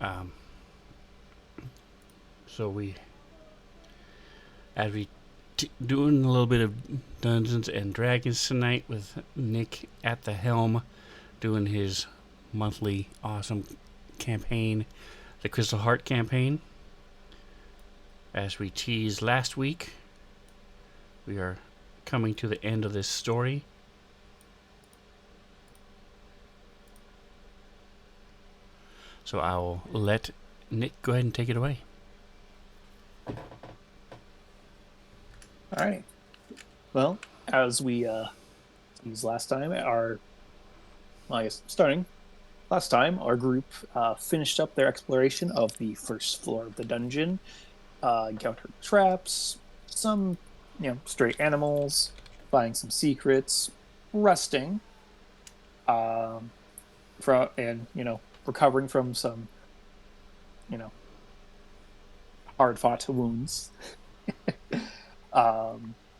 Um, so we, as we doing a little bit of Dungeons and Dragons tonight with Nick at the helm, doing his monthly awesome campaign, the Crystal Heart campaign. As we teased last week, we are coming to the end of this story. So I will let Nick go ahead and take it away. All right. Well, as we used last time, starting last time, our group finished up their exploration of the first floor of the dungeon, encountered traps, some stray animals, finding some secrets, resting, from and recovering from some you know hard fought wounds.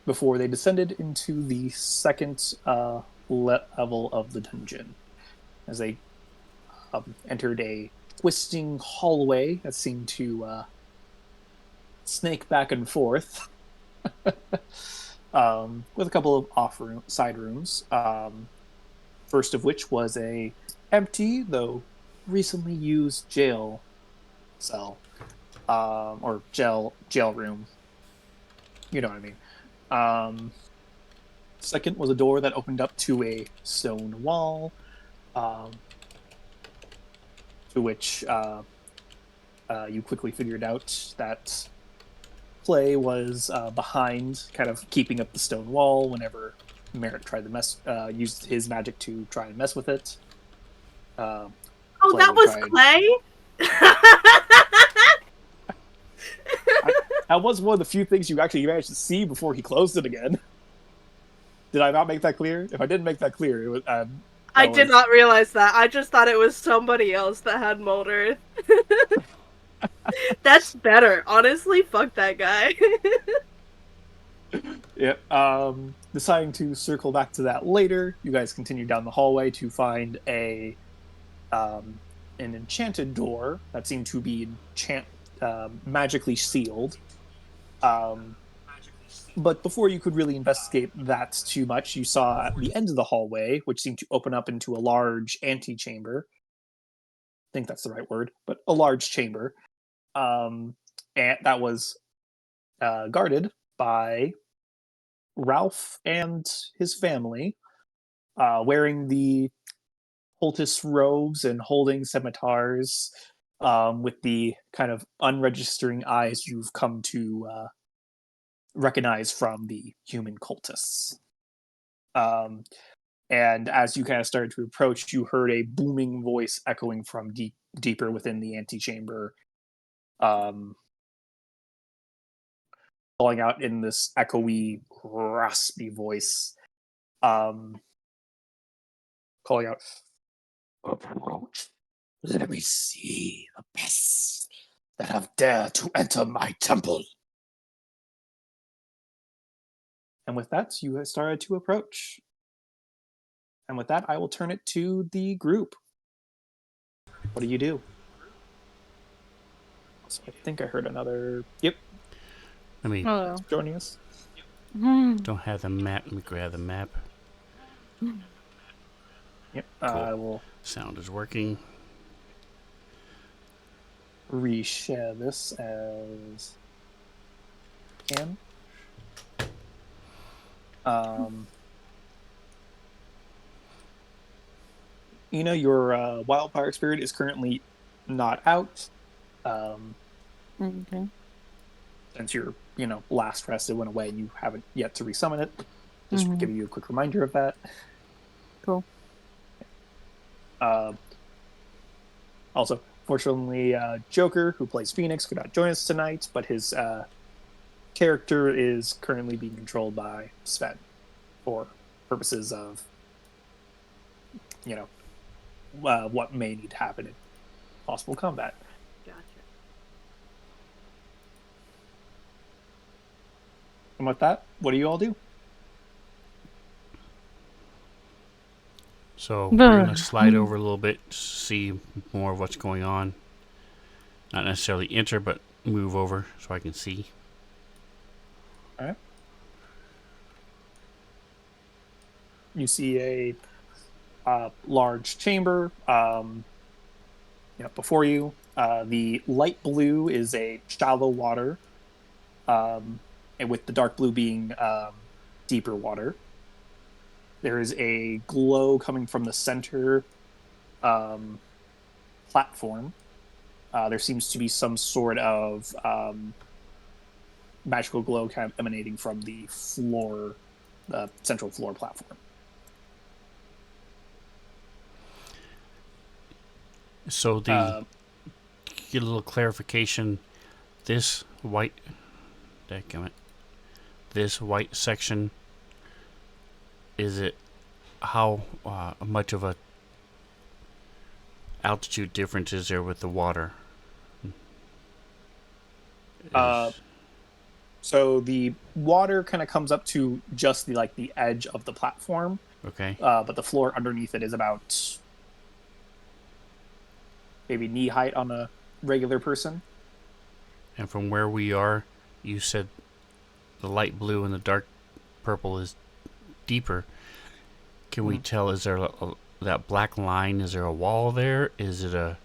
Before they descended into the second level of the dungeon, as they entered a twisting hallway that seemed to snake back and forth, with a couple of side rooms. First of which was a empty, though recently used jail cell, or jail room. You know what I mean. Second was a door that opened up to a stone wall, um, to which you quickly figured out that Clay was behind, kind of keeping up the stone wall whenever Merritt tried to used his magic to try and mess with it. Uh, Oh, Clay that would was try. Clay? That was one of the few things you actually managed to see before he closed it again. Did I not make that clear? If I didn't make that clear, it was. I did not realize that. I just thought it was somebody else that had Mulder. That's better. Honestly, fuck that guy. Yeah. Deciding to circle back to that later, you guys continue down the hallway to find an enchanted door that seemed to be magically sealed. Um, but before you could really investigate that too much, you saw at the end of the hallway, which seemed to open up into a large antechamber. I think that's the right word, but a large chamber. And that was guarded by Ralph and his family, wearing the cultist robes and holding scimitars, with the kind of unregistering eyes you've come to recognize from the human cultists. Um, and as you kind of started to approach, you heard a booming voice echoing from deeper within the antechamber, um, calling out in this echoey, raspy voice, um, calling out, "Approach. Let me see the pests that have dared to enter my temple." And with that, you have started to approach. And with that, I will turn it to the group. What do you do? So I think I heard another. Yep, Let me. Oh. joining us. Don't have the map. Let me grab the map. Yep, Cool. I will Sound is working. reshare this as can. Your wildfire spirit is currently not out. Okay. Since your last rested went away and you haven't yet to resummon it. Just giving you a quick reminder of that. Cool. Also, fortunately, Joker, who plays Phoenix, could not join us tonight, but his character is currently being controlled by Sven for purposes of, what may need to happen in possible combat. Gotcha. And with that, what do you all do? So we're gonna slide over a little bit, see more of what's going on. Not necessarily enter, but move over so I can see. All right. You see a large chamber before you. The light blue is a shallow water, and with the dark blue being deeper water. There is a glow coming from the center platform. There seems to be some sort of magical glow kind of emanating from the floor, the central floor platform. So get a little clarification. This white, this white section, is it how much of a altitude difference is there with the water? So the water kind of comes up to just the edge of the platform. Okay. But the floor underneath it is about maybe knee height on a regular person. And from where we are, you said the light blue and the dark purple is deeper. Can we tell, is there that black line, is there a wall there? Is it a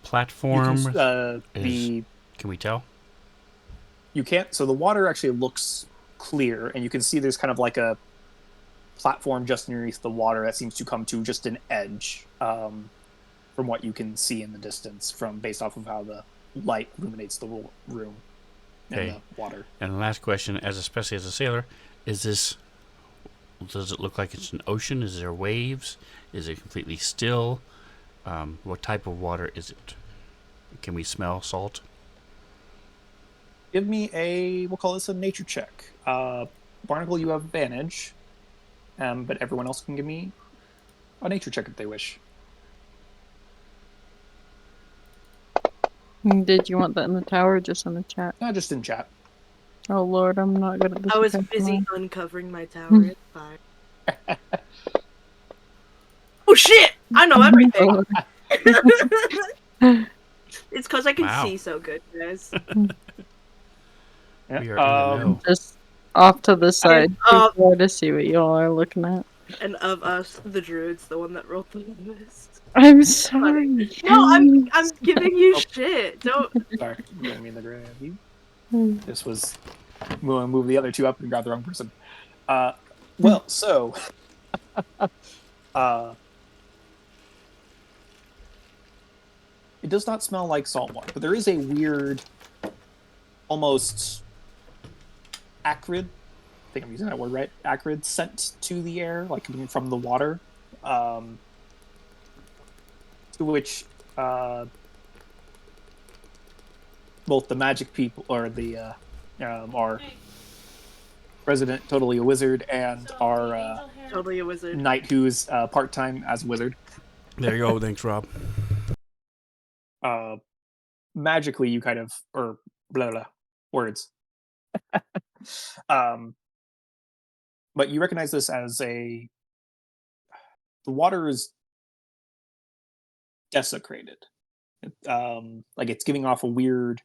platform? Can we tell? You can't. So the water actually looks clear, and you can see there's kind of like a platform just underneath the water that seems to come to just an edge from what you can see in the distance, based off of how the light illuminates the room and the water. And the last question, especially as a sailor, does it look like it's an ocean? Is there waves? Is it completely still? What type of water is it? Can we smell salt? Give me we'll call this a nature check. Barnacle, you have advantage, but everyone else can give me a nature check if they wish. Did you want that in the tower or just in the chat? Just in chat. Oh lord, I'm not good at this. I was busy uncovering my tower. It's fine. Oh shit! I know everything! It's because I can see so good, guys. We are in the know. Just off to the side to see what y'all are looking at. And of us, the druids, the one that wrote the list. I'm sorry. No, I'm giving you shit. Don't. Sorry, you didn't mean to grab you. This was move the other two up and grab the wrong person. So it does not smell like salt water, but there is a weird, almost acrid, I think I'm using that word right, acrid scent to the air, like coming from the water, to which both the magic people, or the our resident totally a wizard, and our totally a wizard knight who's part-time as a wizard. There you go. Thanks, Rob. Magically, you kind of, or blah blah words. But you recognize this as the water is desecrated. Like it's giving off a weird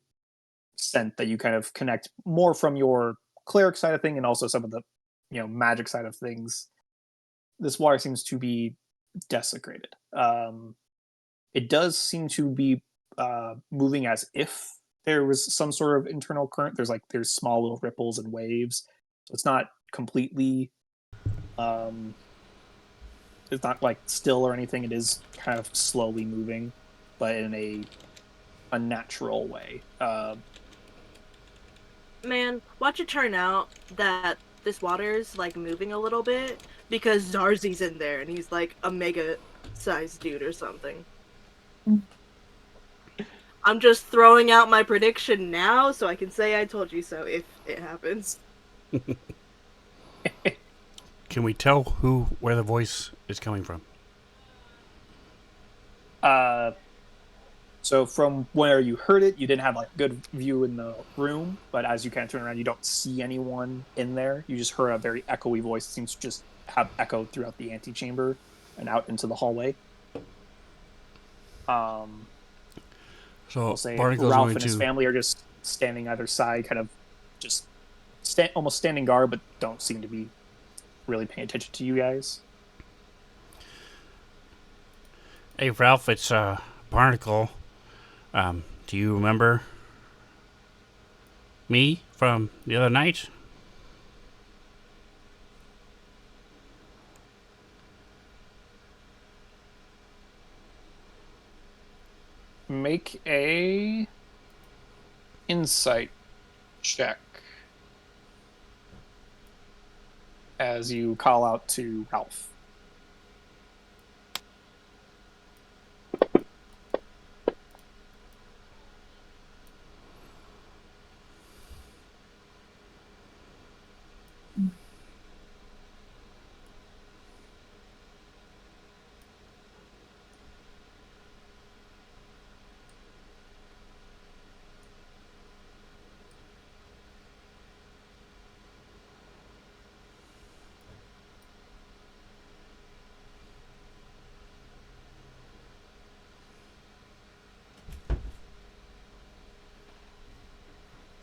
scent that you kind of connect more from your cleric side of thing, and also some of the magic side of things. This water seems to be desecrated. It does seem to be moving as if there was some sort of internal current. There's small little ripples and waves, so it's not completely it's not like still or anything. It is kind of slowly moving, but in a unnatural way. Man, watch it turn out that this water is like moving a little bit because Zarzy's in there and he's like a mega sized dude or something. I'm just throwing out my prediction now so I can say I told you so if it happens. Can we tell where the voice is coming from? So from where you heard it, you didn't have like good view in the room, but as you kind of turn around, you don't see anyone in there. You just heard a very echoey voice that seems to just have echoed throughout the antechamber and out into the hallway. So We'll say Barnacle's Ralph going and his to. family are just standing either side, kind of just almost standing guard, but don't seem to be really paying attention to you guys. Hey Ralph, it's Barnacle. Do you remember me from the other night? Make a insight check as you call out to Ralph.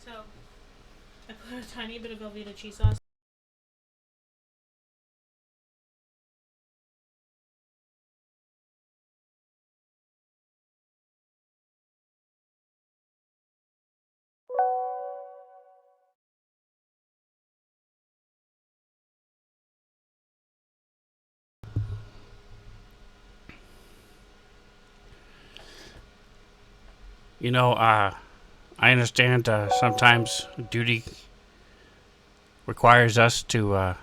So, I put a tiny bit of Velveeta cheese sauce. You know, I understand sometimes duty requires us to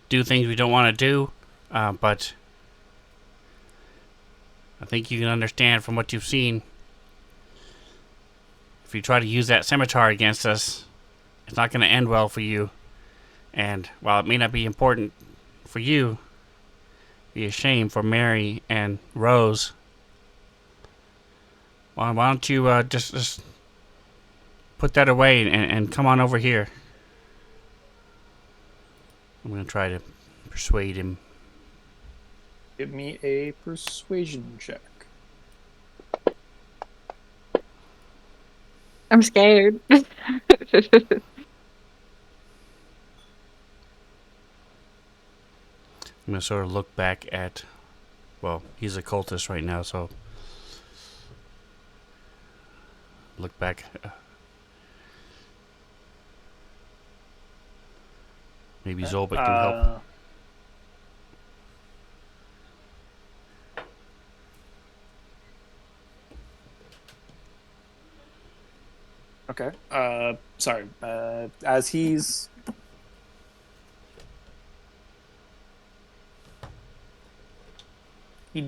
do things we don't want to do, but I think you can understand from what you've seen. If you try to use that scimitar against us, it's not going to end well for you. And while it may not be important for you, it'd be a shame for Mary and Rose. Why don't you just put that away and come on over here? I'm going to try to persuade him. Give me a persuasion check. I'm scared. I'm going to sort of look back at. Well, he's a cultist right now, so. Look back. Maybe Zolbit can help. Okay. Sorry. As he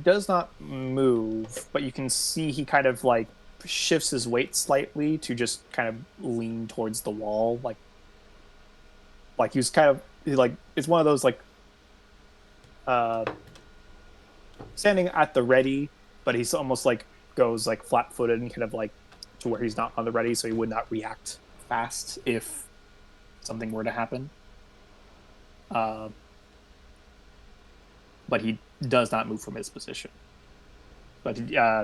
does not move, but you can see he kind of like shifts his weight slightly to just kind of lean towards the wall, like he's kind of like it's one of those like standing at the ready, but he's almost like goes like flat-footed and kind of like to where he's not on the ready, so he would not react fast if something were to happen. But he does not move from his position. But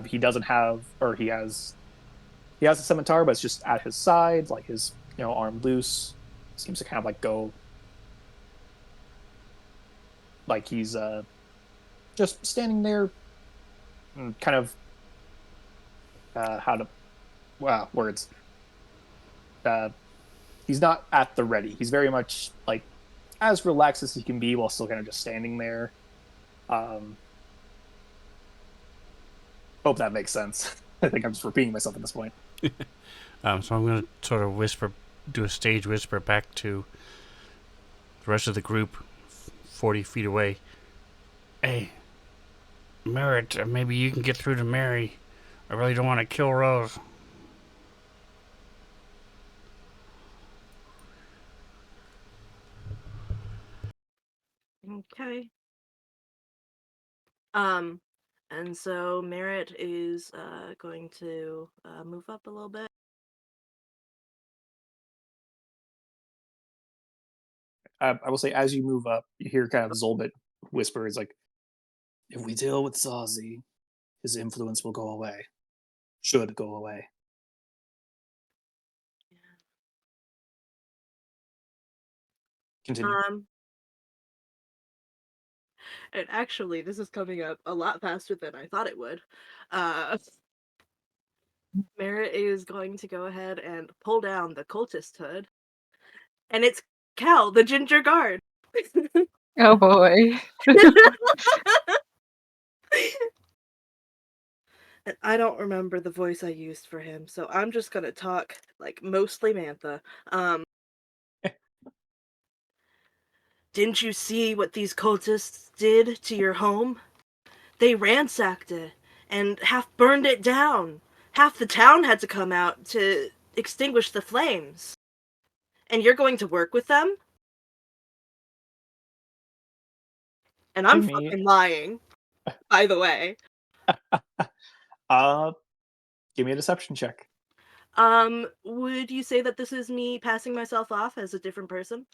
he doesn't have, or he has a scimitar, but it's just at his side, like his arm loose. Seems to kind of like go like he's just standing there, and kind of how to words. He's not at the ready. He's very much like as relaxed as he can be while still kind of just standing there. Hope that makes sense. I think I'm just repeating myself at this point. So I'm going to sort of do a stage whisper back to the rest of the group 40 feet away. Hey, Merritt, maybe you can get through to Mary. I really don't want to kill Rose. Okay. And so Merritt is going to move up a little bit. I will say, as you move up, you hear kind of Zolbit whisper, "Is like, if we deal with Zazi, his influence will go away. should go away. Continue. And actually, this is coming up a lot faster than I thought it would. Merritt is going to go ahead and pull down the cultist hood. And it's Cal, the ginger guard. Oh boy. And I don't remember the voice I used for him, so I'm just gonna talk like mostly Mantha. Didn't you see what these cultists did to your home? They ransacked it and half burned it down. Half the town had to come out to extinguish the flames. And you're going to work with them? And I'm fucking lying, by the way. Give me a deception check. Would you say that this is me passing myself off as a different person?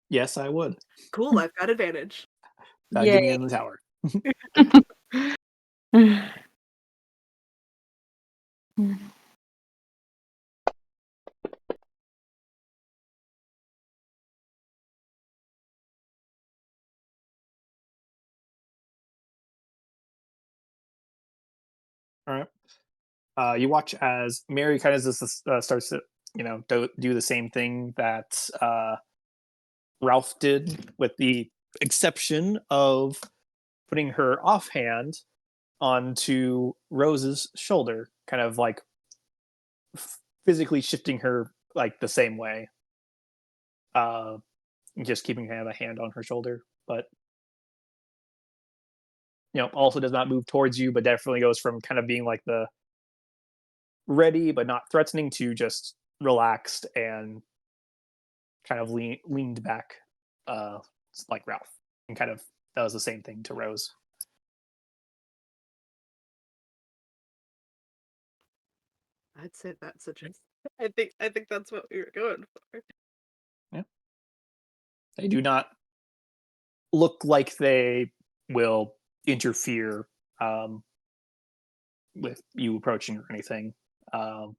Yes, I would. Cool, I've got advantage. Give me in the tower. All right. You watch as Mary kind of just starts to, do the same thing that Ralph did, with the exception of putting her offhand onto Rose's shoulder, kind of like physically shifting her like the same way. Just keeping kind of a hand on her shoulder, but also does not move towards you, but definitely goes from kind of being like the ready but not threatening to just relaxed and kind of leaned back, like Ralph, and kind of does the same thing to Rose. I'd say that's a just. I think that's what we were going for. Yeah. They do not look like they will interfere with you approaching or anything. And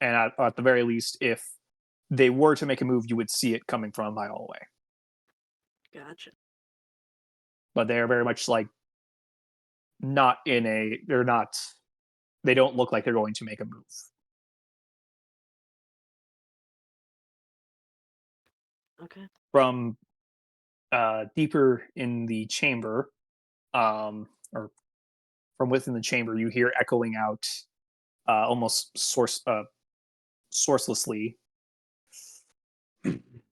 at the very least, if they were to make a move, you would see it coming from a mile away. Gotcha. But they're very much like they don't look like they're going to make a move. Okay. From deeper in the chamber, or from within the chamber, you hear echoing out almost sourcelessly.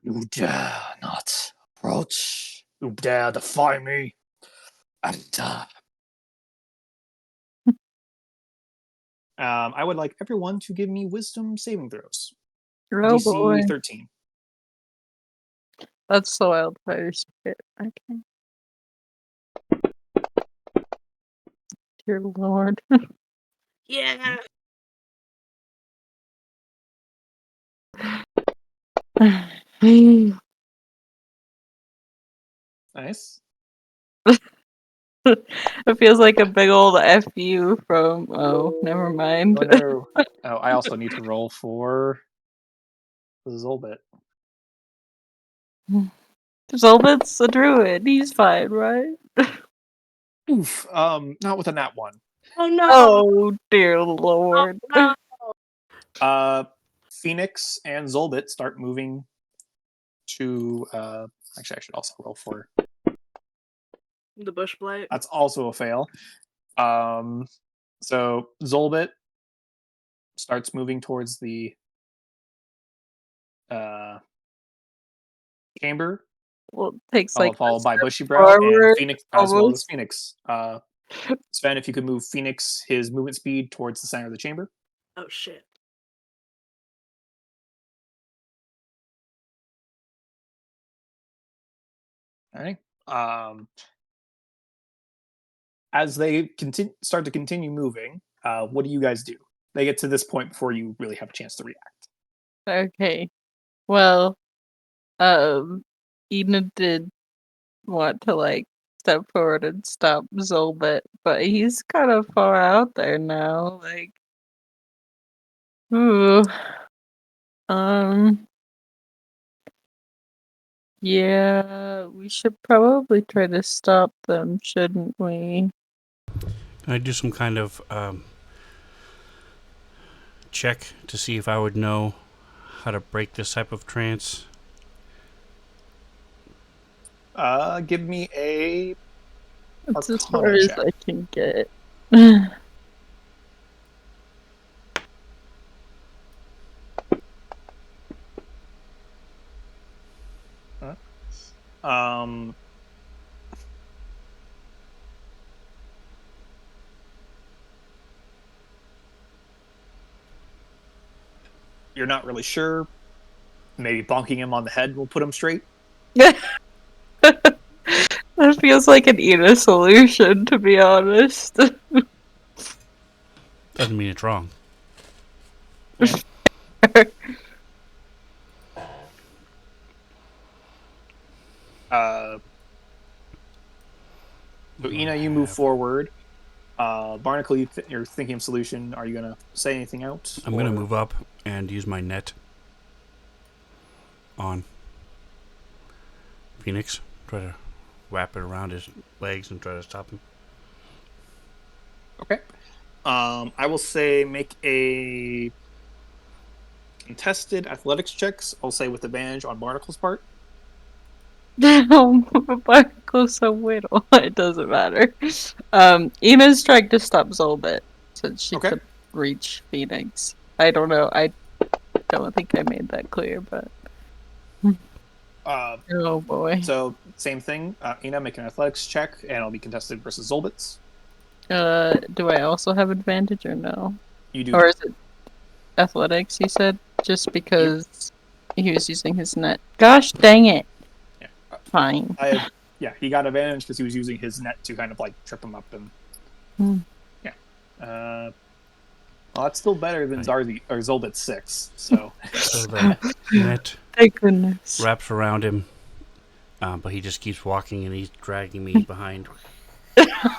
You dare not approach. You dare defy me. And I would like everyone to give me wisdom saving throws. Oh DC boy. 13. That's the wildfire spirit. Okay. Dear Lord. Yeah. Nice. It feels like a big old FU from. Oh, never mind. Oh, no. Oh, I also need to roll for Zolbit. Zolbit's a druid. He's fine, right? Oof. Not with a nat one. Oh no. Oh, dear Lord. Oh, no. Phoenix and Zolbit start moving to. Actually, I should also roll for. The bush blight. That's also a fail. So Zolbit starts moving towards the chamber. Well, it takes like followed by Bushy Brow and forward, Phoenix, as well as almost. Phoenix. Sven, if you could move Phoenix his movement speed towards the center of the chamber. Oh shit. All right. As they start to continue moving, what do you guys do? They get to this point before you really have a chance to react. Okay. Well, Eden did want to like step forward and stop Zolbit, but he's kind of far out there now. Like, ooh, um, yeah, we should probably try to stop them, shouldn't we? Can I do some kind of check to see if I would know how to break this type of trance? Give me a That's as far Arcana as check. I can get. Um, you're not really sure. Maybe bonking him on the head will put him straight. That feels like an Ina solution, to be honest. Doesn't mean it's wrong. So Ina, you move forward. Barnacle, you're thinking of solution. Are you gonna say anything out? I'm going to move up and use my net on Phoenix. Try to wrap it around his legs and try to stop him. Okay. I will say make a contested athletics checks. I'll say with advantage on Barnacle's part. Damn, Barnacle's so little. It doesn't matter. Ina's trying to stop Zolbit since she Okay. could reach Phoenix. I don't know. I don't think I made that clear, but oh boy. So same thing. Ina, make an athletics check, and it'll be contested versus Zolbits. Do I also have advantage or no? You do. Or Not. is it athletics? You said just because he was using his net. Gosh dang it! Yeah. Fine. Yeah, he got advantage because he was using his net to kind of like trip him up and. Yeah. Well, that's still better than Zarzi or Zolbit's 6. So. So the net Thank goodness. wraps around him, but he just keeps walking and he's dragging me behind.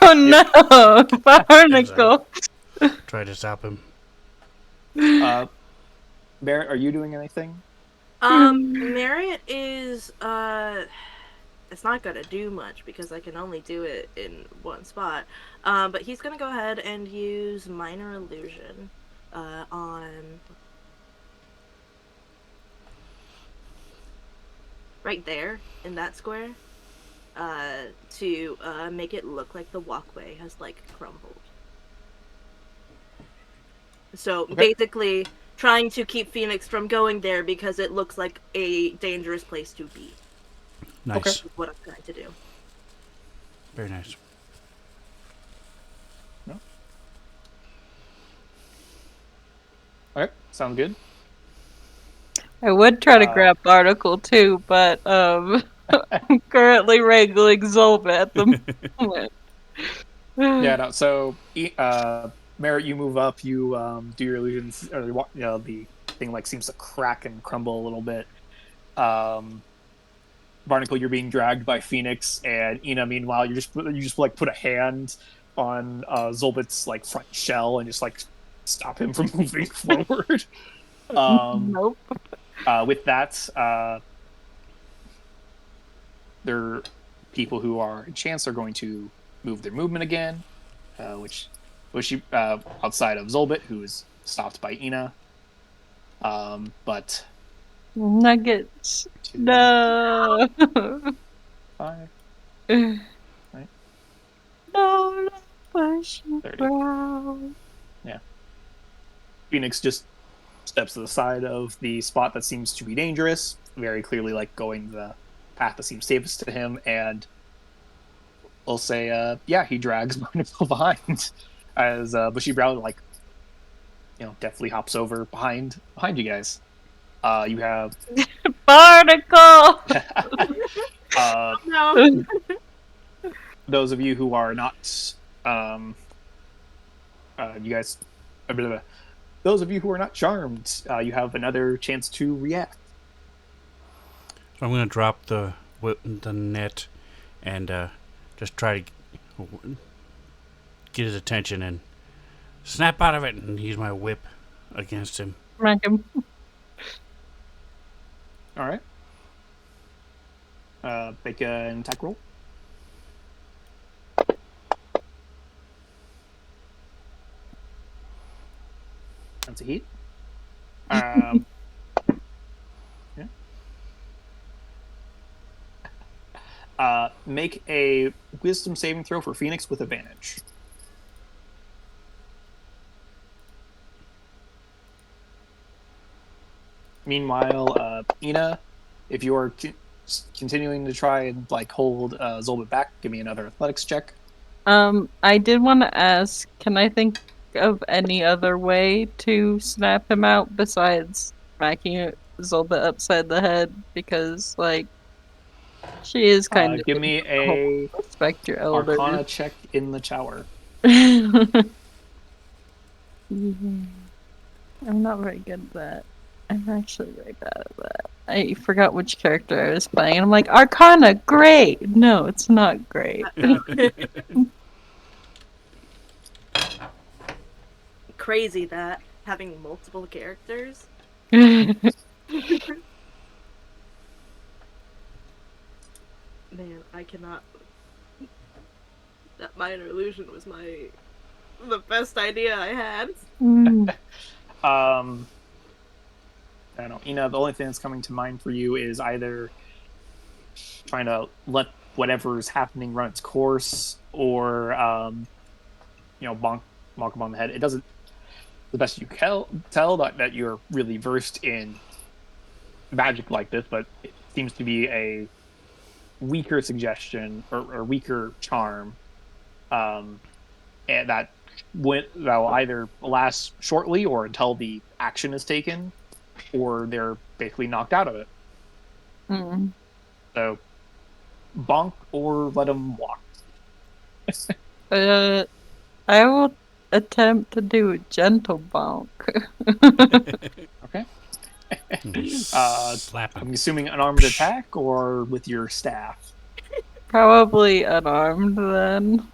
Oh no, Barnacle! Try to stop him. Barrett, are you doing anything? Marriott is it's not gonna do much because I can only do it in one spot. But he's gonna go ahead and use minor illusion on right there in that square to make it look like the walkway has like crumbled. So basically trying to keep Phoenix from going there because it looks like a dangerous place to be. Nice. Okay. Is what I'm trying to do. Very nice. No. Okay, sound good. I would try to grab Barnacle too, but I'm currently wrangling Zolbit at the moment. Yeah, no, so Merritt, you move up, you do your illusions, or the thing like seems to crack and crumble a little bit. Barnacle, you're being dragged by Phoenix, and Ina, meanwhile, you just like put a hand on Zolbit's like front shell and just like stop him from moving forward. Nope. With that, there people who are in chance are going to move their movement again, which outside of Zolbit, who is stopped by Ina. But Nuggets. 2, No. 5, Right. No, push 30. ground. Yeah. Phoenix just steps to the side of the spot that seems to be dangerous, very clearly like going the path that seems safest to him, and we'll say, he drags Barnacle behind as Bushy Brow like, definitely hops over behind you guys. You have Barnacle. No. those of you who are not you guys those of you who are not charmed, you have another chance to react. So I'm going to drop the net and just try to get his attention and snap out of it and use my whip against him. Smack him. All right. Make an attack roll. That's a heat. Yeah. Make a wisdom saving throw for Phoenix with advantage. Meanwhile, Ina, if you're continuing to try and like hold Zolbit back, give me another athletics check. I did want to ask, can I think of any other way to snap him out besides smacking Zolba upside the head? Because, like, she is kind of Give me a respect your elders. Arcana check in the shower. I'm not very good at that. I'm actually very bad at that. I forgot which character I was playing, and I'm like, Arcana, great! No, it's not great. Crazy that having multiple characters. Man, I cannot. That minor illusion was the best idea I had. I don't know. Ina, the only thing that's coming to mind for you is either trying to let whatever's happening run its course, or bonk him on the head. It doesn't. The best you can tell that you're really versed in magic like this, but it seems to be a weaker suggestion or weaker charm, and that will either last shortly or until the action is taken, or they're basically knocked out of it. So, bonk or let them walk. I will attempt to do a gentle bonk. Okay. Slap him. I'm assuming unarmed attack or with your staff. Probably unarmed then.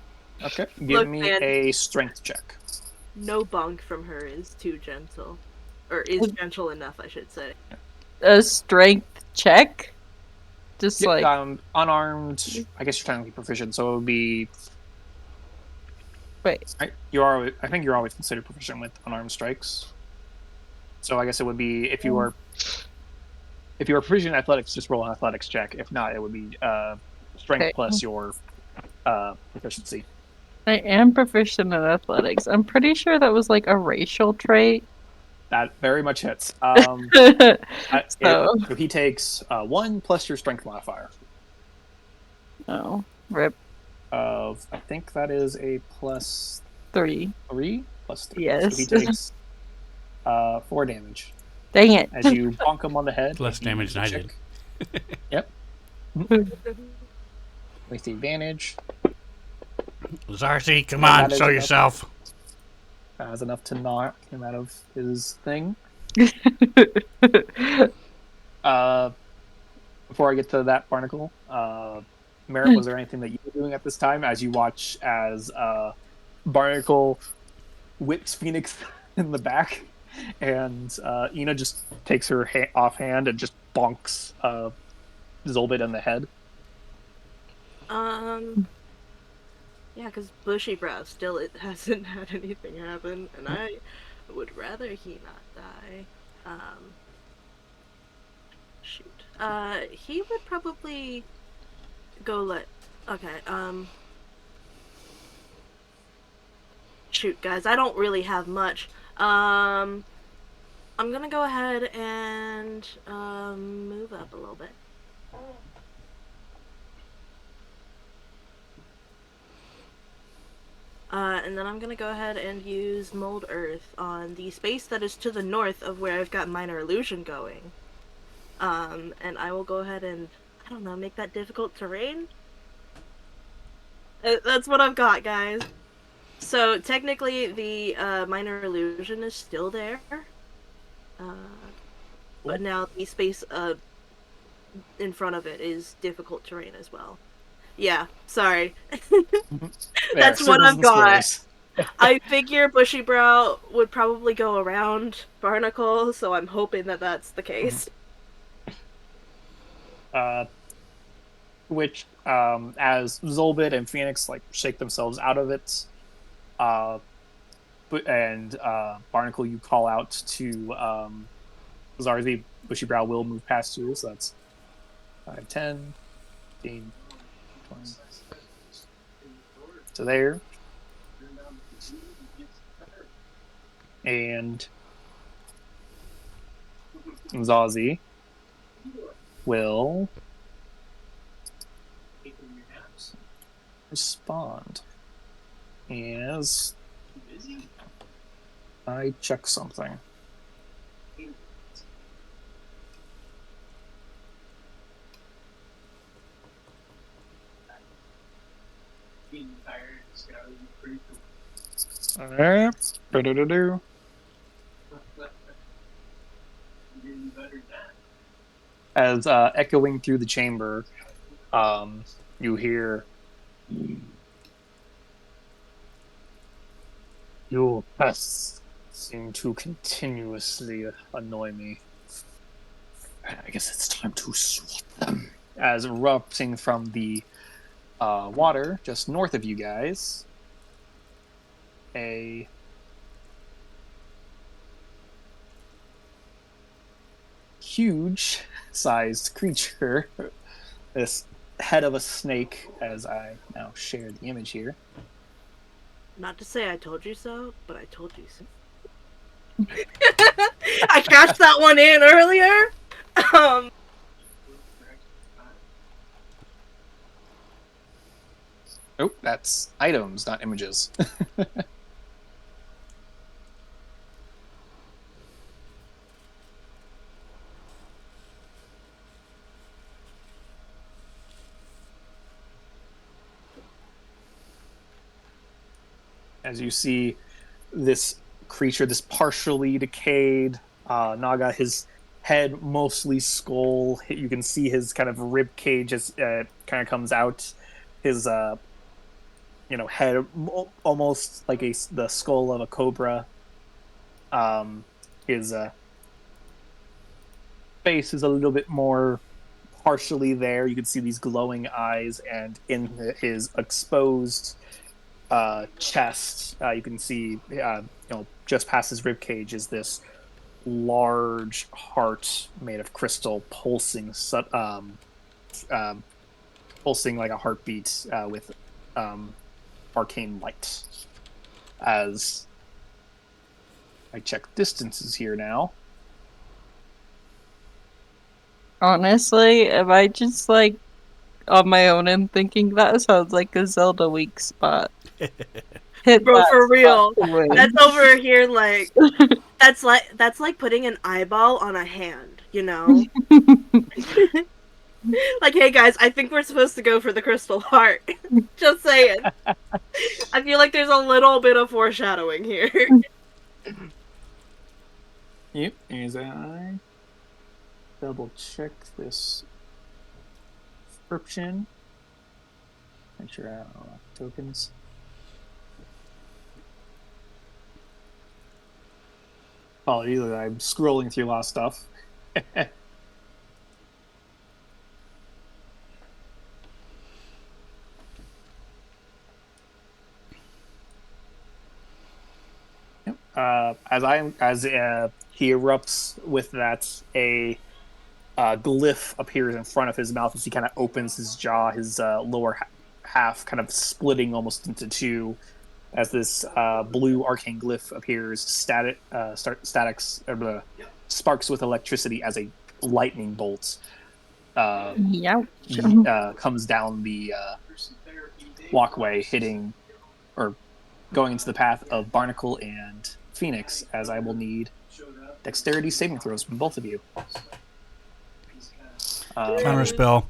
Okay. Give Look, me man. a strength check. No bonk from her is too gentle. Or is gentle enough, I should say. A strength check? Just like... unarmed, I guess you're technically proficient, so it would be... Wait. I think you're always considered proficient with unarmed strikes. So I guess it would be if you are proficient in athletics, just roll an athletics check. If not, it would be strength plus your proficiency. I am proficient in athletics. I'm pretty sure that was like a racial trait. That very much hits. So he takes 1 plus your strength modifier. Oh, rip. I think that is a plus 3. 3 plus 3. Yes. So he takes 4 damage. Dang it. As you bonk him on the head. Less damage than I did. Yep. With the advantage. Zarcy, come on, show yourself. That was enough to knock him out of his thing. Before I get to that, Barnacle, Merritt, was there anything that you were doing at this time as you watch as Barnacle whips Phoenix in the back, and Ina just takes her offhand and just bonks Zolbit in the head? Yeah, because Bushy Brow still hasn't had anything happen, and I would rather he not die. Shoot. He would probably go okay, shoot, guys, I don't really have much. I'm gonna go ahead and move up a little bit. And then I'm gonna go ahead and use Mold Earth on the space that is to the north of where I've got Minor Illusion going. And I will go ahead and, I don't know, make that difficult terrain? That's what I've got, guys. So, technically, the Minor Illusion is still there. But now the space in front of it is difficult terrain as well. Yeah, sorry. There, That's what circles I've and got. squares. I figure Bushy Brow would probably go around Barnacle, so I'm hoping that that's the case. Uh, which, as Zolbit and Phoenix like shake themselves out of it, uh, and Barnacle, you call out to Zarzi. Bushy Brow will move past you, so that's 5, 10, 15, 20. So there. And Zazie will respond as I check something. Alright. Do-do-do-do. As echoing through the chamber, you hear, "Your pests seem to continuously annoy me. I guess it's time to swat them." As erupting from the water just north of you guys, a huge sized creature, this head of a snake, as I now share the image here. Not to say I told you so, but I told you so. I cashed that one in earlier. Oh, that's items, not images. As you see this creature, this partially decayed Naga, his head mostly skull. You can see his kind of rib cage as kind of comes out. His head almost like the skull of a cobra. His face is a little bit more partially there. You can see these glowing eyes, and in his exposed chest, you can see, just past his rib cage is this large heart made of crystal, pulsing like a heartbeat with arcane light. As I check distances here now. Honestly, if I just like on my own am thinking that sounds like a Zelda weak spot. Hit Bro, that for spot real. to win. That's over here like that's like putting an eyeball on a hand, you know? Like, hey guys, I think we're supposed to go for the crystal heart. Just saying. I feel like there's a little bit of foreshadowing here. Yep, as I double check this description. Make sure I have all tokens. Apologies, I'm scrolling through a lot of stuff. As he erupts with that, a glyph appears in front of his mouth as he kind of opens his jaw, his lower half kind of splitting almost into two. As this blue arcane glyph appears, sparks with electricity as a lightning bolt Youch. comes down the walkway, hitting or going into the path of Barnacle and Phoenix, as I will need dexterity saving throws from both of you. Counterspell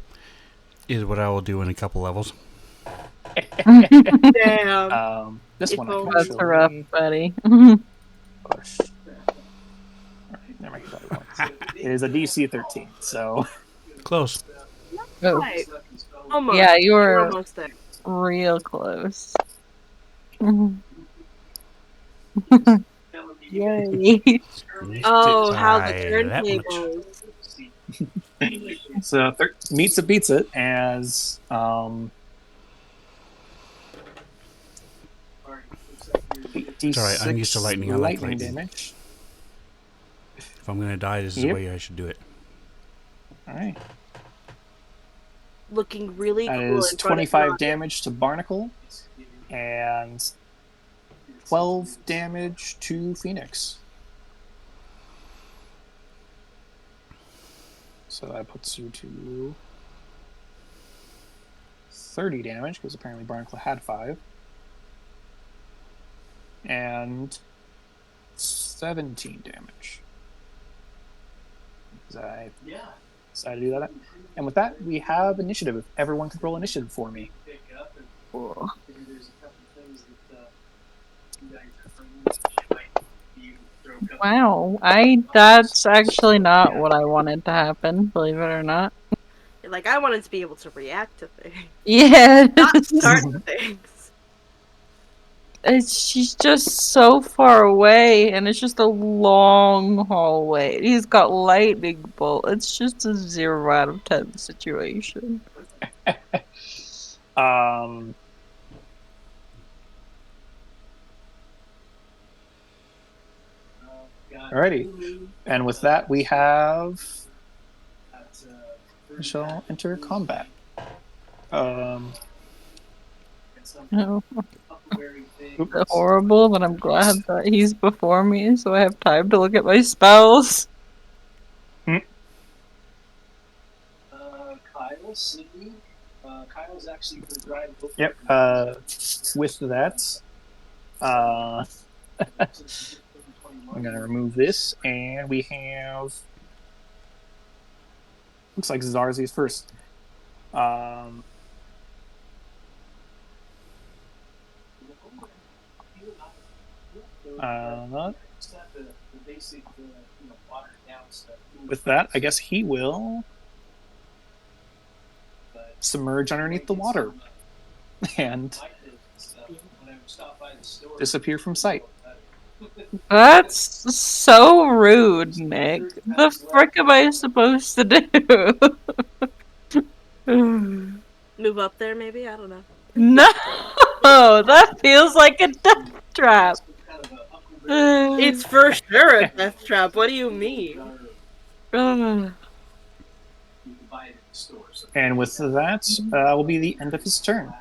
is what I will do in a couple levels. Damn. This one I can That's actually rough, buddy. push. Alright, never mind, that one. It is a DC 13, so Close. Oh. Right. Almost. Yeah, You're you're almost there. real close. Yay. Missed Oh, it how the by that much. turntables. So meets it beats it as It's alright, I'm used to 86 lightning. I like lightning lightning. damage. If I'm gonna die, this is the way I should do it. All right. Looking really That cool is in front of 25 your damage to Barnacle and 12 damage to Phoenix. So that puts you to 30 damage because apparently Barnacle had 5. And 17 damage. Because I decided to do that. And with that, we have initiative. If everyone could roll initiative for me. Cool. Wow, that's actually not what I wanted to happen, believe it or not. You're like, I wanted to be able to react to things, Yeah. not start things. She's just so far away, and it's just a long hallway. He's got lightning bolt. It's just a 0 out of 10 situation. Alrighty. And with that, we have. We shall enter combat. Oh, Oops. horrible, but I'm glad that he's before me, so I have time to look at my spells. Yep. With that, I'm gonna remove this, and we have. Looks like Zarzi's first. With that, I guess he will submerge underneath the water and disappear from sight. That's so rude, Nick. The frick am I supposed to do? Move up there, maybe? I don't know. No, that feels like a death trap. It's for sure a death trap. What do you mean? And with that, will be the end of his turn.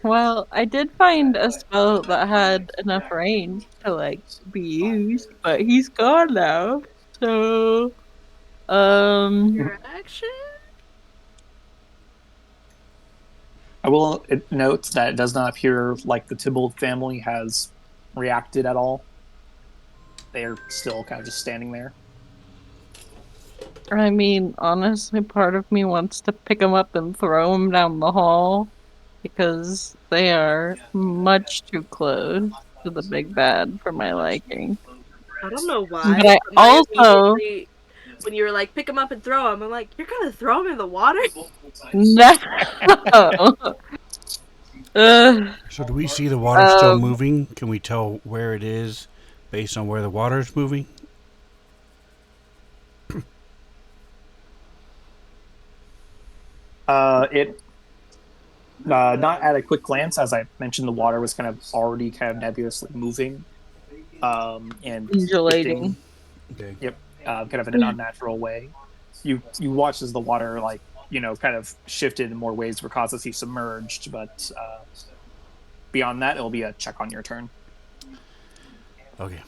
Well, I did find a spell that had enough range to like be used, but he's gone now. So, Your action? I will note that it does not appear like the Tybalt family has reacted at all. They are still kind of just standing there. I mean, honestly, part of me wants to pick him up and throw him down the hall because they are much too close to the big bad for my liking. I don't know why. But I also immediately, when you were like, pick him up and throw him, I'm like, you're gonna throw him in the water? no. So do we see the water still moving? Can we tell where it is based on where the water is moving? Not at a quick glance, as I mentioned, the water was kind of already kind of nebulously moving, and Undulating. Okay. Yep, kind of in an unnatural way. You watch as the water, like, kind of shifted in more ways where causes he submerged, but beyond that, it'll be a check on your turn. Okay.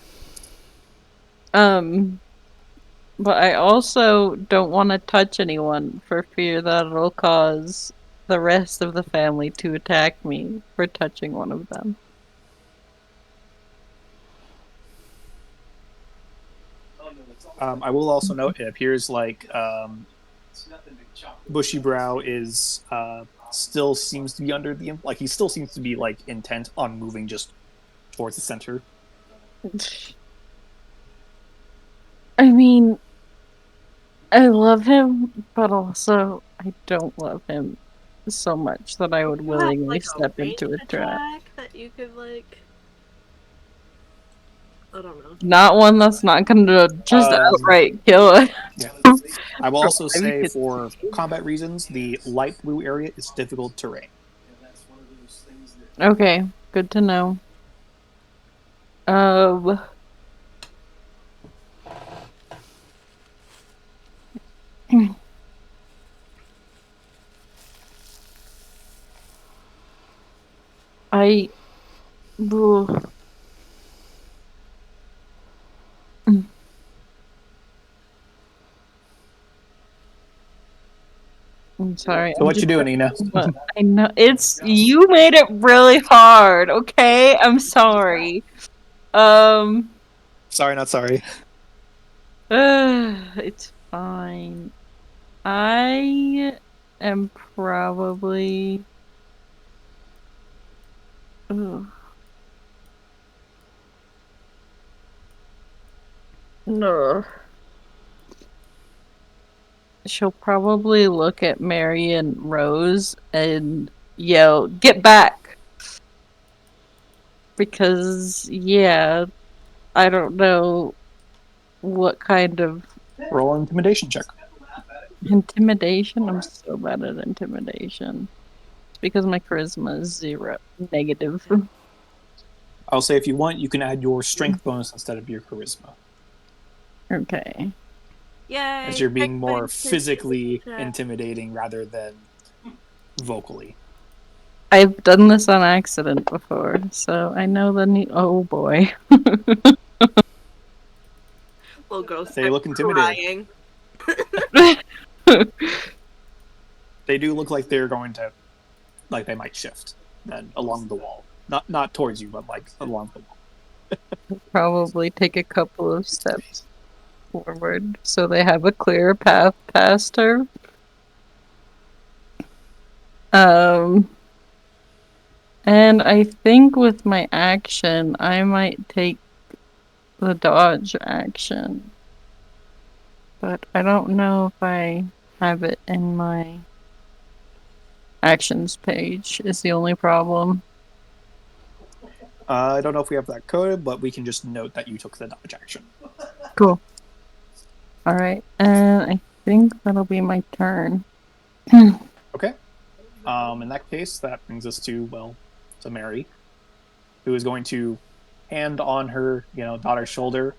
But I also don't want to touch anyone for fear that it'll cause the rest of the family to attack me for touching one of them. I will also note it appears like Bushy Brow is still seems to be under the he still seems to be like intent on moving just towards the center. I mean, I love him, but also I don't love him so much that I would You have willingly like a step into ranged a trap. attack that you could like. I don't know. Not one that's not gonna just Um, outright kill it. yeah. I will also Maybe say, could for save combat reasons, the light blue area is difficult terrain. it. Okay, good to know. Um, I. Ugh. I'm sorry. So I'm what you just. doing, Ina? I know it's you made it really hard. Okay, I'm sorry. Um, Sorry, not sorry. it's fine. I am probably. Ugh. No. She'll probably look at Mary and Rose and yell, "Get back!" Because, yeah, I don't know what kind of Roll an intimidation check. intimidation. I'm so bad at intimidation. It's because my charisma is negative. I'll say if you want, you can add your strength bonus instead of your charisma, Okay. as Yay! you're being Strength more bonus physically check. intimidating rather than vocally. I've done this on accident before, so I know the need. Oh boy. Little girl They starts look intimidated. crying. They do look like they're going to, like they might shift then along the wall. Not towards you, but like along the wall. Probably take a couple of steps forward so they have a clear path past her. Um, and I think with my action, I might take the dodge action. But I don't know if I have it in my actions page, is the only problem. I don't know if we have that coded, but we can just note that you took the dodge action. Cool. Alright, and I think that'll be my turn. Okay. In that case, that brings us to, well, to Mary, who is going to hand on her, daughter's shoulder,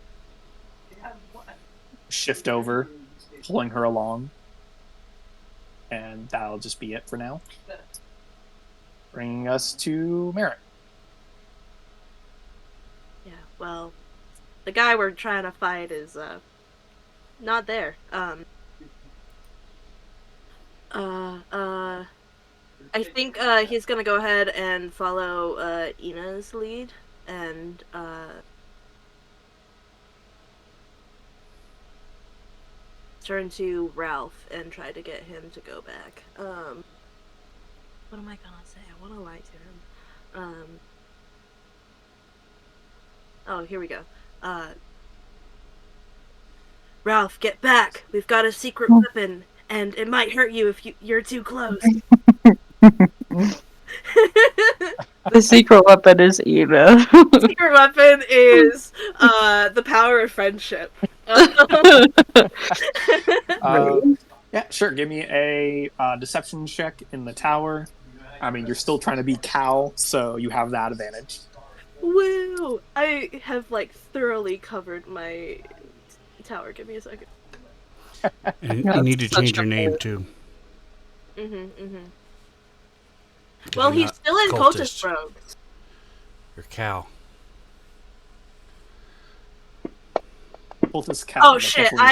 shift over, pulling her along, and that'll just be it for now. Bringing us to Merritt. Yeah, well, the guy we're trying to fight is not there. I think he's gonna go ahead and follow Ina's lead and turn to Ralph and try to get him to go back. What am I gonna say? I want to lie to him. Oh, here we go. Ralph, get back! We've got a secret weapon, and it might hurt you if you're too close. The secret weapon is Ina. Secret weapon is the power of friendship. Yeah, sure. Give me a deception check in the tower. I mean, you're still trying to be Cal, so you have that advantage. Woo! I have like thoroughly covered my tower. Give me a second. And you That's need to such change a your name too. Mm-hmm. 'Cause Well, you're he's not still in Cultist cultist. Rogues. You're Cal. Cultist Cal. Oh That's shit! definitely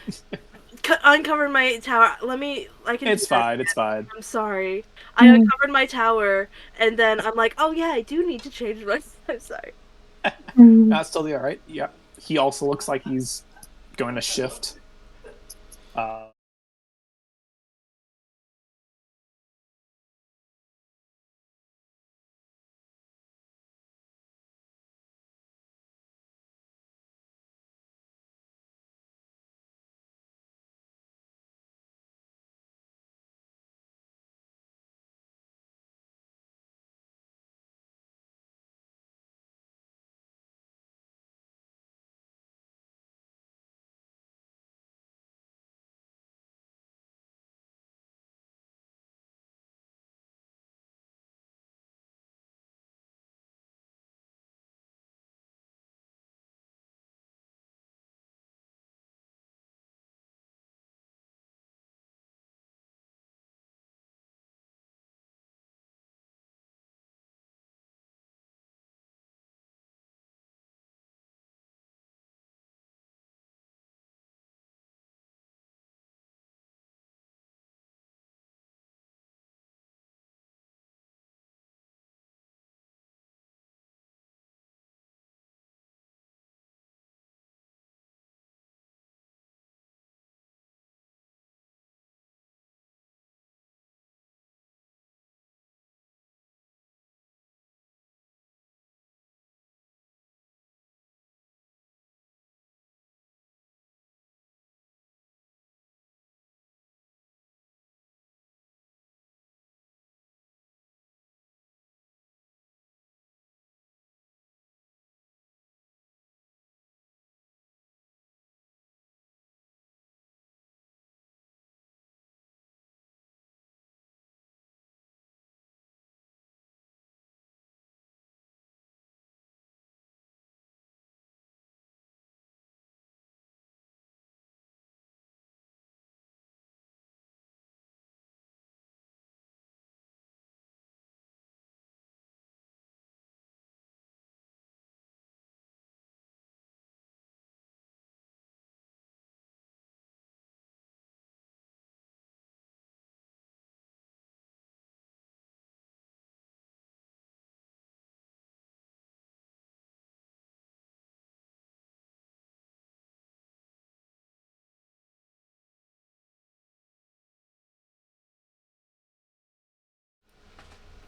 is in I there. uncovered my tower. I can do It's that. fine. It's fine. I'm sorry. I uncovered my tower, and then I'm like, oh yeah, I do need to change my. I'm sorry. That's totally all right. Yep. He also looks like he's going to shift.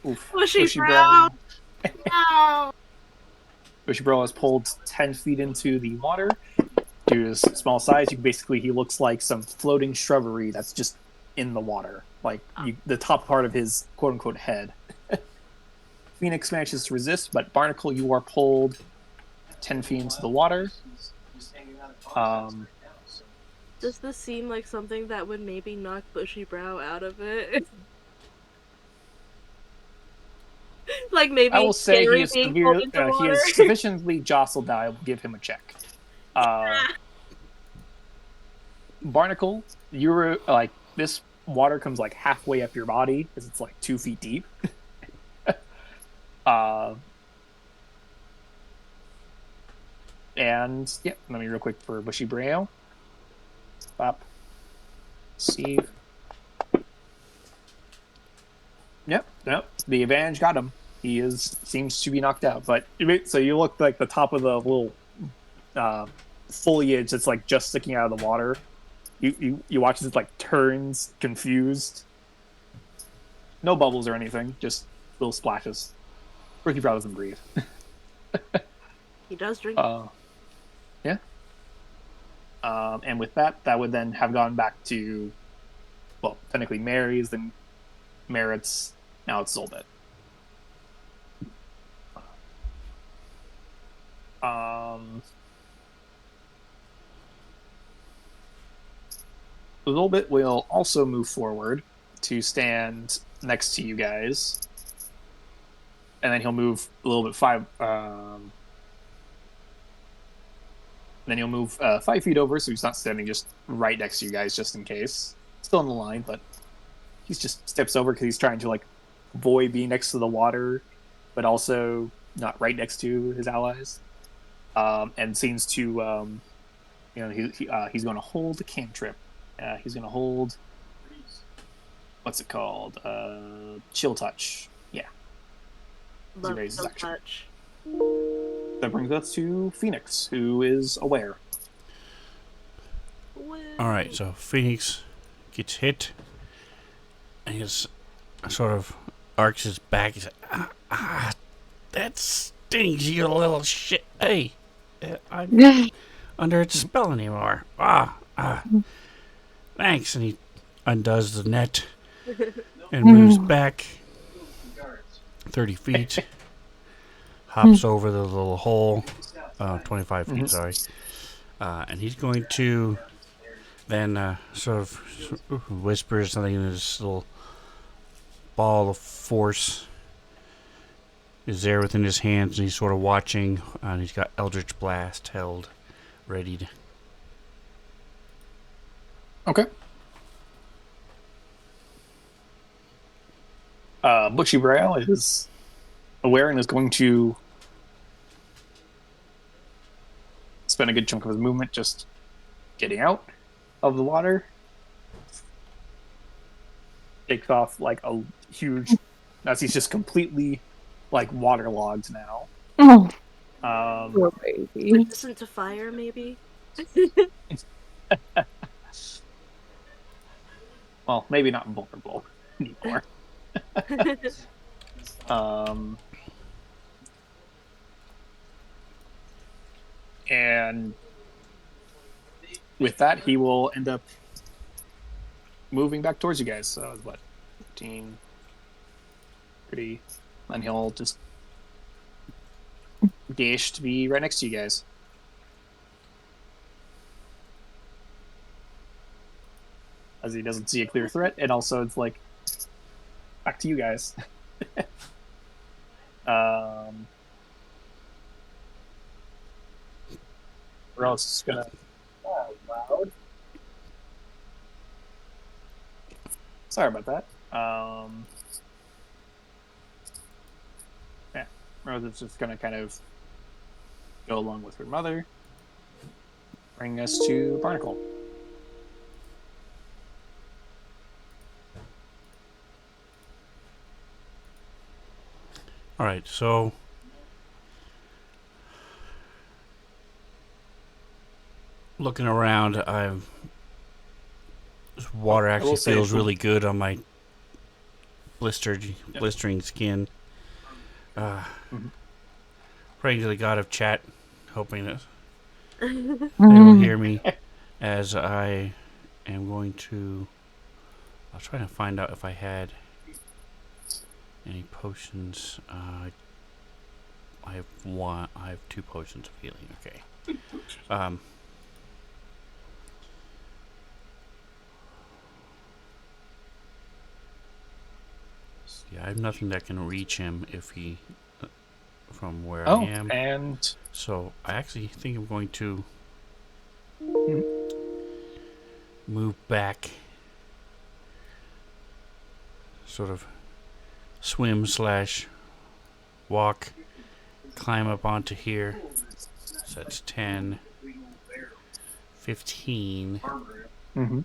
Oof. Bushy brow. No. Bushy Brow is pulled 10 feet into the water. Due to his small size, he looks like some floating shrubbery that's just in the water, like the top part of his quote unquote head. Phoenix manages to resist, but Barnacle, you are pulled 10 feet into the water. Does this seem like something that would maybe knock Bushy Brow out of it? Like I maybe will it's say scary being pulled into he water? is sufficiently jostled that I will give him a check. Barnacle, you were like this water comes like halfway up your body because it's like 2 feet deep. And yeah, let me real quick for Bushy Brow. Up. Steve. Yep, the advantage got him. Seems to be knocked out. But so you look like the top of the little foliage that's like just sticking out of the water. You watch as it like turns confused. No bubbles or anything, just little splashes. Ricky Brown doesn't breathe. He does drink. Yeah. And with that would then have gone back to, well, technically Mary's, then Merritt's. Now it's Zoldet. Zoldet will also move forward to stand next to you guys, and then he'll move a little bit then he'll move 5 feet over, so he's not standing just right next to you guys, just in case. Still in the line, but he just steps over because he's trying to like avoid being next to the water, but also not right next to his allies. And seems to, he's going to hold the cantrip. He's going to hold. What's it called? Chill touch. Yeah. Love Chill Touch. That brings us to Phoenix, who is aware. All right, so Phoenix gets hit, and he sort of arcs his back. He's like, that stings, you little shit. Hey, I'm not under its spell anymore. Thanks. And he undoes the net and moves back 30 feet. Hops over the little hole, 25 feet, sorry. And he's going to then sort of whisper something in this little ball of force is there within his hands, and he's sort of watching, and he's got Eldritch Blast held, readied. Okay. Bushy Brow is aware and is going to spend a good chunk of his movement just getting out of the water. Takes off like a huge, as he's just completely like waterlogged now. Oh, poor baby. Resistant to fire, maybe? Well, maybe not vulnerable anymore. And with that, he will end up moving back towards you guys. So, what? 15, 30. And he'll just dash to be right next to you guys. As he doesn't see a clear threat, and also it's like, back to you guys. Or else it's gonna loud. Sorry about that. Yeah, Rose is just gonna kind of go along with her mother, bring us to Barnacle. All right, so looking around, this water actually feels really good on my blistering skin. Mhm. Praying to the god of chat, hoping that they will Mhm. hear me as I am going to. I was trying to find out if I had any potions. I have one. I have 2 potions of healing. Okay. Yeah, I have nothing that can reach him if he from where I Oh, am. and So I actually think I'm going to Mhm. move back, sort of swim slash walk, climb up onto here. So that's 10, 15, Mhm.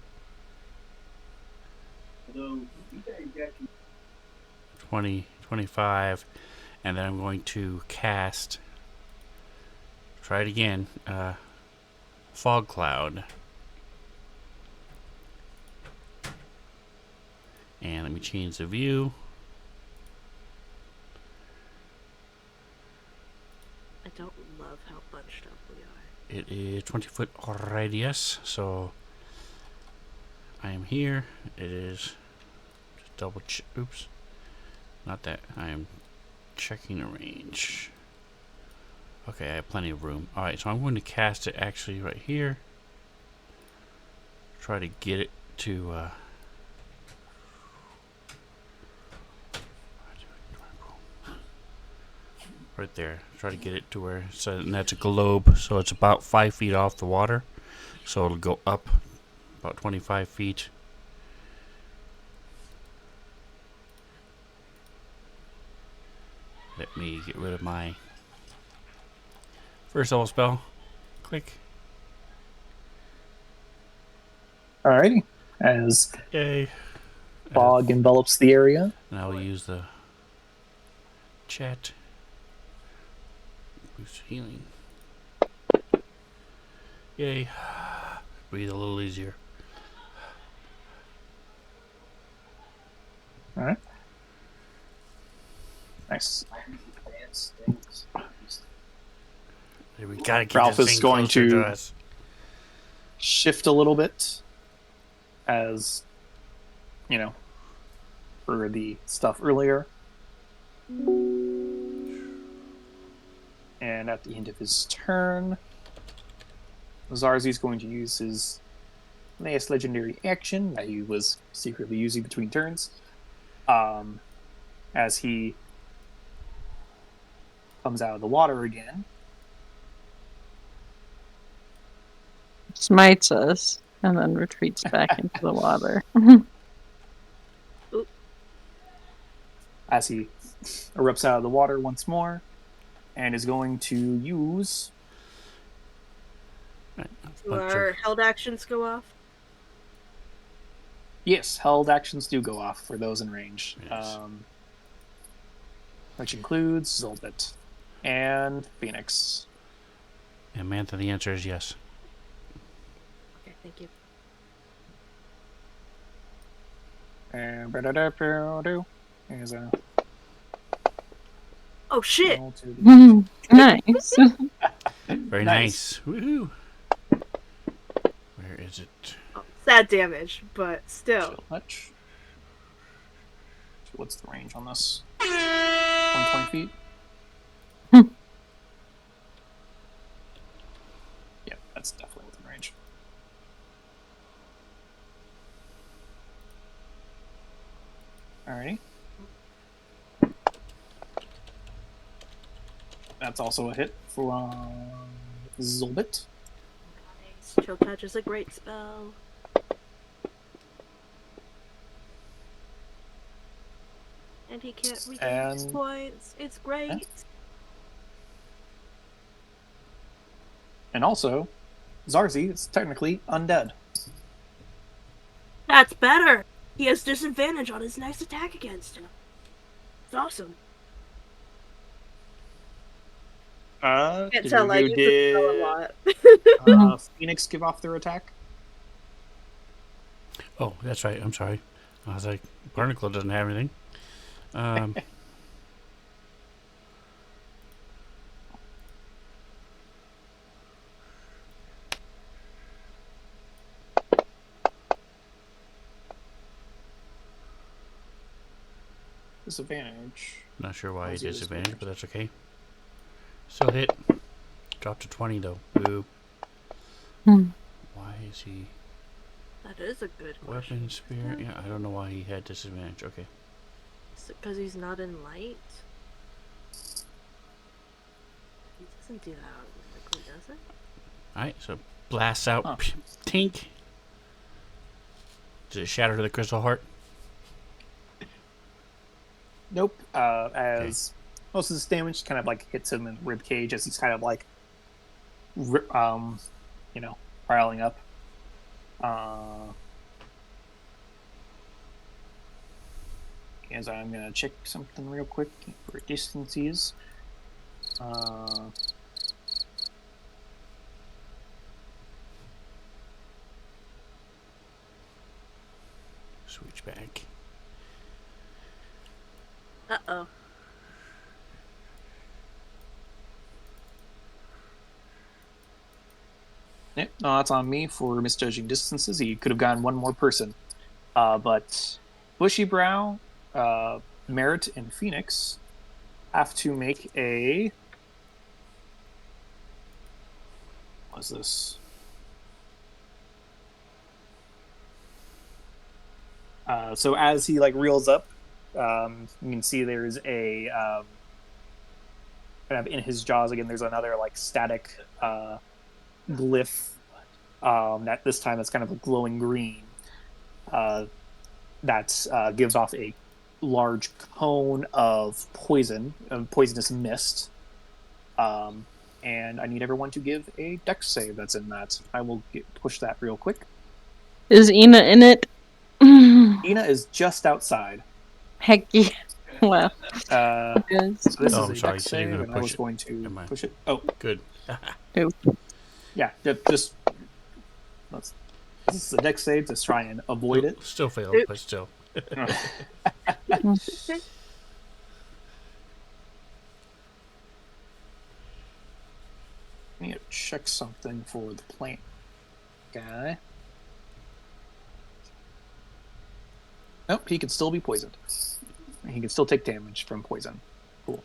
20, 25, and then I'm going to cast. Try it again. Fog cloud. And let me change the view. I don't love how bunched up we are. It is 20-foot radius, so I am here. It is just double check. Oops, not that. I am checking the range. Okay, I have plenty of room. All right, so I'm going to cast it actually right here. Try to get it to. Right there. Try to get it to where. So and that's a globe. So it's about 5 feet off the water. So it'll go up about 25 feet. Let me get rid of my first level spell. Click. Alrighty. As Yay. fog envelops the area. And I'll use the chat. Boost healing. Yay. Breathe a little easier. Alright. Nice. We gotta keep Ralph this is thing going closer to- to us. Shift a little bit as, for the stuff earlier. And at the end of his turn, Zarzi's going to use his last legendary action that he was secretly using between turns. As he comes out of the water again. Smites us and then retreats back into the water. As he erupts out of the water once more and is going to use Do our held actions go off? yes, held actions do go off for those in range. Yes. Which includes Zolbit and Phoenix. And Mantha, the answer is yes. Okay, thank you. And is a Oh shit! roll to Nice. Very nice. Woohoo! Where is it? Oh, sad damage, but still. chill much. What's the range on this? 120 feet? Yeah, that's definitely within range. Alrighty. That's also a hit for Zolbit. Nice. Chill Touch is a great spell. And he can't regain his And- points. It's great. And also, Zarzi is technically undead. That's better! He has disadvantage on his next attack against him. It's awesome. Can't tell, I use the spell a lot. Phoenix give off their attack? Oh, that's right. I'm sorry. I was like, Barnacle doesn't have anything. Um, Disadvantage. not sure why Why he is he disadvantaged, disadvantaged? but that's okay. Still hit. Dropped to 20 though. Boo. Hmm. Why is he That is a good question. weapon spear? Yeah, I don't know why he had disadvantage. Okay. Is it because he's not in light? He doesn't do that automatically, does it? Alright, so blasts out. Huh. Tink. Does it shatter to the crystal heart? Nope. As most of this damage kind of like hits him in the rib cage as he's kind of like, riling up. As I'm gonna check something real quick for distances. Switch back. Uh-oh. Yep, no, that's on me for misjudging distances. He could have gotten one more person. But Bushy Brow, Merit, and Phoenix have to make a. What's this? So as he like reels up, you can see there's a kind of in his jaws again. There's another like static glyph that this time it's kind of a glowing green that gives off a large cone of poisonous mist. And I need everyone to give a dex save that's in that. I will push that real quick. Is Ina in it? Ina is just outside. Heck yeah. Wow. So this Oh, is I'm a sorry, dex you said you were save, gonna and I push was it. going to Never mind. push it. Oh, Good. yeah, just this is a dex save to try and avoid it. Still failed, but still. I need to check something for the plant guy. Nope, he can still be poisoned. He can still take damage from poison. Cool.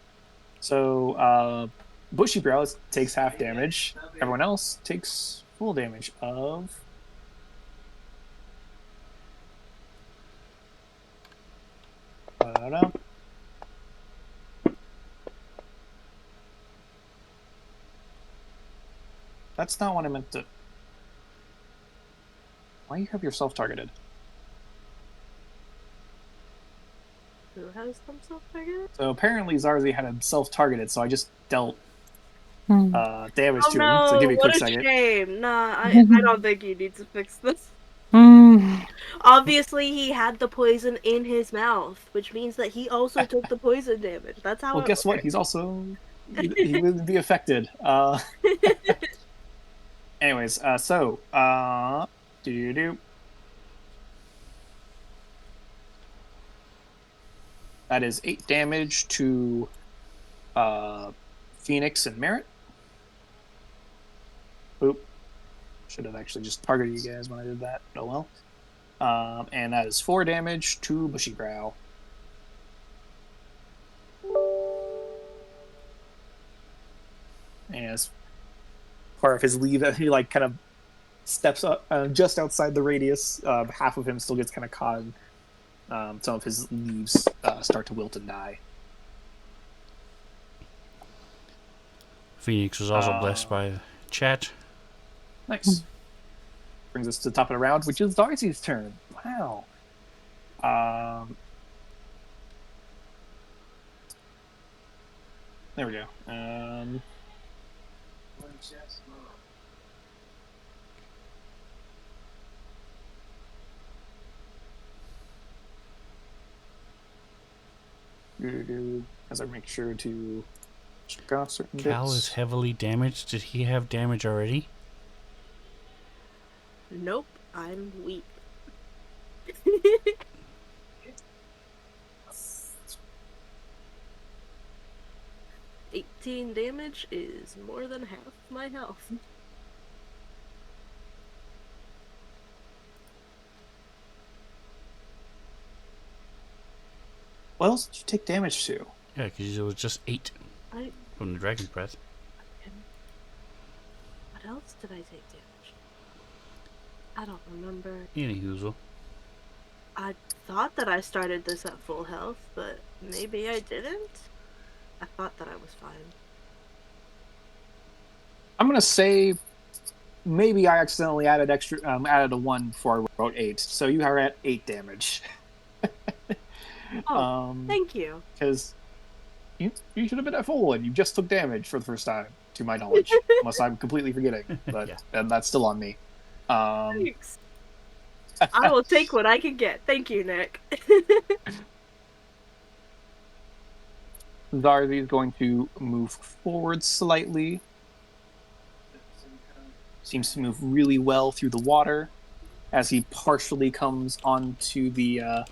So, Bushy Brows takes half damage. Everyone else takes full damage of. I don't know. That's not what I meant to. Why you have yourself targeted? Who has themselves targeted? So apparently Zarzi had himself targeted, so I just dealt damage Oh to him. So no, give me a what quick a second. shame. Nah, I don't think you need to fix this. Mm. Obviously, he had the poison in his mouth, which means that he also took the poison damage. That's how Well, it guess what? works. He's also he would be affected. Anyways, do that is 8 damage to Phoenix and Merit. Oop. Should have actually just targeted you guys when I did that. Oh well. And that is 4 damage to Bushy Brow. And as part of his leave, he like kind of steps up just outside the radius. Half of him still gets kind of caught. Some of his leaves start to wilt and die. Phoenix was also blessed by the chat. Nice. Brings us to the top of the round, which is Darcy's turn. Wow. There we go. As I make sure to check off certain Cal bits. is heavily damaged. Did he have damage already? Nope, I'm weak. 18 damage is more than half my health. What else did you take damage to? Yeah, because it was just 8 I from the dragon breath. What else did I take damage? I don't remember. Any hoozle. I thought that I started this at full health, but maybe I didn't? I thought that I was fine. I'm gonna say maybe I accidentally added a 1 before I wrote 8, so you are at 8 damage. Oh, thank you. Because you should have been at full, and you just took damage for the first time, to my knowledge, unless I'm completely forgetting. But Yeah. that's still on me. Thanks. I will take what I can get. Thank you, Nick. Zarzi is going to move forward slightly. Seems to move really well through the water as he partially comes onto the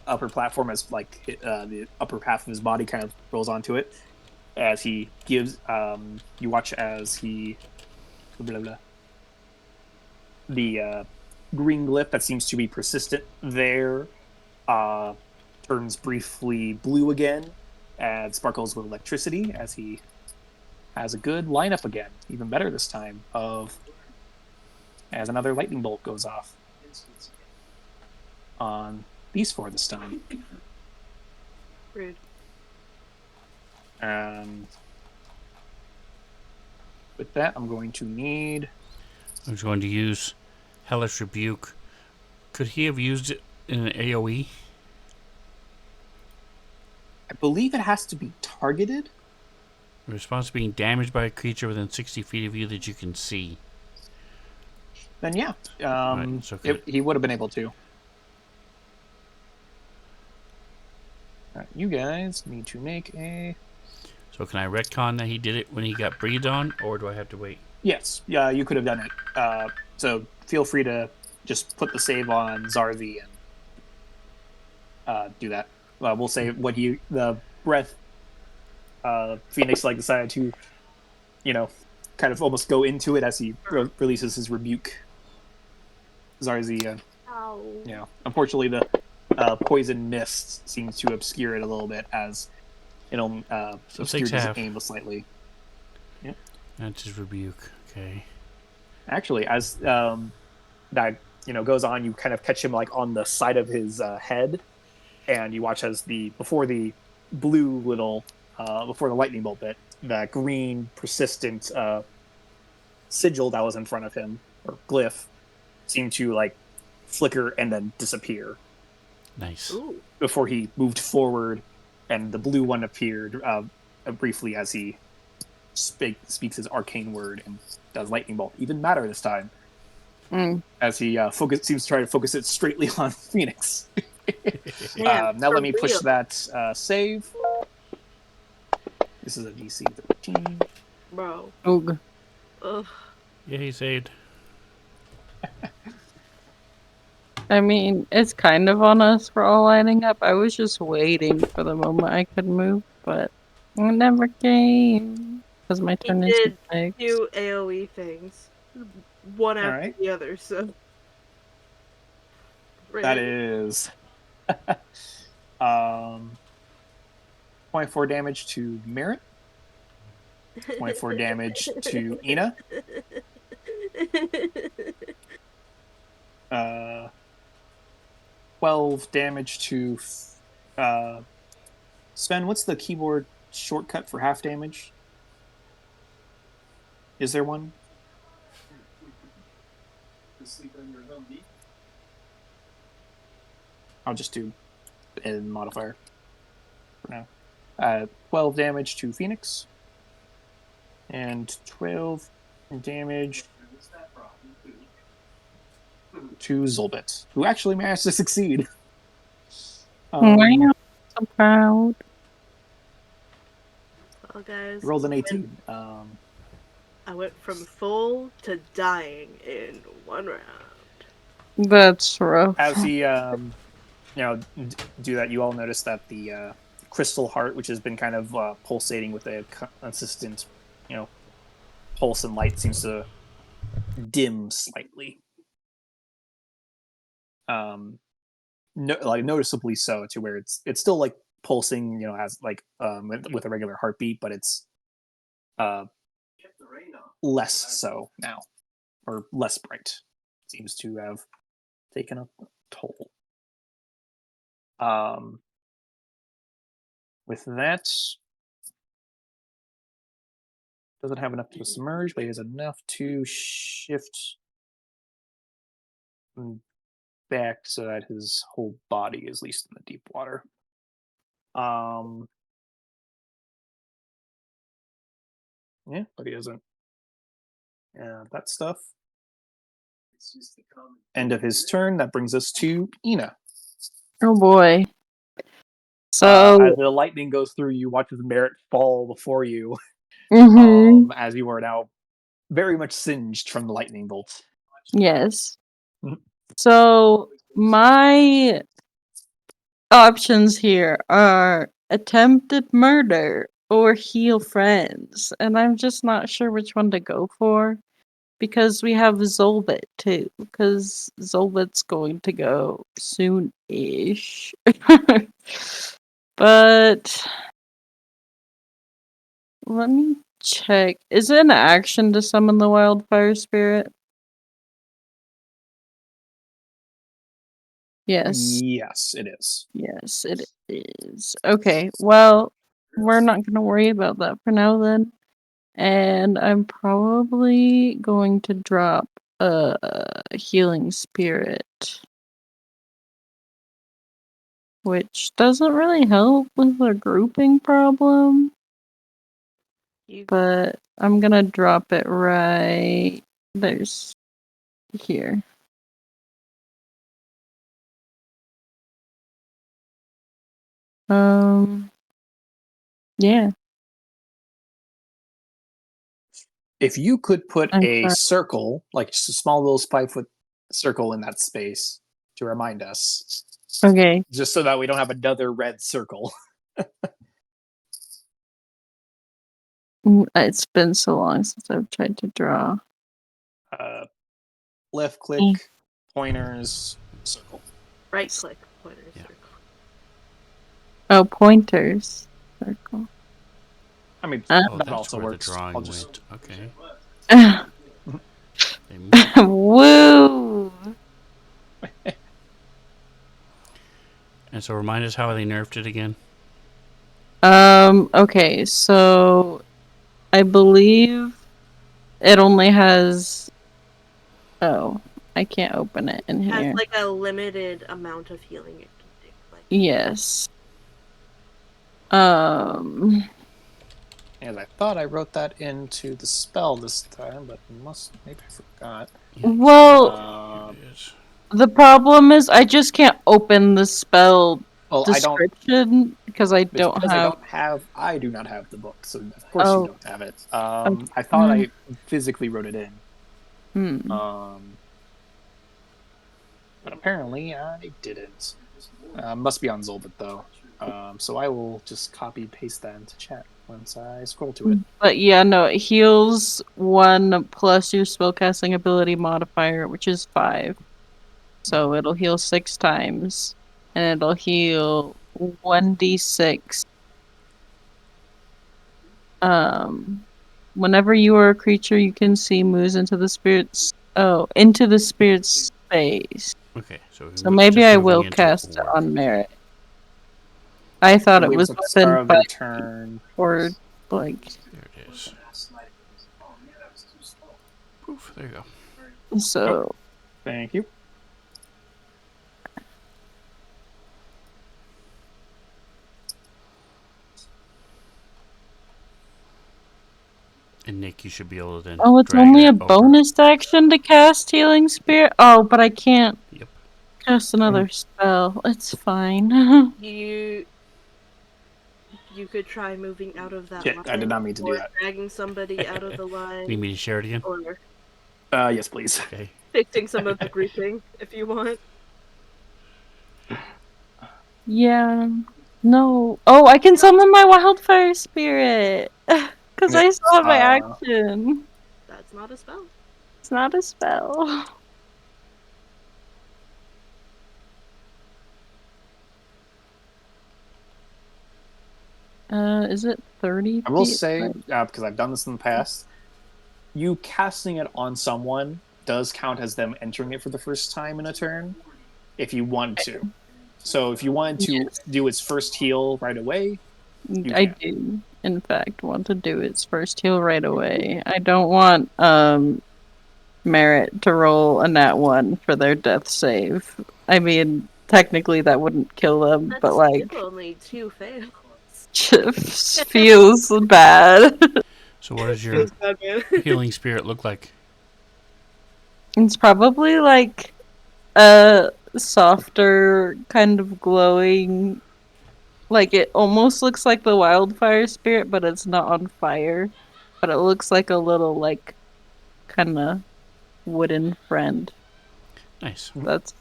upper platform, as like the upper half of his body kind of rolls onto it. As he gives, you watch as he blah, blah, the green glyph that seems to be persistent there turns briefly blue again and sparkles with electricity as he has a good lineup again, even better this time, of as another lightning bolt goes off on these 4 this time. Rude. And with that, I'm going to need... I was going to use Hellish Rebuke. Could he have used it in an AoE? I believe it has to be targeted. In response to being damaged by a creature within 60 feet of you that you can see. Then yeah, Right, so he would have been able to. All right, you guys need to make a... So can I retcon that he did it when he got breathed on, or do I have to wait? Yes, you could have done it. So feel free to just put the save on Zarzi and do that. We'll say what the breath Phoenix like decided to, kind of almost go into it as he releases his rebuke. Zarzi, unfortunately the poison mist seems to obscure it a little bit as it'll obscure his aim slightly. Yeah, that's his rebuke. Okay. Actually, as that goes on, you kind of catch him like on the side of his head, and you watch as before the lightning bolt bit, that green persistent sigil that was in front of him, or glyph, seemed to like flicker and then disappear. Nice. Ooh. Before he moved forward, and the blue one appeared briefly as he speaks his arcane word and does lightning bolt. Even matter this time, as he seems to try to focus it straightly on Phoenix. Man, now let me push real. that save. This is a DC 13. Bro. Ugh. Ugh. Yeah, he saved. I mean, it's kind of on us for all lining up. I was just waiting for the moment I could move, but it never came. Because my He turn is did next. 2 AoE things. One after right. the other, so. That is 24 damage to Merritt. 24 damage to Ina. 12 damage to Sven. What's the keyboard shortcut for half damage? Is there one? I'll just do a modifier for now. 12 damage to Phoenix. And 12 damage to Zolbit, who actually managed to succeed. Wow, so proud. Well, guys, Rolled an 18. I went from full to dying in 1 round. That's rough. As he do that, you all notice that the crystal heart, which has been kind of pulsating with a consistent, pulse and light, seems to dim slightly. Noticeably so, to where it's still like pulsing, as like with a regular heartbeat, but it's less so now, or less bright. Seems to have taken a toll. With that, doesn't have enough to submerge, but he has enough to shift back so that his whole body is at least in the deep water. Yeah, but he doesn't. Yeah, that stuff. End of his turn. That brings us to Ina. Oh boy. So as the lightning goes through, you watch the Merritt fall before you. As you are now very much singed from the lightning bolt. yes. So my options here are attempted murder or heal friends, and I'm just not sure which one to go for because we have Zolbit too, because Zolbit's going to go soon-ish. But let me check. Is it an action to summon the wildfire spirit? Yes. Yes, it is. Yes, it is. Okay, well, we're not going to worry about that for now then. And I'm probably going to drop a healing spirit. Which doesn't really help with the grouping problem. But I'm gonna drop it right there's here. Yeah. If you could put I'm a sorry. circle, like just a small little 5-foot circle in that space to remind us. Okay. Just so that we don't have another red circle. It's been so long since I've tried to draw. Left click, pointers, circle. Right click, pointer, circle. Oh, pointers. Circle. I mean, Oh, that that's also where works. the drawing I'll just... went. Okay. They moved. Woo! And so remind us how they nerfed it again. Okay, so I believe it only has... Oh, I can't open it in It has here. like a limited amount of healing it can do. Like, Yes. And I thought I wrote that into the spell this time, but maybe I forgot. Well, the problem is I just can't open the spell description because I don't have... I do not have the book, so of course you don't have it. I thought I physically wrote it in. But apparently I didn't. Must be on Zolbit though. So I will just copy paste that into chat once I scroll to it. But yeah, no, it heals 1 plus your spellcasting ability modifier, which is 5. So it'll heal 6 times. And it'll heal 1d6. Whenever you are a creature you can see moves into the spirit's space. Okay, so maybe I will cast it on Merit. I thought it was within 5 turn. Or like there it is. Poof, there you go. So thank you. And Nick, you should be able to then. Oh, it's only a bonus action to cast Healing Spirit? Oh, but I can't cast another spell. It's fine. You could try moving out of that line. I did not mean to do that. Dragging somebody out of the line. Need me to share it again? Or yes, please. Okay. Fixing some of the grouping, if you want. Yeah. No. Oh, I can summon my wildfire spirit. Because I still have my action. That's not a spell. It's not a spell. Is it 30 I will feet? say, because I've done this in the past, you casting it on someone does count as them entering it for the first time in a turn, if you want to. So if you wanted to Yes. do its first heal right away, you I can. do, in fact, want to do its first heal right away. I don't want Merit to roll a nat 1 for their death save. I mean, technically that wouldn't kill them, but That's like, still only 2 fails. feels bad. So, what does your healing spirit look like? It's probably like a softer, kind of glowing. Like it almost looks like the wildfire spirit, but it's not on fire. But it looks like a little, like, kind of wooden friend. Nice. That's.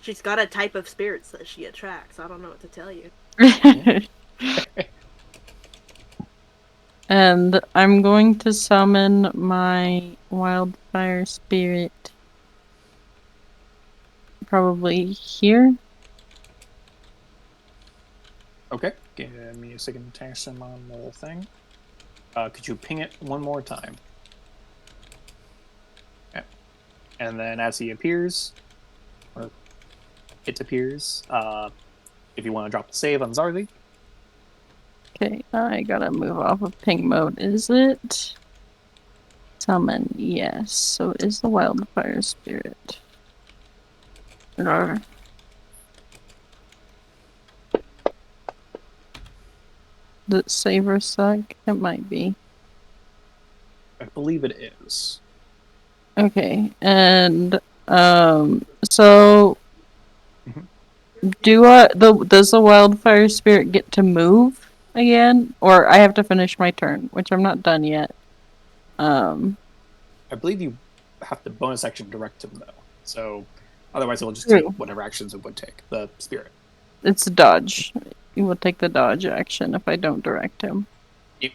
She's got a type of spirits that she attracts. I don't know what to tell you. And I'm going to summon my wildfire spirit. Probably here. Okay, give me a second to test them on the thing. Could you ping it one more time? Okay. And then as he appears, or it appears, if you want to drop the save on Zarly, Okay, I gotta move off of ping mode. Is it? Summon, yes. So it is the wildfire spirit. Rawr. Does it save or suck? It might be. I believe it is. Okay, and so Mhm. does the wildfire spirit get to move again, or I have to finish my turn, which I'm not done yet. Um, I believe you have to bonus action direct him though. So otherwise, it will just take True. whatever actions it would take. The spirit. It's a dodge. You will take the dodge action if I don't direct him. Yep.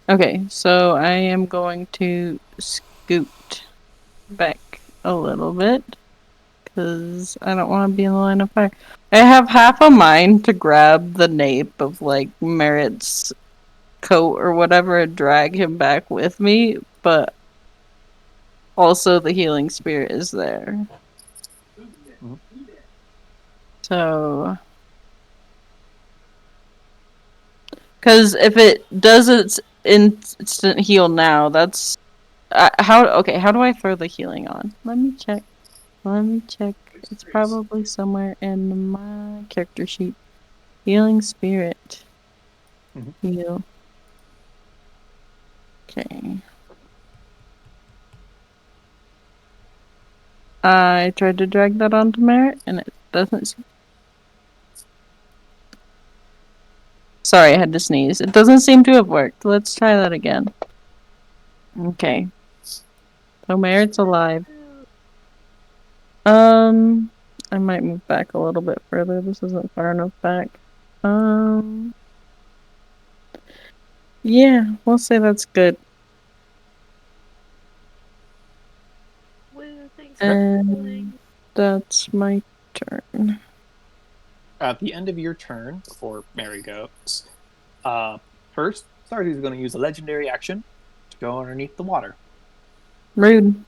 Okay, so I am going to scoot back a little bit because I don't want to be in the line of fire. I have half a mind to grab the nape of like Merritt's coat or whatever and drag him back with me, but also the healing spirit is there. Mhm. So, because if it does its instant heal now, that's how. Okay, how do I throw the healing on? Let me check. Let me check. It's probably somewhere in my character sheet. Healing spirit. Mhm. Heal. Okay. I tried to drag that onto Merit, and it doesn't. Sorry, I had to sneeze. It doesn't seem to have worked. Let's try that again. Okay. So Merit's alive. I might move back a little bit further. This isn't far enough back. Um, yeah, we'll say that's good. Woo, thanks for And healing. that's my turn. At the end of your turn, before Mary goes, uh, first Zardy is going to use a legendary action to go underneath the water, Rude.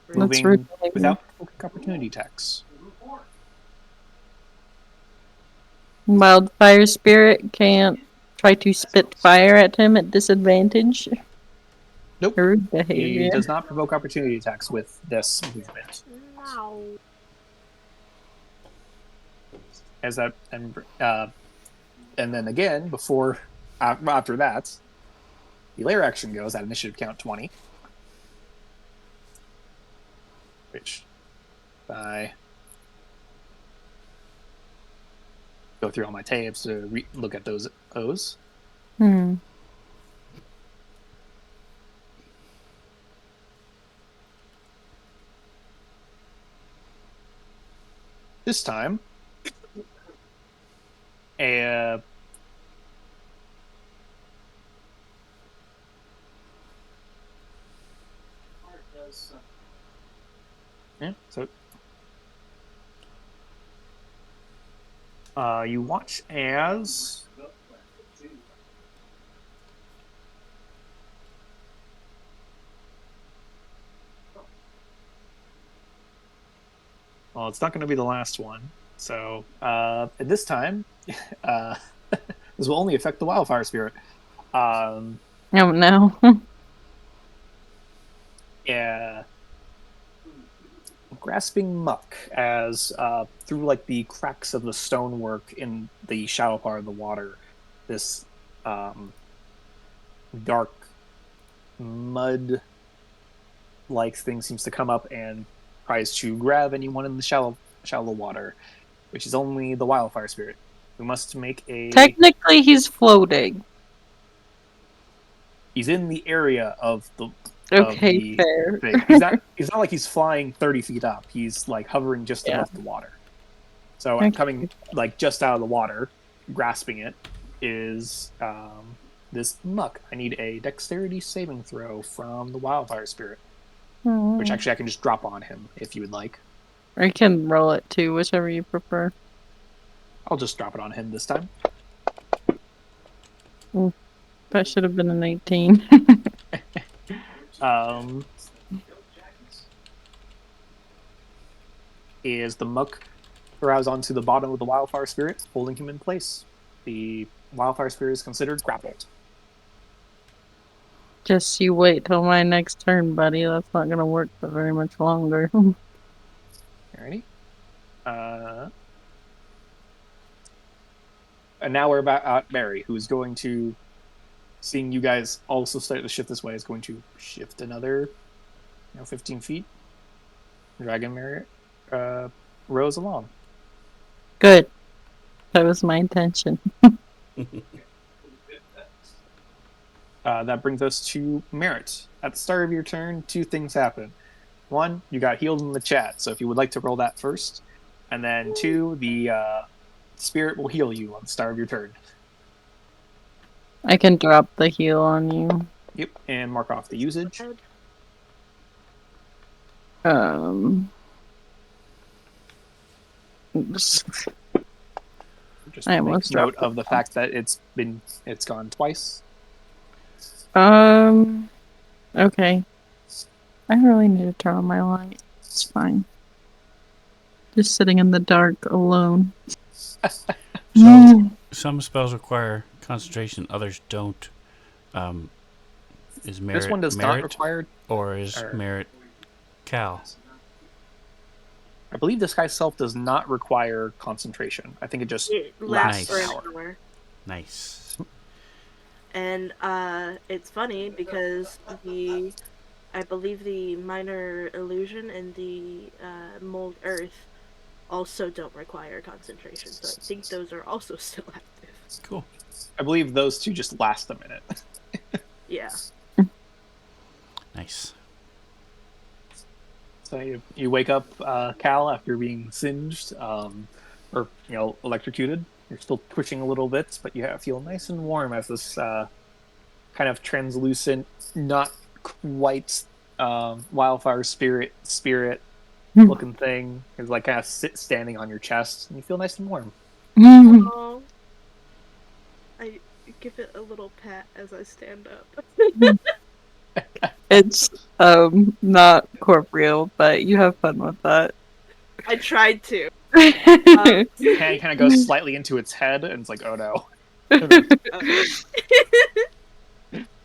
That's rude. moving without provoking opportunity attacks. Wildfire spirit can't try to spit fire at him at disadvantage. Nope. Rude He behavior. does not provoke opportunity attacks with this movement. No. As that and then again before after that, the layer action goes at initiative count 20, which I go through all my tapes to look at those O's. Hmm. This time, And yeah, so you watch as well, it's not going to be the last one. So at this time, uh, this will only affect the wildfire spirit. Um, Oh no. yeah, grasping muck as through like the cracks of the stonework in the shallow part of the water, this dark mud like thing seems to come up and tries to grab anyone in the shallow water, which is only the wildfire spirit. We must make a. Technically, he's floating. He's in the area of Okay, the fair. thing. He's not like he's flying 30 feet up. He's like hovering just Yeah. above the water. So Okay. coming like just out of the water, grasping it, is this muck. I need a dexterity saving throw from the wildfire spirit, which actually I can just drop on him if you would like. I can roll it too, whichever you prefer. I'll just drop it on him this time. That should have been an 18. Is the muck throws onto the bottom of the wildfire spirit, holding him in place. The wildfire spirit is considered grappled. Just you wait till my next turn, buddy. That's not gonna work for very much longer. Alrighty. And now we're about at Mary, who's going to, seeing you guys also start to shift this way, is going to shift another, 15 feet. Dragon Mary rows along. Good. That was my intention. That brings us to Merit. At the start of your turn, two things happen. One, you got healed in the chat, so if you would like to roll that first. And then two, the spirit will heal you on the start of your turn. I can drop the heal on you. Yep, and mark off the usage. Just I make almost note dropped of the fact that it's gone twice. Okay. I really need to turn on my light. It's fine. Just sitting in the dark alone. So some spells require concentration, others don't. Is merit This one does merit not require, or is merit Cal? I believe this guy's self does not require concentration. I think it just It lasts lasts an for an hour. hour. Nice. And it's funny because I believe the minor illusion and the mold earth also don't require concentration, so I think those are also still active. Cool. I believe those two just last a minute. Yeah. Nice. So you wake up, Cal, after being singed, or electrocuted. You're still twitching a little bit, but you feel nice and warm as this kind of translucent, not quite wildfire spirit looking thing is like kind of standing on your chest, and you feel nice and warm. Oh, I give it a little pat as I stand up. It's not corporeal, but you have fun with that. I tried to. Hand kind of goes slightly into its head, and it's like, oh no.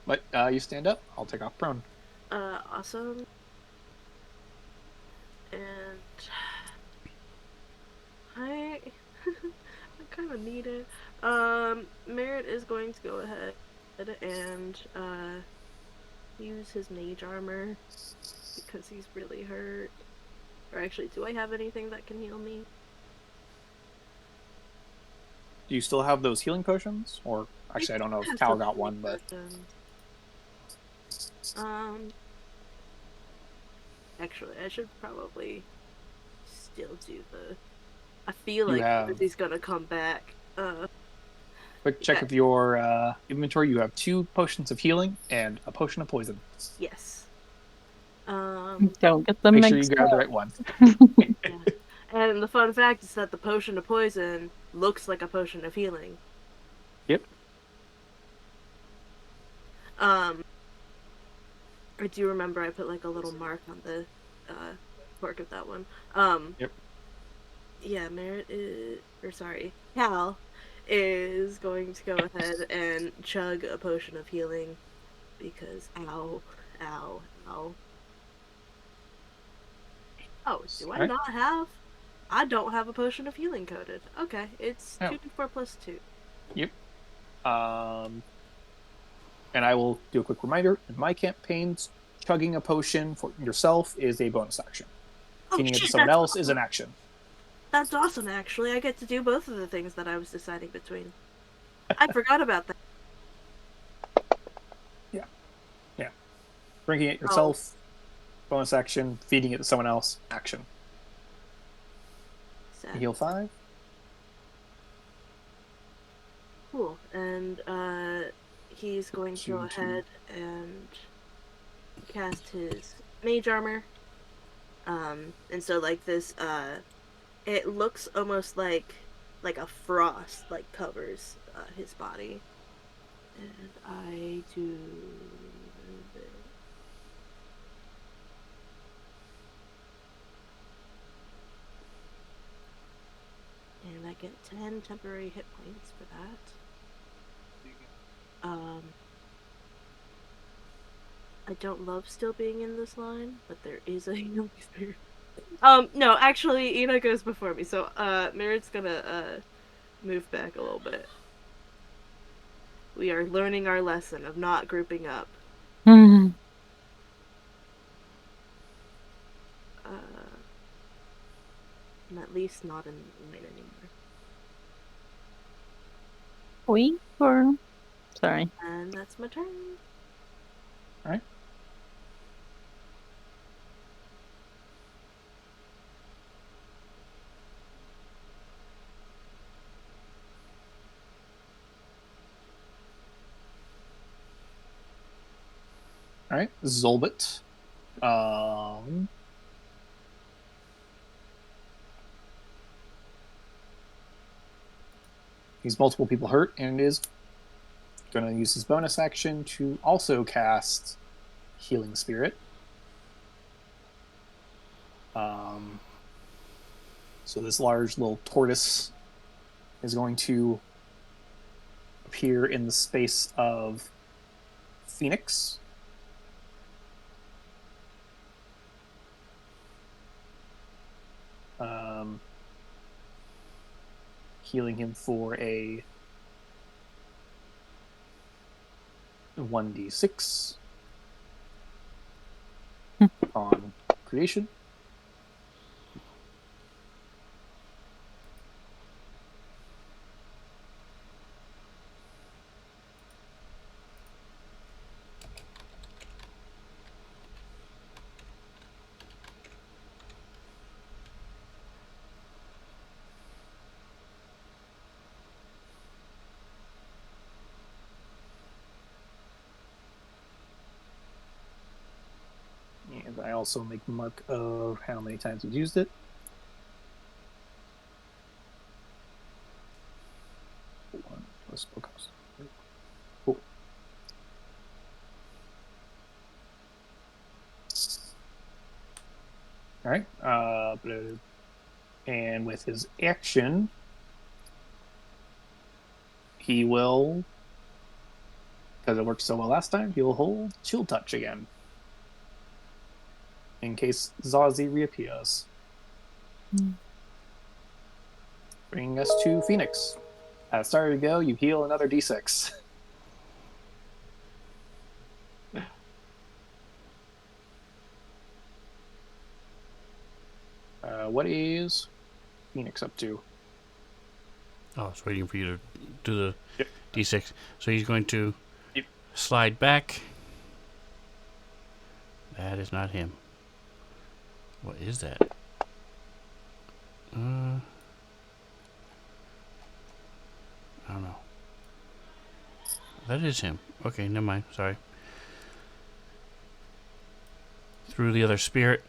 But you stand up. I'll take off prone. Awesome. And I kind of need it. Merritt is going to go ahead and use his mage armor because he's really hurt. Or actually, do I have anything that can heal me? Do you still have those healing potions? Or actually, I don't know if Cal got one, but actually, I should probably still do the. I feel like he's gonna come back. Quick check Okay. of your inventory. You have 2 potions of healing and a potion of poison. Yes. Don't get them Make sure you mixed grab the up. right one. Yeah. And the fun fact is that the potion of poison looks like a potion of healing. Yep. Um, I do remember I put like a little mark on the cork of that one. Yep. Yeah, Merritt is, or sorry, Cal is going to go ahead and chug a potion of healing because ow, ow, ow. Oh, do I All right. not have? I don't have a potion of healing coded. Okay, it's Oh. 2d4 plus 2. Yep. And I will do a quick reminder. In my campaigns, chugging a potion for yourself is a bonus action. Oh Feeding it to shit, someone else is an action. that's awesome actually. I get to do both of the things that I was deciding between. I forgot about that. Yeah. Yeah. Drinking it Oh, yourself, bonus action. Feeding it to someone else, action. sad. Heal 5. Cool. And he's going to go 2, 2. ahead and cast his mage armor. And so like this it looks almost like a frost like covers his body. And I do this. And I get 10 temporary hit points for that. I don't love still being in this line, but there is a healing spirit. No, actually, Ina goes before me, so Merritt's gonna move back a little bit. We are learning our lesson of not grouping up. Hmm. I'm at least not in line anymore. Wait for. Sorry. And that's my turn. All right. All right. Zolbit. He's multiple people hurt and is going to use his bonus action to also cast Healing Spirit. So this large little tortoise is going to appear in the space of Phoenix. Healing him for a 1d6 on creation. And I also make mark of how many times we've used it. 1 plus spell cost. Cool. All right. And with his action, he will, because it worked so well last time, he'll hold Chill Touch again. In case Zazie reappears. Bringing us to Phoenix. At the start of the go, you heal another d6. What is Phoenix up to? Oh, I was waiting for you to do the Yep. d6. So he's going to Yep. slide back. That is not him. What is that? I don't know. That is him. Okay, never mind. Sorry. Through the other spirit.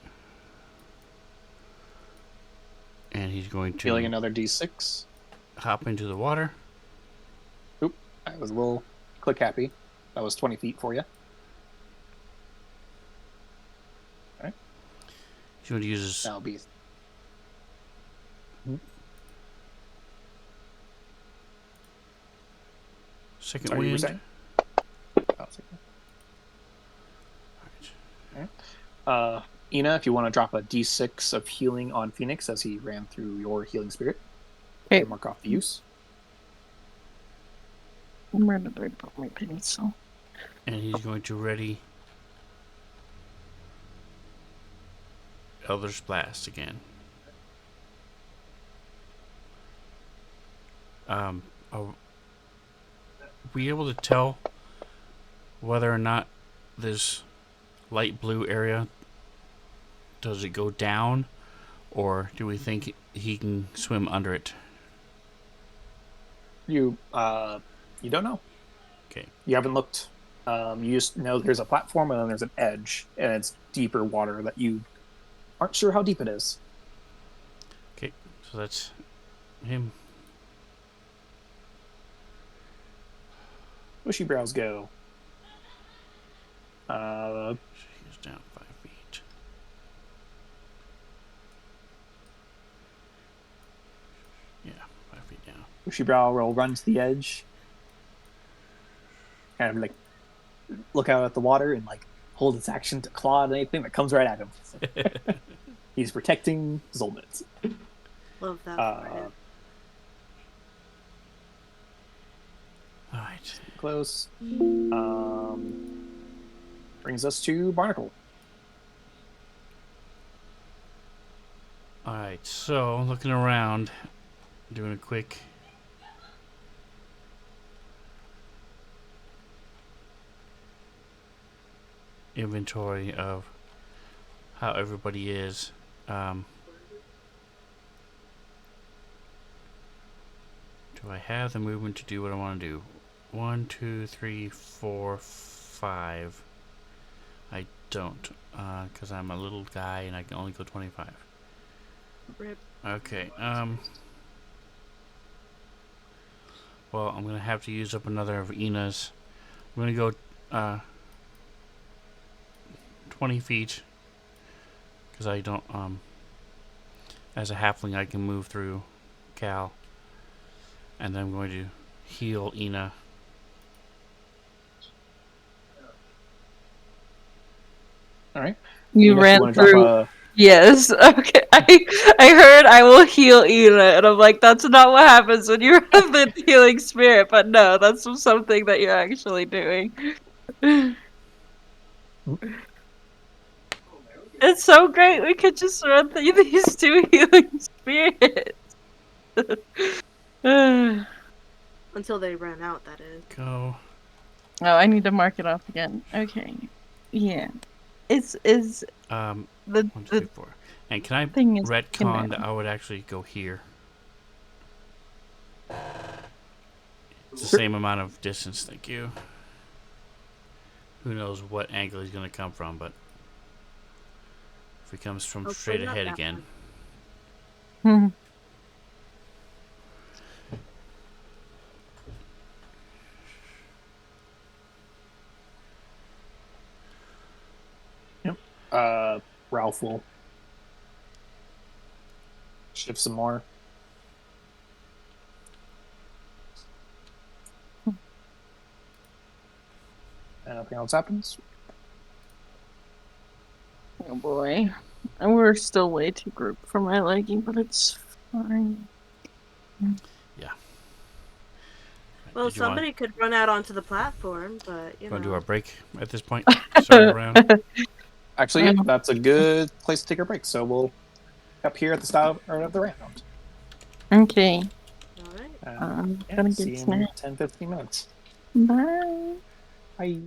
And he's going to Feeling another d6. hop into the water. Oop, I was a little click happy. That was 20 feet for you. He's going to use his That'll be. second Sorry, you were wind. saying? Oh, it's okay. Ina, if you want to drop a d6 of healing on Phoenix as he ran through your healing spirit, Okay. and mark off the use. Where did I put my pencil? And he's going to ready Elder's Blast again. Are we able to tell whether or not this light blue area, does it go down, or do we think he can swim under it? You don't know. Okay. You haven't looked. You just know there's a platform and then there's an edge, and it's deeper water that you aren't sure how deep it is. Okay, so that's him. Bushy brows go. He's down 5 feet. Yeah, 5 feet down. Bushy brow will run to the edge, kind of like look out at the water and like hold its action to claw at anything that comes right at him. He's protecting Zolnitz. Love that for him. All right. Close. Brings us to Barnacle. All right. So looking around, doing a quick inventory of how everybody is. Do I have the movement to do what I want to do? 1, 2, 3, 4, 5. I don't, because I'm a little guy and I can only go 25. Rip. Okay. Well, I'm gonna have to use up another of Ina's. I'm gonna go 20 feet because I don't. As a halfling, I can move through Cal, and then I'm going to heal Ina. All right. You Ina, if ran wanna through. Drop Yes. Okay. I heard I will heal Ina, and I'm like, that's not what happens when you have the healing spirit. But no, that's something that you're actually doing. It's so great. We could just run through these two healing spirits. Oh, Until they ran out, that is. Go. I need to mark it off again. Okay. Yeah. It's the 1, 2, 3, 4. And can I thing is retcon that I would actually go here? It's the same amount of distance, thank you. Who knows what angle he's going to come from, but if he comes from Hopefully straight not ahead that again. one. Ralph will shift some more. Anything else happens? Oh boy. And we're still way too grouped for my liking, but it's fine. Yeah. Well, Did you want somebody could run out onto the platform, but you to do know. our break at this point? Start around. Actually, yeah, that's a good place to take a break. So we'll up here at the start of the round. Okay. All right. Gonna See get you in snack. 10-15 minutes. Bye. Bye.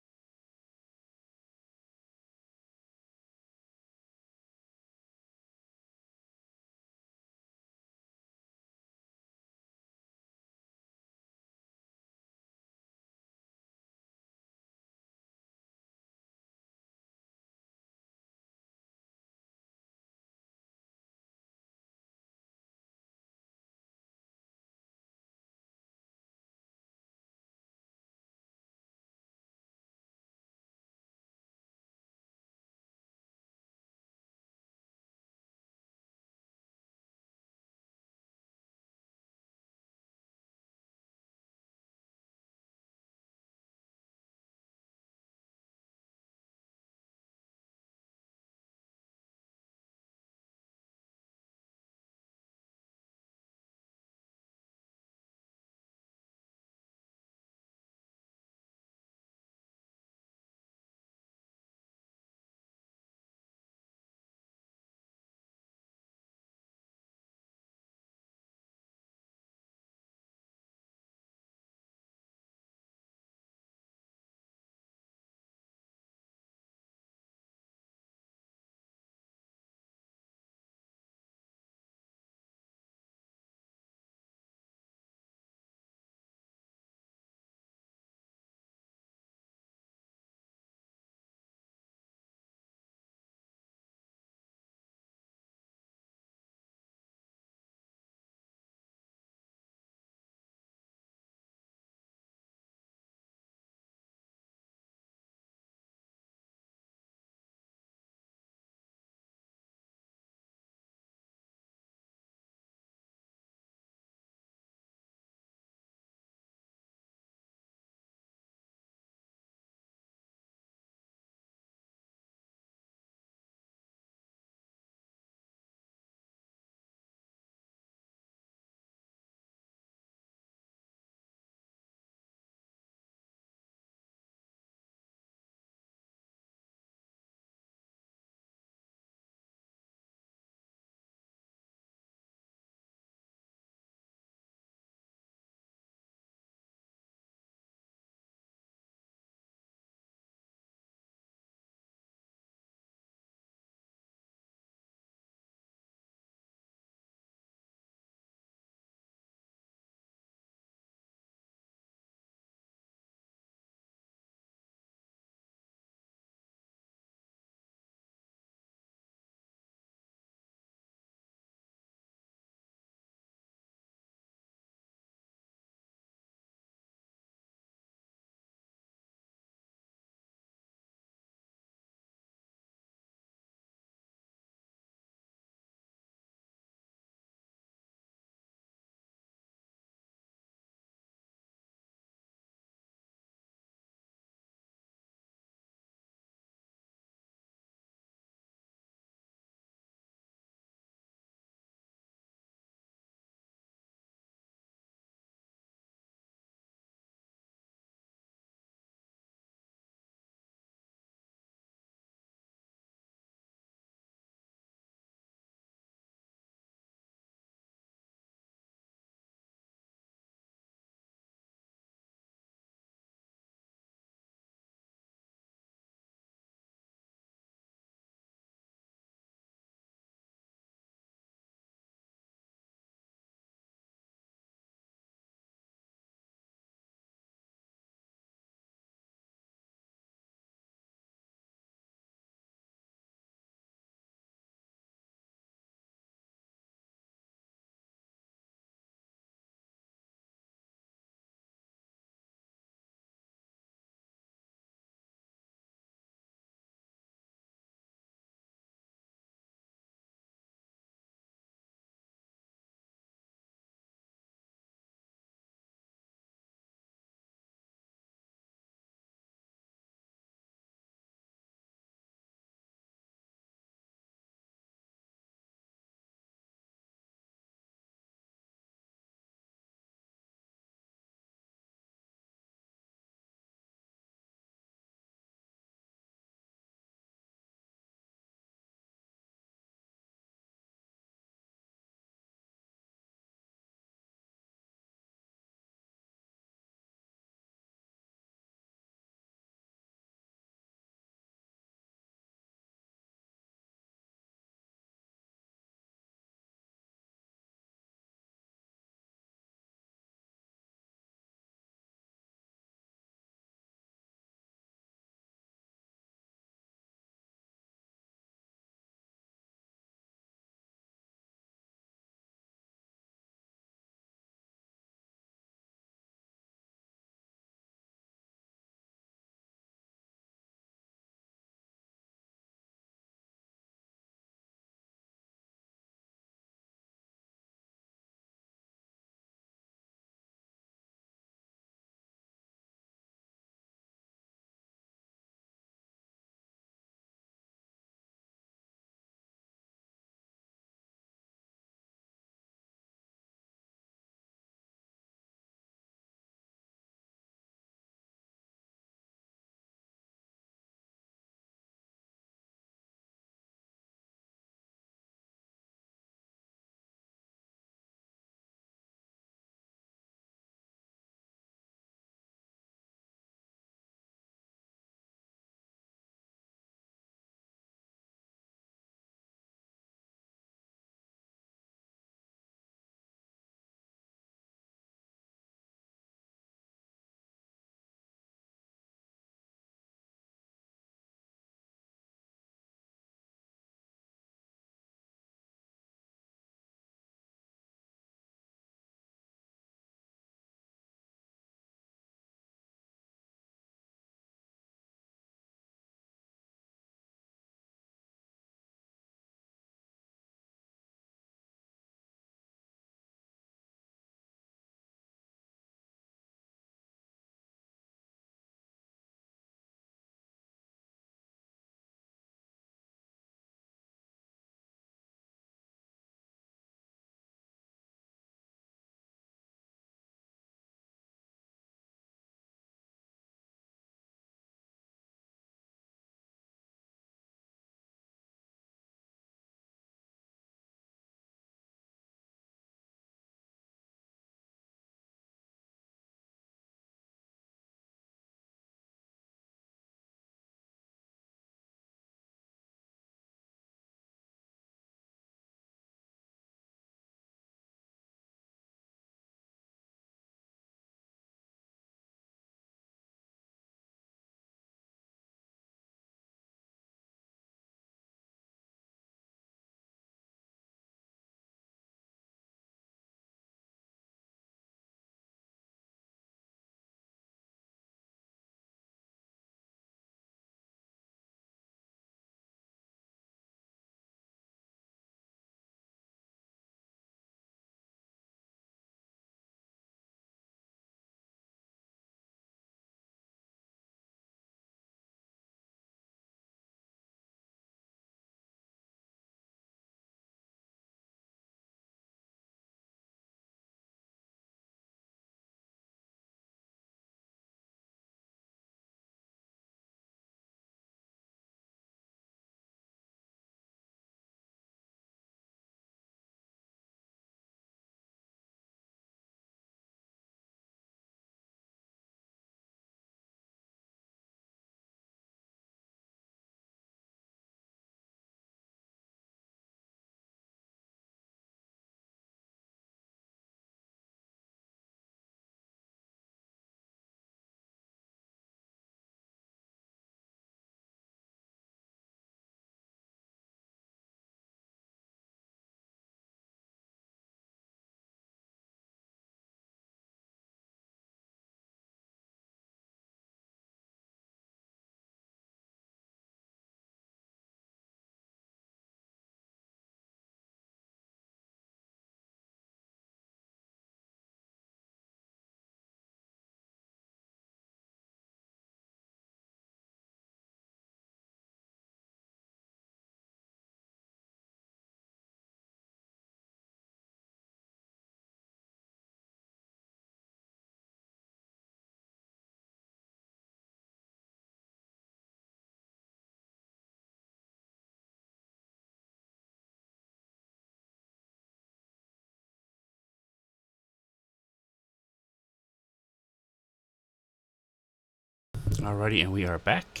Alrighty, and we are back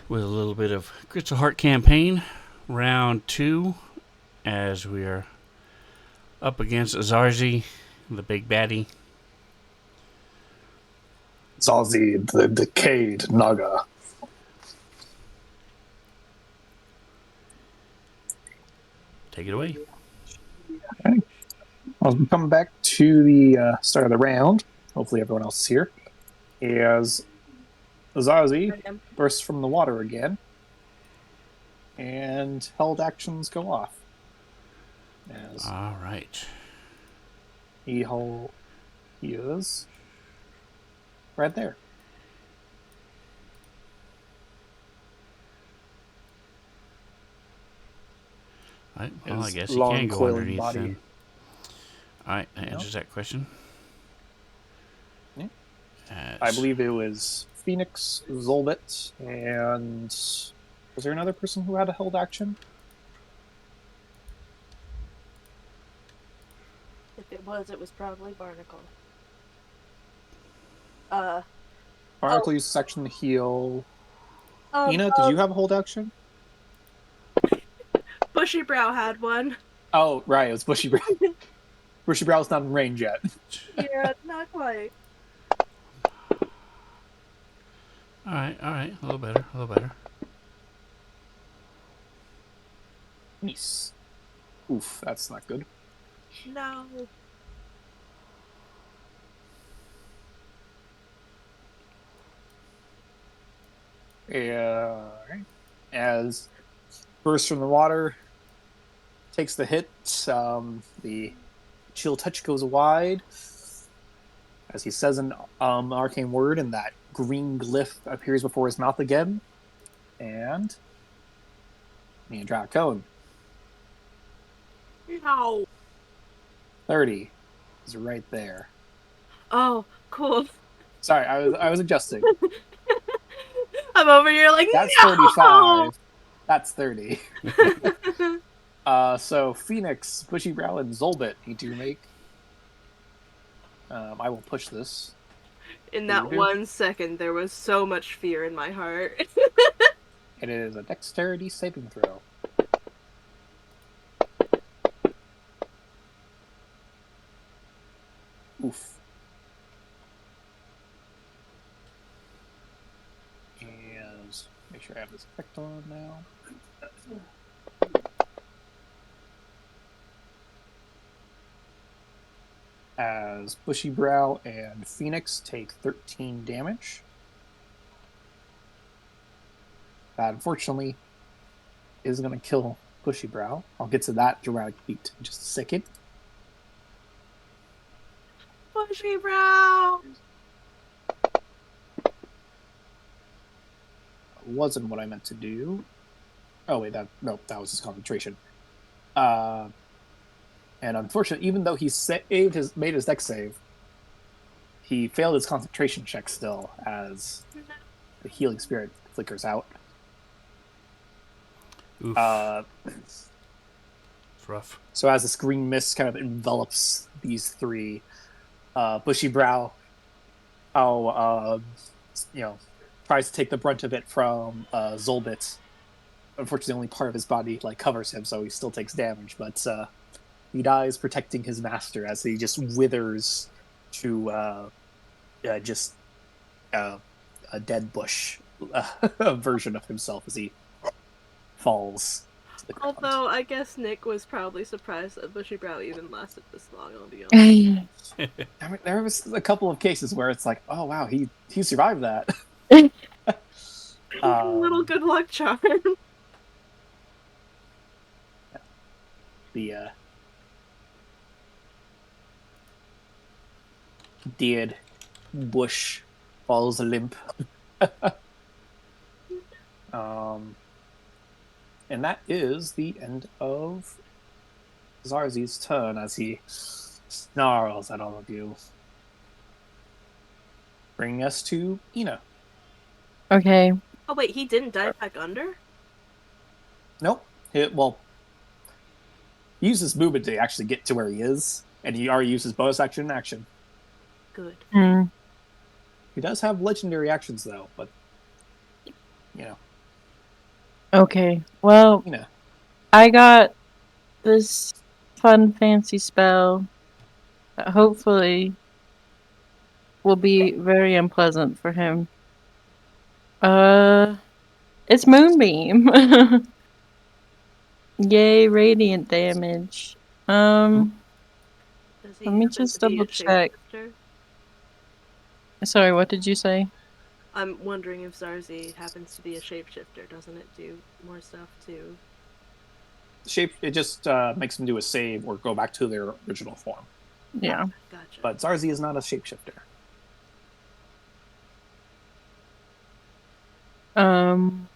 with a little bit of Crystal Heart campaign, round 2, as we are up against Azarzi, the big baddie. Zazi, the decayed Naga. Take it away. Okay. As we come back to the start of the round, hopefully everyone else is here, as Zazi bursts from the water again, and held actions go off. As Alright. he is right there. Right, well, I His guess he long, can go coiling underneath body. then. Alright, that Yeah. answers that question. Yeah. As- I believe it was Phoenix, Zolbit, and was there another person who had a held action? If it was probably Barnacle. Barnacle used section to heal. Ina, did um, you have a hold action? Bushy Brow had one. Oh, right, it was Bushy Brow. Bushy Brow's not in range yet. Yeah, not quite. Alright, a little better. Nice. Oof, that's not good. No. Right. As bursts from the water, takes the hit. The chill touch goes wide. As he says an arcane word, and that green glyph appears before his mouth again. And me and Drac Cone. No. 30 is right there. Oh, cool. Sorry, I was adjusting. I'm over here like, That's no! 35. That's 30. So Phoenix, Bushy Brow, and Zolbit need to make. I will push this. In What that do you do? 1 second, there was so much fear in my heart. It is a dexterity saving throw. Oof. And make sure I have this effect on now. As Bushy Brow and Phoenix take 13 damage. That unfortunately is going to kill Bushy Brow. I'll get to that dramatic beat in just a second. Bushy Brow! Wasn't what I meant to do. Oh wait, that was his concentration. And unfortunately, even though he made his dex save, he failed his concentration check still as the healing spirit flickers out. Oof. It's rough. So as this green mist kind of envelops these three, Bushy Brow, tries to take the brunt of it from Zolbit. Unfortunately, only part of his body covers him, so he still takes damage. But he dies protecting his master as he just withers to a dead bush version of himself as he falls to the ground. Although, I guess Nick was probably surprised that Bushy Brow even lasted this long, I'll be honest. I mean, there was a couple of cases where it's like, oh wow, he survived that. Little good luck charm. The dead bush falls limp. And that is the end of Zarzi's turn as he snarls at all of you. Bringing us to Ina. Okay. Oh wait, he didn't dive back under? Nope. He uses movement to actually get to where he is, and he already used his bonus action in action. Good. Hmm. He does have legendary actions though, but Okay. Well, you know. I got this fun fancy spell that hopefully will be very unpleasant for him. It's Moonbeam. Yay, radiant damage. Does Let he me happen just to be a double check. shapeshifter? Sorry, what did you say? I'm wondering if Zarzi happens to be a shapeshifter. Doesn't it do more stuff too? It just makes them do a save or go back to their original form. Yeah. Gotcha. But Zarzi is not a shapeshifter. Um.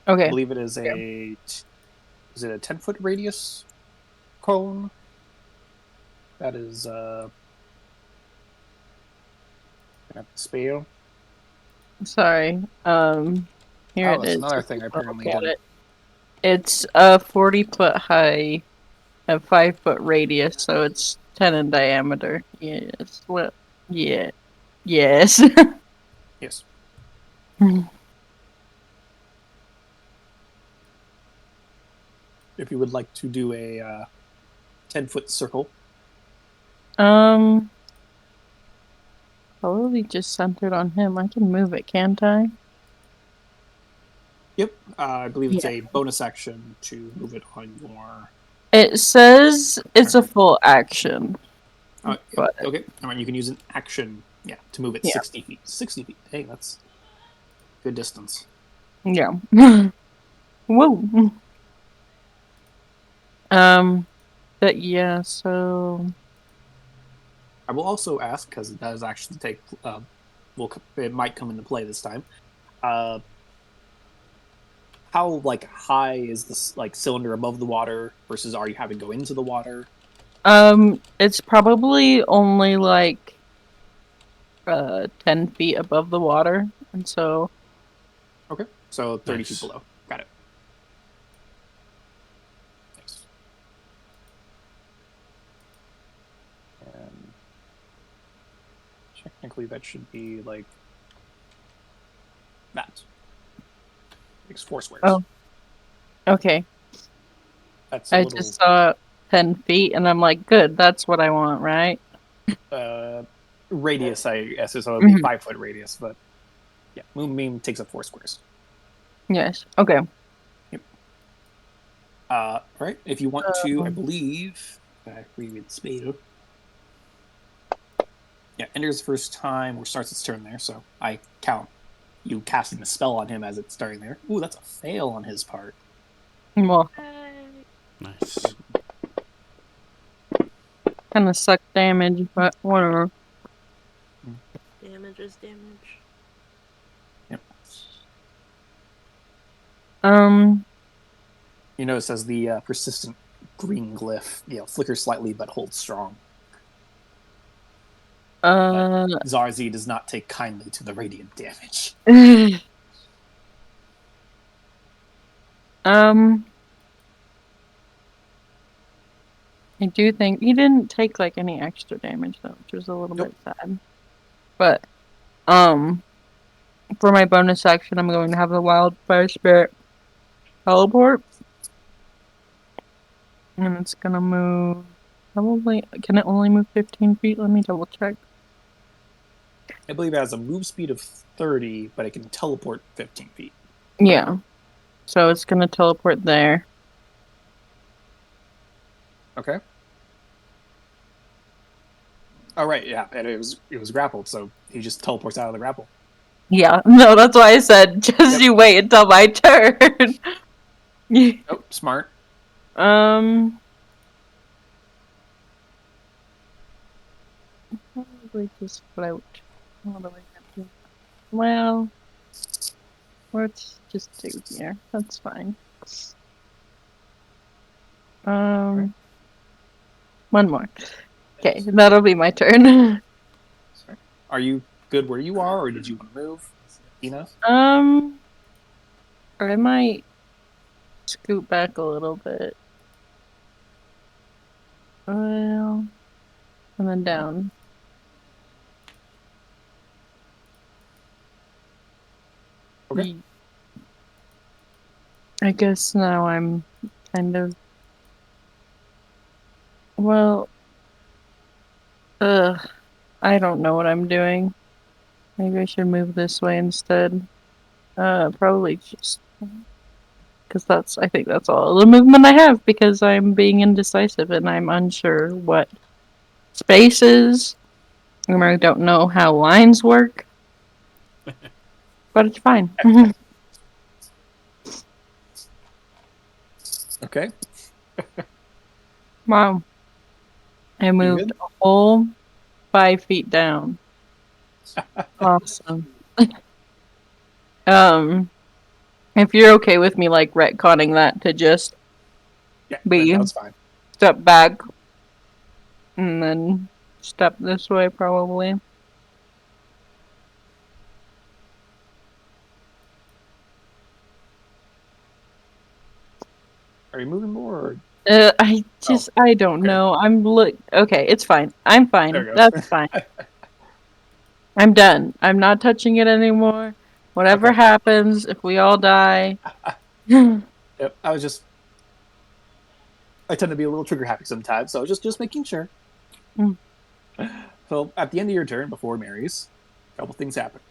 I Okay. believe it is is it a 10-foot radius cone? That is gonna have to spell. Sorry. Here Oh, it that's is. another If thing you I wanna apparently look at didn't. it. It's a 40-foot high, a 5-foot radius, so it's 10 in diameter. Yes. Well, yeah. Yes. Yes. If you would like to do a 10-foot circle. um. Probably just centered on him. I can move it, can't I? Yep. I believe it's Yeah. a bonus action to move it on your. It says it's a turn. full action, but Okay. All right. You can use an action, to move it yeah. 60 feet. 60 feet. Hey, that's good distance. Yeah. Whoa. Um, but yeah, so I will also ask because it does actually take. It might come into play this time. Uh, how high is this cylinder above the water versus are you having to go into the water? it's probably only like 10 feet above the water, and so Okay, so 30 feet Nice. below. Got it. Nice. And technically, that should be like that. Makes 4 squares. oh, okay. That's a I little just saw 10 feet, and I'm like, good, that's what I want, right? uh, radius, I guess, so it would be Mhm. 5 foot radius, but yeah, Moonbeam takes up 4 squares. Yes. Okay. Yep. Right. If you want to, I Um, believe. I reread the spell. Yeah, enters the first time or starts its turn there, so I count you casting the spell on him as it's starting there. Ooh, that's a fail on his part. well, Hey. Nice. kind of suck damage, but whatever. Damage is damage. Yep. Um, You notice as the persistent green glyph, flickers slightly but holds strong. But uh, Zarzi does not take kindly to the radiant damage. um, I do think he didn't take like any extra damage though, which was a little Nope. bit sad. But um, for my bonus action, I'm going to have the wildfire spirit teleport, and it's gonna move. Probably can it only move 15 feet? Let me double check. I believe it has a move speed of 30, but it can teleport 15 feet. Yeah, so it's gonna teleport there. Okay. Oh right, yeah, and it was grappled, so he just teleports out of the grapple. Yeah, no, that's why I said just Yep. you wait until my turn. Oh, smart. um, probably just float. What do I have to? Well, let's just do here. That's fine. Right. One more. Okay, that'll be my turn. Sorry. Are you good where you are, or did you want to move, Ina? Or I might scoot back a little bit. Well, and then down. Okay. I guess now I'm kind of. Well, I don't know what I'm doing. Maybe I should move this way instead. Probably just because I think that's all the movement I have because I'm being indecisive and I'm unsure what space is. And I don't know how lines work. But it's fine. Okay. Wow. I You moved good? a whole 5 feet down. Awesome. If you're okay with me like retconning that to just Yeah, be that's fine. step back and then step this way probably. Are you moving more? Or... I don't okay. know. Okay, it's fine. I'm fine. There it That's goes. fine. I'm done. I'm not touching it anymore. Whatever Okay. happens, if we all die. Yep. I tend to be a little trigger happy sometimes, so just making sure. Mm. So at the end of your turn, before Mary's, a couple things happen.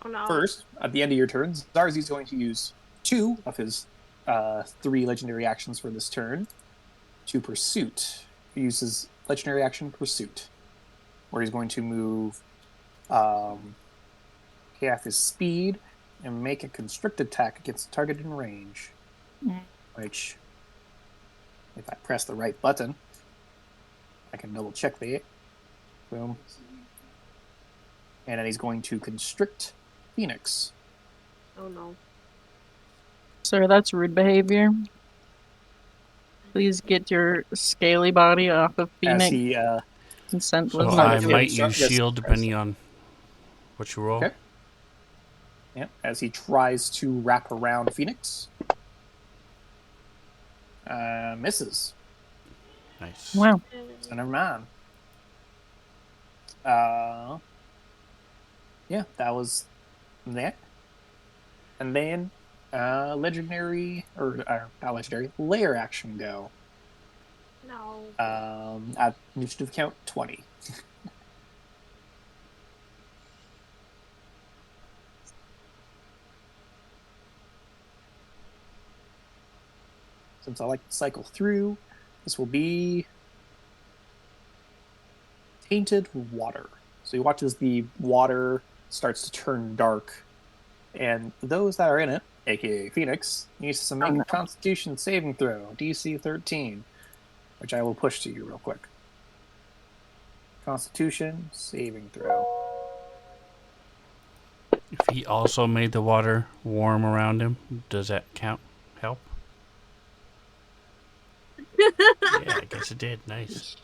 Oh no. First, at the end of your turn, Zarzy's going to use 2 of his 3 legendary actions for this turn to Pursuit. He uses legendary action Pursuit, where he's going to move half his speed and make a constricted attack against the target in range. Which, if I press the right button, I can double check that. Boom. And then he's going to constrict Phoenix. Oh no. Sir, that's rude behavior. Please get your scaly body off of As Phoenix. he Consent So was not I given. might use shield depending on what you roll. Okay. Yeah, as he tries to wrap around Phoenix. Misses. Nice. Wow. So never mind. Yeah, that was that. And then legendary or not legendary layer action go. No. At initiative count 20. Since I like to cycle through, this will be tainted water. So you watch as the water starts to turn dark, and those that are in it, aka Phoenix, needs to make a Constitution saving throw, DC 13, which I will push to you real quick. Constitution saving throw. If he also made the water warm around him, does that count? Help? Yeah, I guess it did. Nice.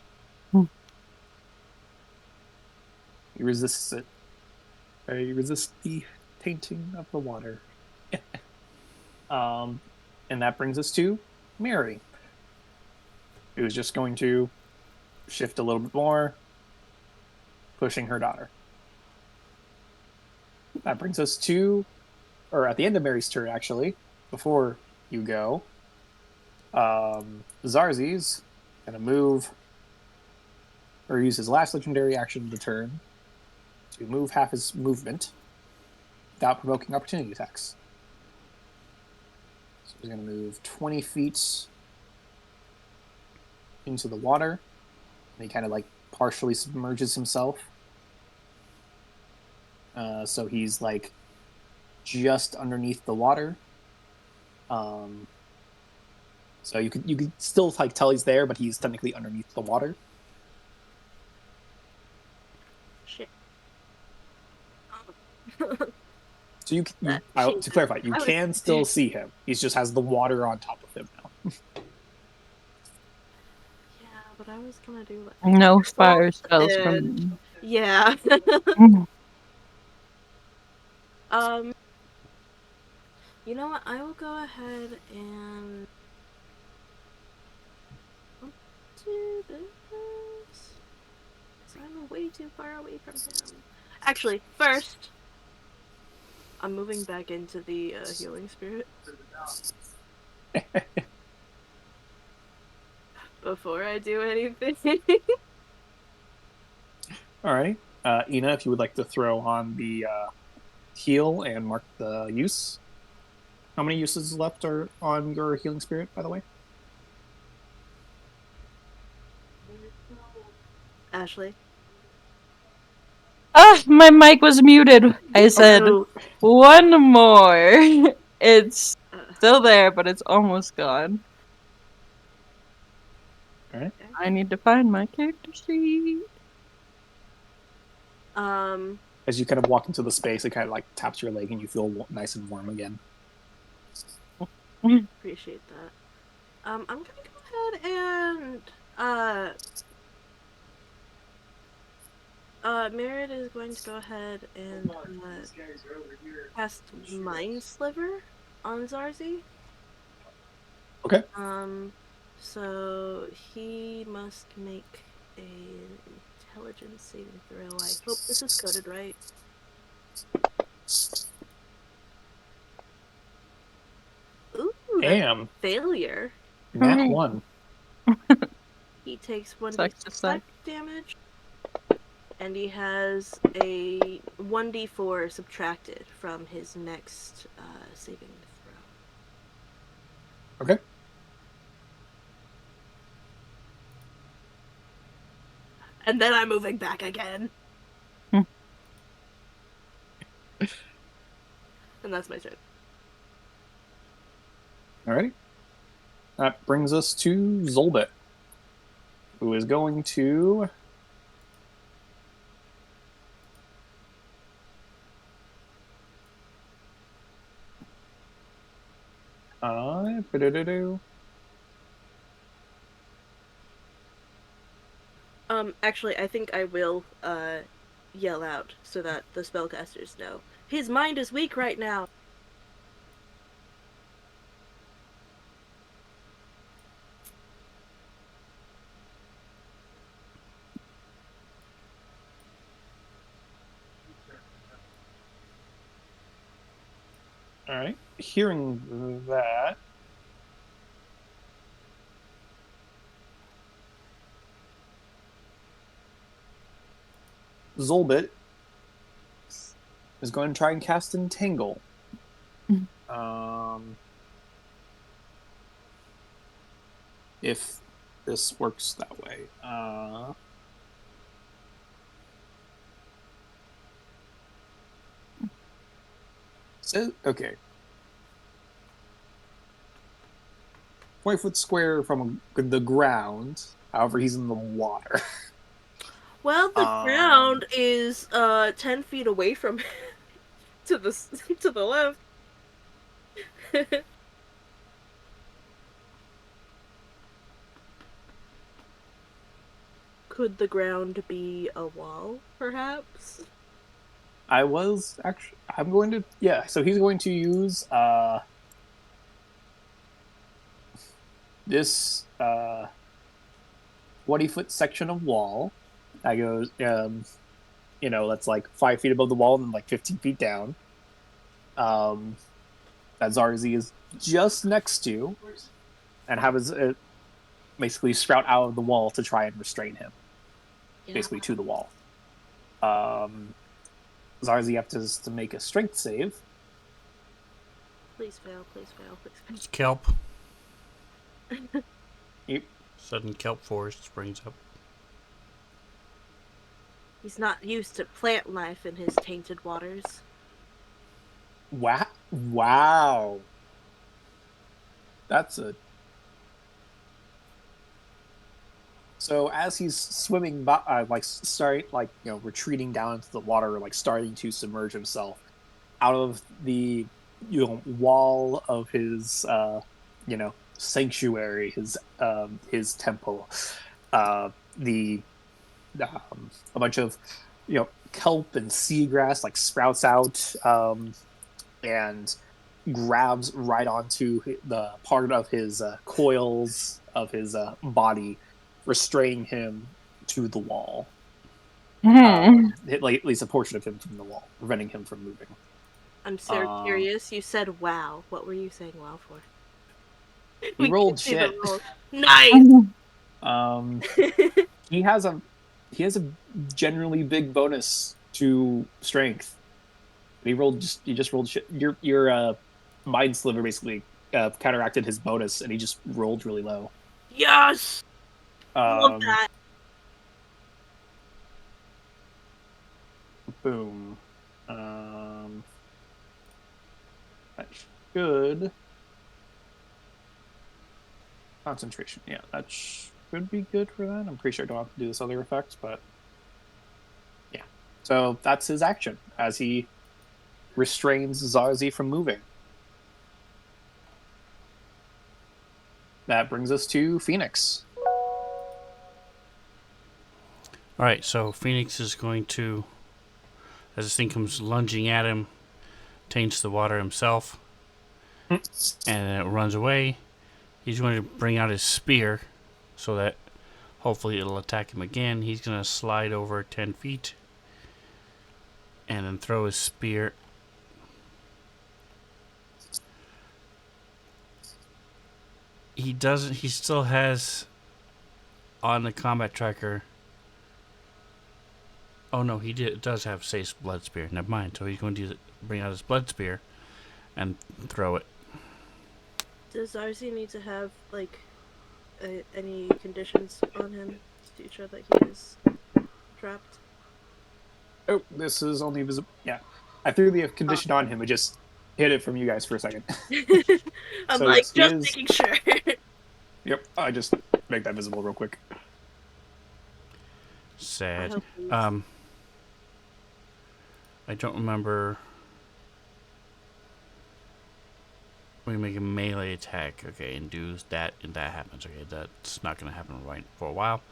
He resists it. You resist the tainting of the water. And that brings us to Mary, who's just going to shift a little bit more, pushing her daughter. That brings us to, or at the end of Mary's turn, actually, before you go, Zarzy's going to move, or use his last legendary action of the turn to move half his movement without provoking opportunity attacks. So he's going to move 20 feet into the water, and he kind of like partially submerges himself. So he's like just underneath the water. So you could still like tell he's there, but he's technically underneath the water. Shit. So to clarify, you can still see him. He just has the water on top of him now. Yeah, but I was gonna do like No fire spells from Yeah. Mm. You know what? I will go ahead and do this. 'Cause I'm way too far away from him. Actually, first, I'm moving back into the healing spirit before I do anything. Alrighty. Ina, if you would like to throw on the heal and mark the use. How many uses left are on your healing spirit, by the way? Ashley. Ah, my mic was muted. I said Oh, one more. It's no. still there, but it's almost gone. Alright. I need to find my character sheet. Um, As you kind of walk into the space, it kind of like taps your leg and you feel nice and warm again. appreciate that. I'm gonna go ahead and Merritt is going to go ahead and cast Mind Sliver on Zarzi. Okay. So he must make an intelligence saving throw. I hope this is coded right. Ooh, that's Am. failure. Nat 1. He takes Sucks to 1d6 suck. psychic damage, and he has a 1d4 subtracted from his next saving throw. Okay. And then I'm moving back again. Hmm. And that's my turn. Alrighty. That brings us to Zolbit, who is going to ba-da-da-do. Actually, I think I will yell out so that the spellcasters know. His mind is weak right now. Alright. Hearing that, Zolbit is going to try and cast Entangle. If this works that way. So, okay. 20-foot square from the ground. However, he's in the water. Well, the ground is 10 feet away from to the to the left. Could the ground be a wall, perhaps? I'm going to, yeah, so he's going to use this 20-foot section of wall that goes that's like 5 feet above the wall and like 15 feet down. That Zarzi is just next to, and have his basically sprout out of the wall to try and restrain him, Yeah. basically to the wall. Zarzi has to make a strength save. Please fail, please fail, please It's kelp. fail. Yep. Sudden kelp forest springs up. He's not used to plant life in his tainted waters. Wow. That's a. So as he's swimming by, retreating down into the water, like starting to submerge himself out of the wall of his sanctuary, his temple, the a bunch of kelp and seagrass like sprouts out, and grabs right onto the part of his coils of his body, restraining him to the wall. Like at least a portion of him from the wall, preventing him from moving. I'm so curious. You said wow. What were you saying wow for? He We rolled can't see the shit. roll. Nice. He has a generally big bonus to strength. He just rolled shit. Your mind sliver basically counteracted his bonus, and he just rolled really low. Yes. Love Um, that. boom. That should concentration. Yeah, that should be good for that. I'm pretty sure I don't have to do this other effect, but yeah. So that's his action as he restrains Zarzi from moving. That brings us to Phoenix. All right, so Phoenix is going to, as this thing comes lunging at him, taints the water himself, and then it runs away. He's going to bring out his spear so that hopefully it'll attack him again. He's going to slide over 10 feet and then throw his spear. He still has on the combat tracker. Oh no, does have Sace's blood spear. Never mind. So he's going to bring out his blood spear and throw it. Does Arzi need to have like any conditions on him to ensure that he is trapped? Oh, this is only visible. Yeah, I threw the condition on him. It just hid it from you guys for a second. I'm So like yes, he just is. making sure. Yep, I just make that visible real quick. Sad. I I don't remember. We make a melee attack, okay, and do that, and that happens. Okay, that's not going to happen right for a while.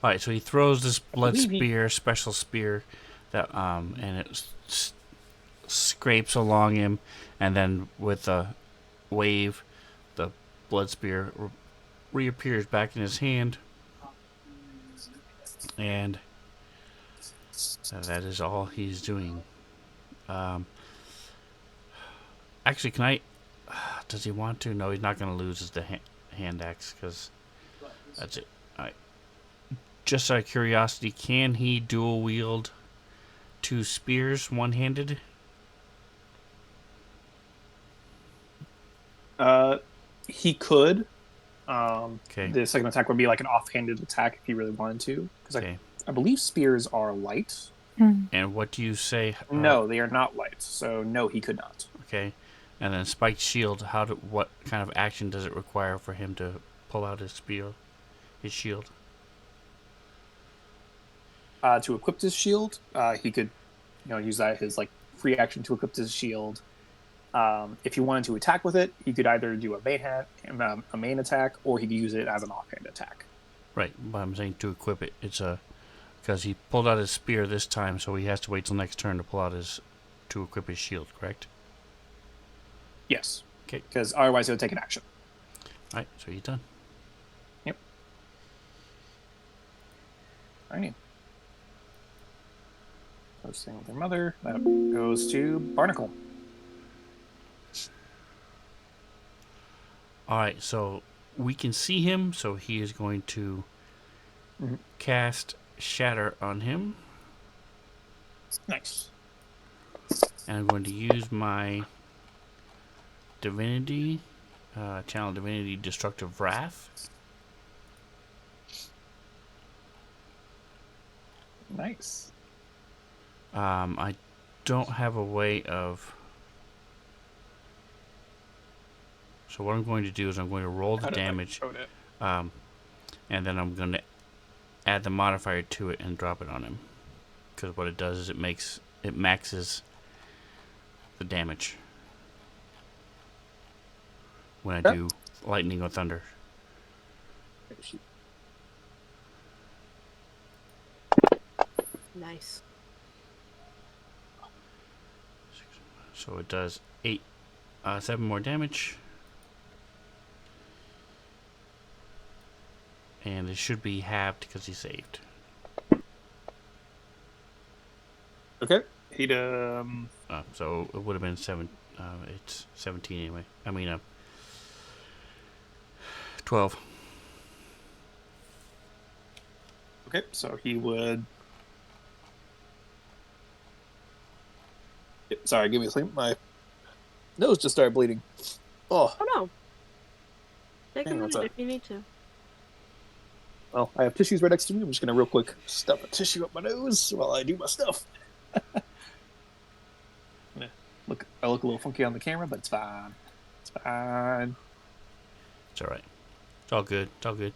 All right, so he throws this blood spear, special spear, that and it scrapes along him, and then with a wave, the blood spear reappears back in his hand, and that is all he's doing. Actually, can I? Does he want to? No, he's not going to lose his hand axe because that's it. All right. Just out of curiosity, can he dual wield 2 spears one-handed? He could. Okay. The second attack would be like an offhanded attack if he really wanted to, because Okay. I believe spears are light. And what do you say? No, they are not light. So no, he could not. Okay. And then spiked shield. What kind of action does it require for him to pull out his spear, his shield? To equip his shield, he could, use that his like free action to equip his shield. If he wanted to attack with it, he could either do a main attack, or he could use it as an offhand attack. Right, but I'm saying to equip it. It's because he pulled out his spear this time, so he has to wait till next turn to pull out to equip his shield. Correct? Yes. Okay. Because otherwise, he'll take an action. All right, so he's done. Yep. All right. First thing with their mother. That goes to Barnacle. All right, so we can see him, so he is going to cast Shatter on him. Nice. And I'm going to use my Divinity, Channel Divinity Destructive Wrath. Nice. I don't have a way of... So what I'm going to do is I'm going to roll the damage, and then I'm going to add the modifier to it and drop it on him. Because what it does is it maxes the damage when I do lightning or thunder. Nice. So it does 7 more damage. And it should be halved because he saved. Okay. He'd So it would have been 7. It's 17 anyway. I mean, 12. okay. So he would. Sorry, give me a second. My nose just started bleeding. Oh, Oh no. Take a Hang on, minute sorry. if you need to. well, I have tissues right next to me. I'm just gonna real quick stuff a tissue up my nose while I do my stuff. I look a little funky on the camera, but it's fine. It's fine. It's all right. It's all good. It's all good.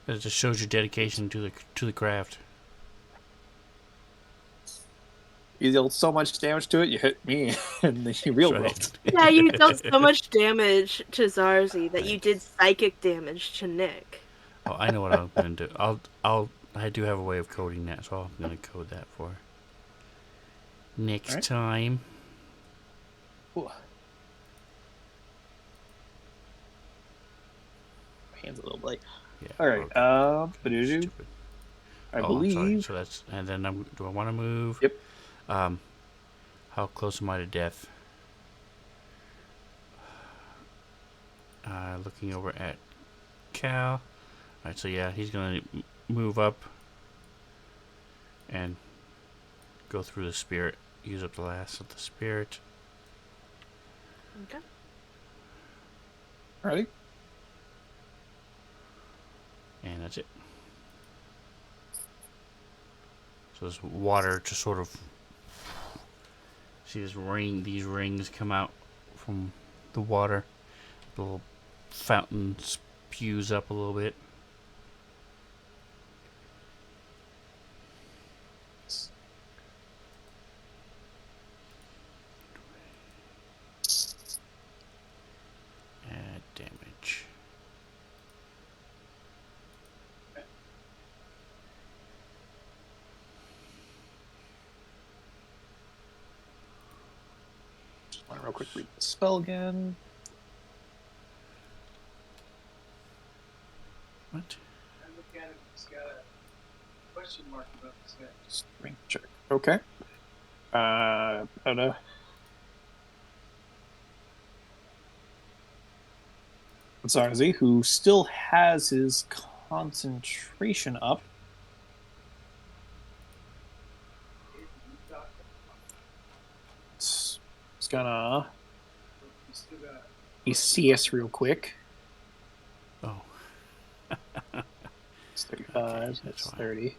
It just shows your dedication to the craft. You dealt so much damage to it, you hit me in the real That's world. right. Yeah, you dealt so much damage to Zarzi that you did psychic damage to Nick. Oh, I know what I'm gonna do. I do have a way of coding that, so I'm gonna code that for next Alright. time. Ooh. My hand's a little light. Yeah. All right. okay. Badudu, Stupid. I I'm sorry. believe. So that's and then do I want to move? Yep. How close am I to death? Looking over at Cal. Alright, so yeah, he's gonna move up and go through the spirit. Use up the last of the spirit. Okay. Ready? And that's it. So this water just sort of see these rings come out from the water. The little fountain spews up a little bit. Add damage. Just want to real quick read the spell again. What? I look at it, it's got a question mark above his head. Strength check. Okay. I don't know. Zarzi, who still has his concentration up. He's gonna You still got ECS real quick. Oh. It's 35, that's fine. 30.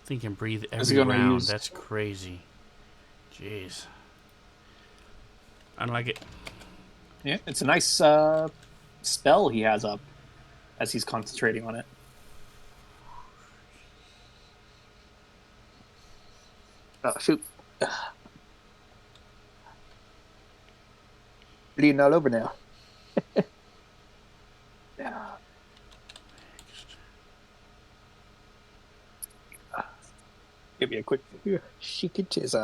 Think and breathe Is he every gonna round. use- That's crazy. Jeez. I don't like it. Yeah, it's a nice spell he has up as he's concentrating on it. Oh, shoot. Bleeding all over now. Yeah. Give me a quick shake as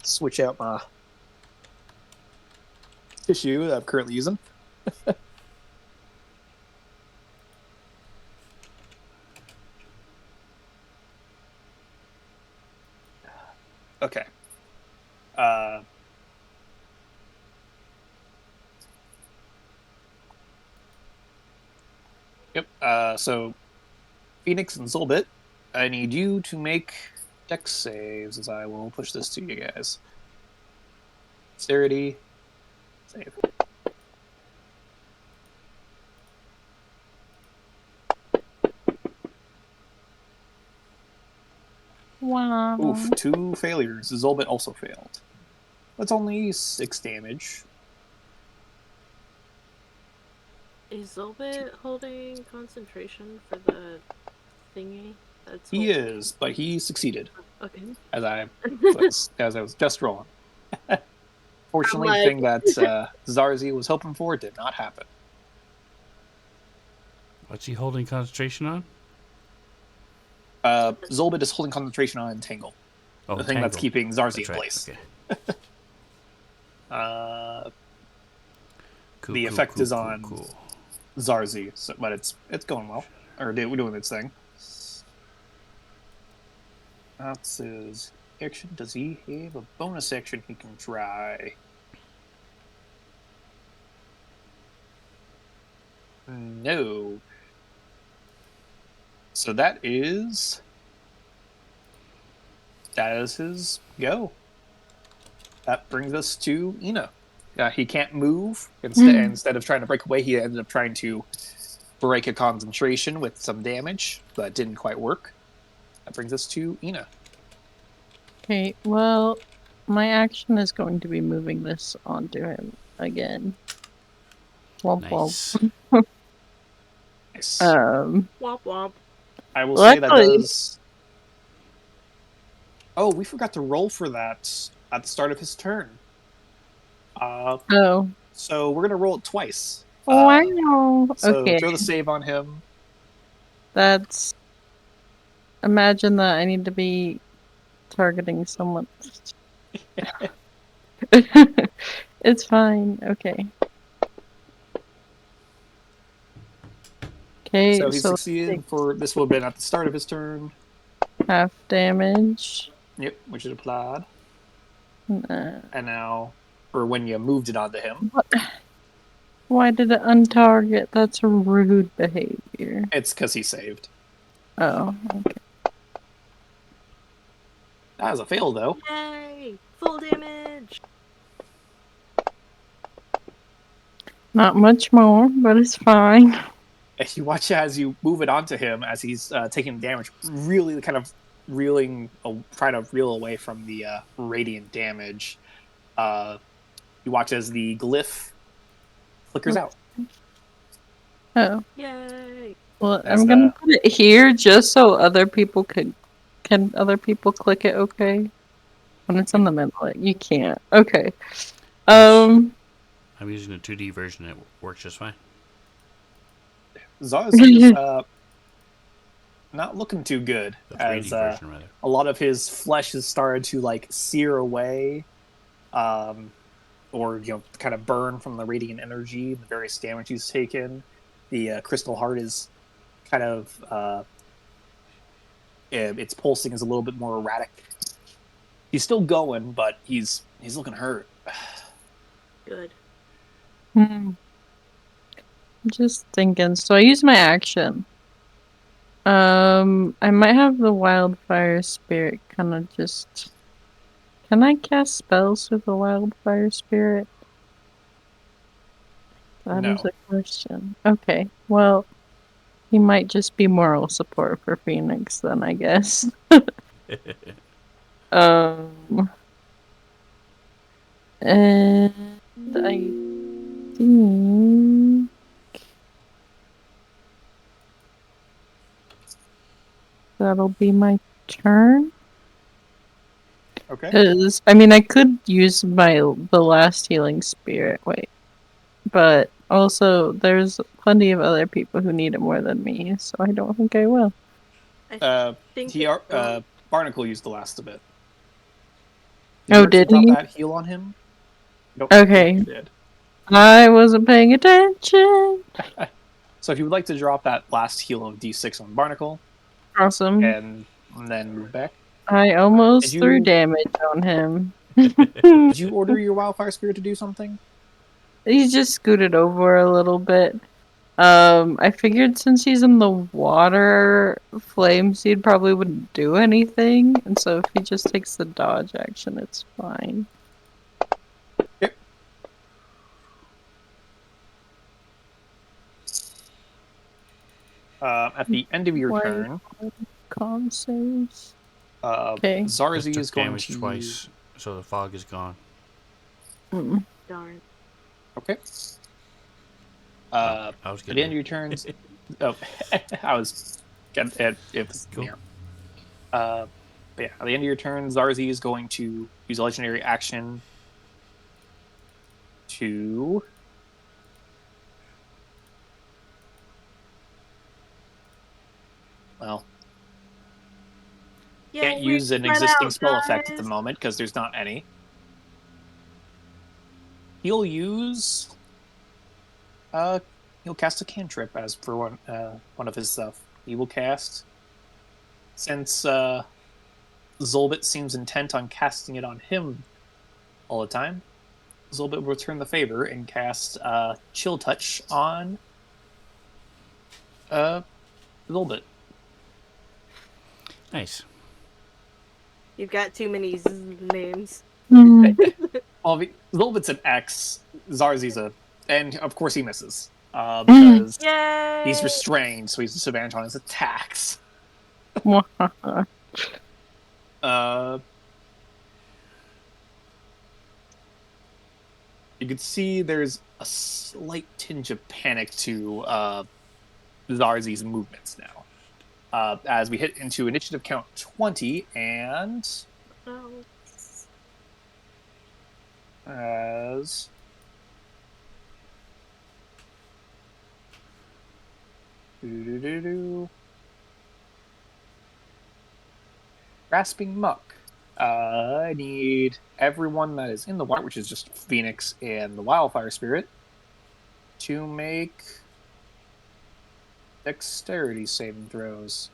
switch out my tissue that I'm currently using. Okay. Yep. So, Phoenix and Zolbit, I need you to make dex saves as I will push this to you guys. Dexterity. Save. Wow. Oof, 2 failures. Zolbit also failed. That's only 6 damage. Is Zolbit holding concentration for the thingy? That's He holding- is, but he succeeded Okay. as I was just rolling. Fortunately, I'm the thing that Zarzi was hoping for did not happen. What's he holding concentration on? Zolbit is holding concentration on Entangle. Oh, The thing that's Tangle. keeping Zarzi That's in right. place. Okay. Cool, The cool, effect cool, is cool, on cool. Zarzi, so, but it's going well. Or doing its thing. That's his action. Does he have a bonus action he can try? No. So that is his go. That brings us to Ina. He can't move. Instead of trying to break away, he ended up trying to break a concentration with some damage, but it didn't quite work. That brings us to Ina. Okay, well, my action is going to be moving this onto him again. Womp Nice. womp. Nice. Womp womp. I will say that Luckily- does. Oh, we forgot to roll for that at the start of his turn. Oh. So we're gonna roll it twice. Wow. So Okay, throw the save on him. that's. Imagine that I need to be targeting someone. It's fine. Okay. Okay, So he so succeeded for this will have been at the start of his turn. half damage. Yep, which is applied. Uh, And now, or when you moved it onto him, what? Why did it untarget? That's a rude behavior. it's because he saved. Oh, okay. That was a fail though. Yay! Full damage! Not much more, but it's fine. If you watch as you move it onto him as he's taking damage, really kind of trying to reel away from the radiant damage. You watch as the glyph flickers out. Oh. Yay! Well, As I'm gonna put it here just so other people could. Can other people click it? Okay. When it's in the middle, you can't. Okay. I'm using a 2D version. It works just fine. Zazi is not looking too good The 3D as version, rather. a lot of his flesh has started to like sear away, or kind of burn from the radiant energy, the various damage he's taken. The crystal heart is kind of its pulsing is a little bit more erratic. He's still going, but he's looking hurt. Good. I'm just thinking. So I use my action. I might have the wildfire spirit kind of just. Can I cast spells with the wildfire spirit? That is No. a question. Okay, well, he might just be moral support for Phoenix then, I guess. And I think that'll be my turn. Okay. Because I mean, I could use the last healing spirit. Wait, but also there's plenty of other people who need it more than me, so I don't think I will. Think Barnacle used the last of it. Oh, you actually did drop he? that heal on him? I don't Okay. think you did. I wasn't paying attention. So if you would like to drop that last heal of D6 on Barnacle, Awesome. and then move back. I almost Did threw you- damage on him. Did you order your Wildfire Spirit to do something? He just scooted over a little bit. I figured since he's in the water, Flame Seed probably wouldn't do anything, and so if he just takes the dodge action, it's fine. Yep. At the end of your Why? turn, Con saves. Okay. Just Zarzi took is going damage to twice, so the fog is gone. darn. Okay. I was At getting the end of your turns. Oh, I was. It was Cool. near. But yeah, at the end of your turn, Zarzi is going to use a legendary action to. Well, Yeah, Can't use an spread existing out, spell effect at the guys. moment because there's not any. He'll use. He'll cast a cantrip as for one of his stuff. He will cast, since Zolbit seems intent on casting it on him all the time. Zolbit will return the favor and cast Chill Touch on Zolbit. Nice. You've got too many names. Well, Zolbit's an X, Zarzi's a, and of course he misses because he's Yay! restrained, so he's disadvantaged on his attacks. You can see there's a slight tinge of panic to Zarzi's movements now. As we hit into initiative count 20, and Oh. as Grasping Muck. I need everyone that is in the water, which is just Phoenix and the Wildfire Spirit, to make dexterity saving throws.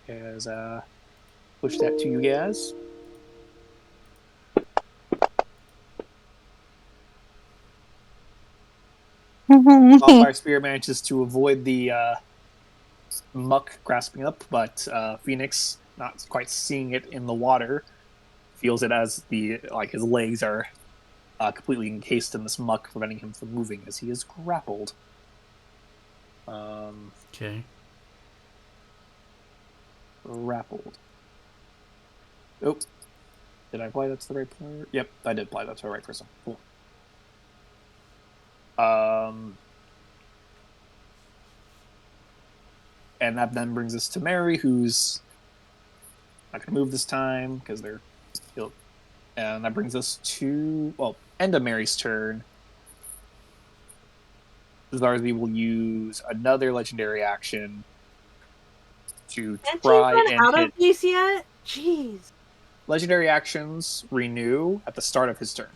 As push that to you guys. Wildfire Spirit manages to avoid the muck grasping up, but Phoenix, not quite seeing it in the water, feels it as his legs are completely encased in this muck, preventing him from moving as he is grappled. Okay. Grappled. Oh, did I apply that to the right player? Yep, I did apply that to the right person. Cool. And that then brings us to Mary, who's not going to move this time because they're. And that brings us to end of Mary's turn. Zarzi will use another legendary action to Can't you try run and out hit. of these yet? Jeez. Legendary actions renew at the start of his turn.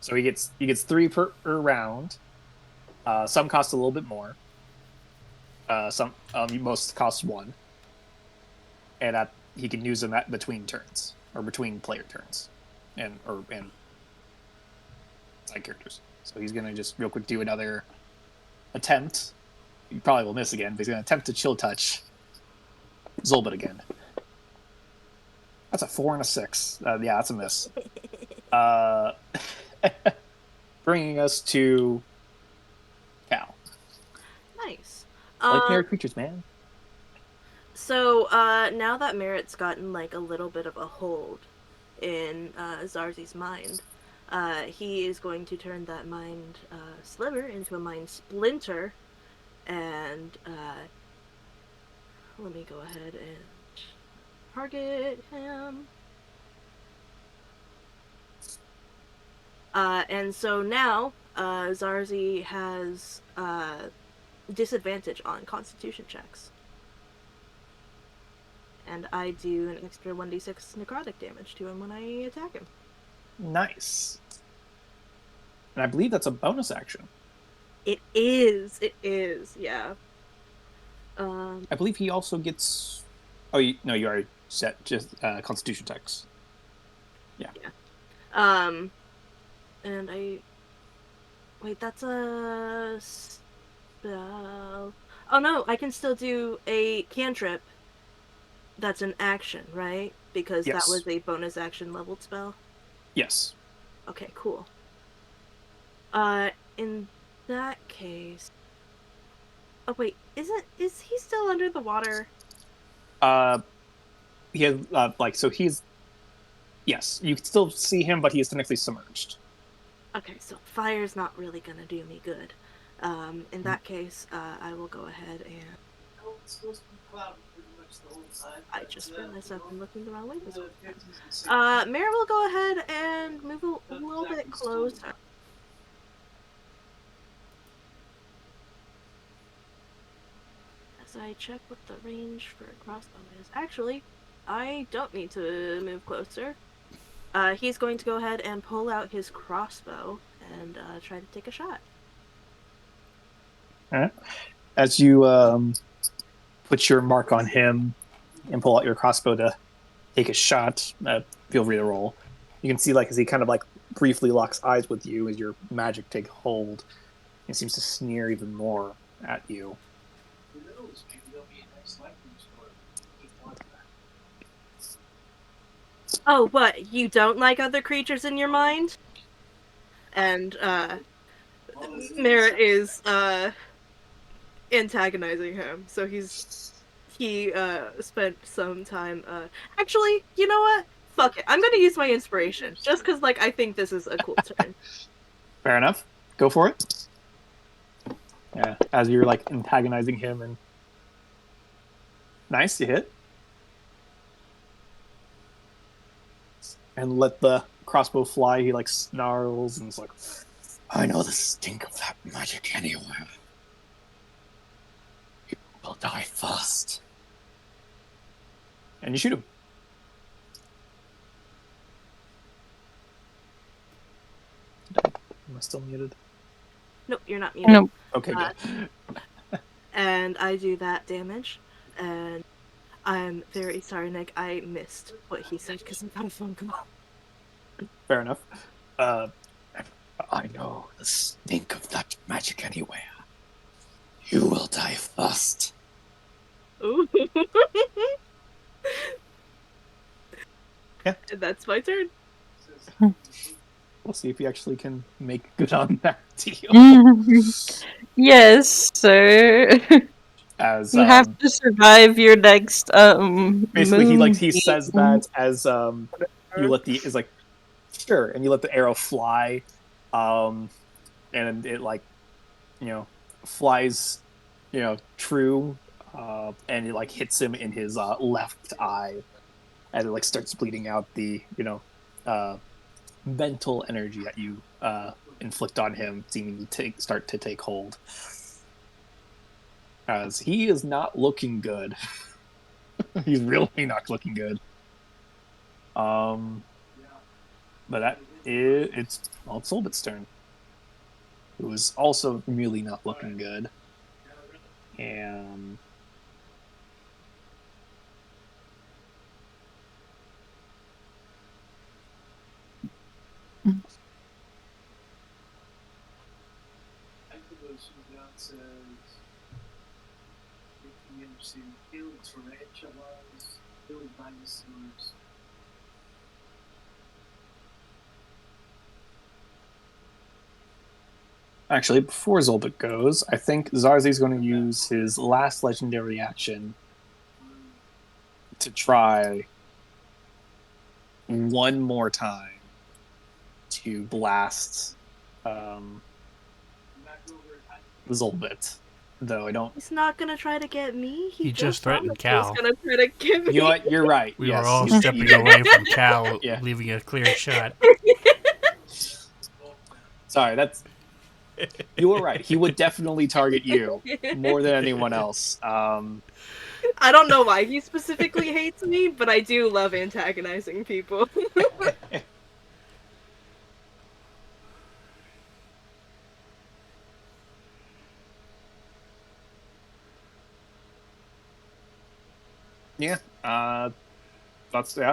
So he gets 3 per round. Some cost a little bit more. Some most cost 1, and he can use them at between turns or between player turns, and side characters. So he's gonna just real quick do another attempt. He probably will miss again, but he's gonna attempt to Chill Touch Zolbit again. That's a 4 and a 6. Yeah, that's a miss. Bringing us to Cal. Nice. Legendary creatures, man. So, now that Merritt's gotten, like, a little bit of a hold in, Zarzi's mind, he is going to turn that mind, sliver into a mind splinter, and, let me go ahead and target him. And so now, Zarzi has, disadvantage on constitution checks. And I do an extra 1d6 necrotic damage to him when I attack him. Nice. And I believe that's a bonus action. It is, yeah. I believe he also gets. Oh, no, you already set just Constitution checks. Yeah. And I. Wait, that's a spell. Oh no, I can still do a cantrip. That's an action, right? Because that Yes. was a bonus action leveled spell. Yes. Okay, cool. In that case. Oh wait, is he still under the water? He has so he's. Yes, you can still see him, but he is technically submerged. Okay, so fire's not really gonna do me good. In that case, I will go ahead and. It's supposed to be cloudy pretty much the whole time. I just realized I've been looking the wrong way this whole time. Mare will go ahead and move a little bit closer. As I check what the range for a crossbow is. Actually, I don't need to move closer. He's going to go ahead and pull out his crossbow and try to take a shot. All right. As you put your mark on him and pull out your crossbow to take a shot, feel free to roll. You can see like as he kind of like briefly locks eyes with you as your magic take hold. He seems to sneer even more at you. Who knows? Maybe there'll be a nice lightning storm. Just like that. Oh, what? You don't like other creatures in your mind? And Merritt is antagonizing him. So he spent some time actually, you know what? Fuck it. I'm gonna use my inspiration. Just cause like I think this is a cool turn. Fair enough. Go for it. Yeah, as you're like antagonizing him and nice, you hit. And let the crossbow fly. He like snarls and is like, I know the stink of that magic anywhere. You will die first. And you shoot him. Am I still muted? Nope, you're not muted. Nope. Okay, good. And I do that damage. And I'm very sorry, Nick. I missed what he said because I got a phone call. Fair enough. I know the stink of that magic anywhere. You will die first. Ooh. Yeah. And that's my turn. We'll see if you actually can make good on that deal. Yes, so As you have to survive your next basically moon he says beam. that as you let the is like sure, and you let the arrow fly, and it like flies true, and it like hits him in his left eye, and it like starts bleeding out the mental energy that you inflict on him, seeming to start to take hold. As he is not looking good. He's really not looking good. But it's Solbit's turn, who is also really not looking good. And Activation God says, if you understand fields from enchiladas, filled dinosaurs. actually, before Zolbit goes, I think Zarzi's going to use his last legendary action to try one more time to blast Zolbit. Though I don't. He's not gonna try to get me. He just threatened promised he Cal. was gonna try to get me. You know what? You're right. We yes, were all he's- stepping away from Cal, Yeah. leaving a clear shot. Sorry, that's. You were right. He would definitely target you more than anyone else. I don't know why he specifically hates me, but I do love antagonizing people. Yeah,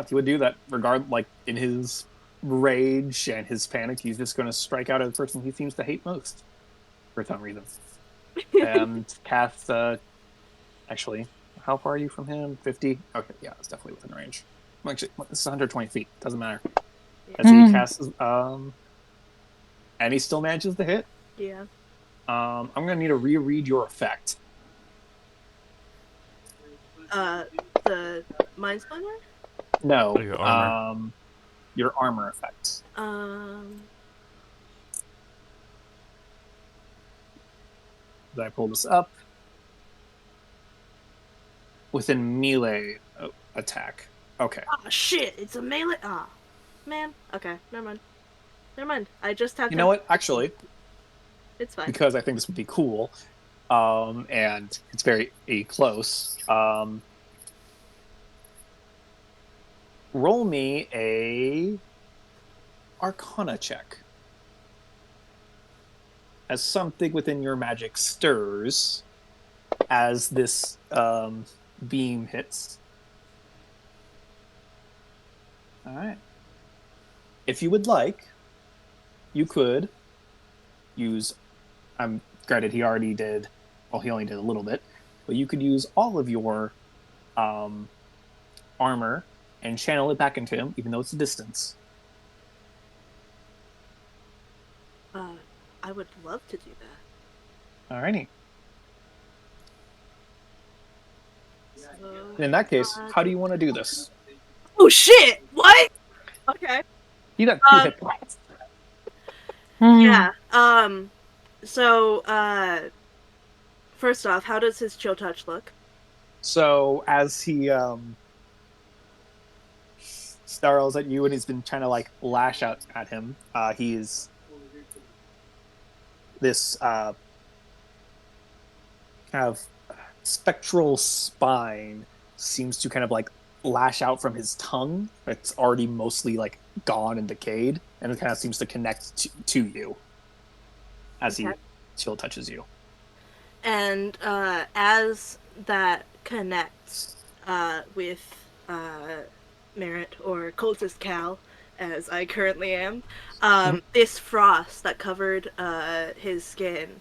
he would do that. Like in his rage and his panic, he's just going to strike out at the person he seems to hate most for some reason. And cast. Actually, how far are you from him? 50. Okay, yeah, it's definitely within range. Actually, this is 120 feet. Doesn't matter. As he casts, and he still manages to hit. Yeah. I'm going to need to reread your effect. The Mind Splinter? No, Your armor. Your armor effect. Did I pull this up? Within melee attack. Okay. Oh shit! It's a melee. Ah, man. Okay, never mind. Never mind. I just have. You know what? Actually, It's fine. because I think this would be cool, and it's very close. Roll me a Arcana check. As something within your magic stirs as this beam hits. All right. If you would like, you could use. Granted, he already did. Well, he only did a little bit, but you could use all of your armor and channel it back into him, even though it's a distance. I would love to do that. Alrighty. So, In that case, how do you want to do this? oh shit! What? Okay. You got 2 hit points. Yeah. So, first off, how does his chill touch look? So as he snarls at you and he's been trying to like lash out at him, he's this kind of spectral spine seems to kind of like lash out from his tongue. It's already mostly like gone and decayed, and it kind of seems to connect to you as he chill touches you. And as that connects with Merritt, or Cultist Cal, as I currently am, this frost that covered his skin,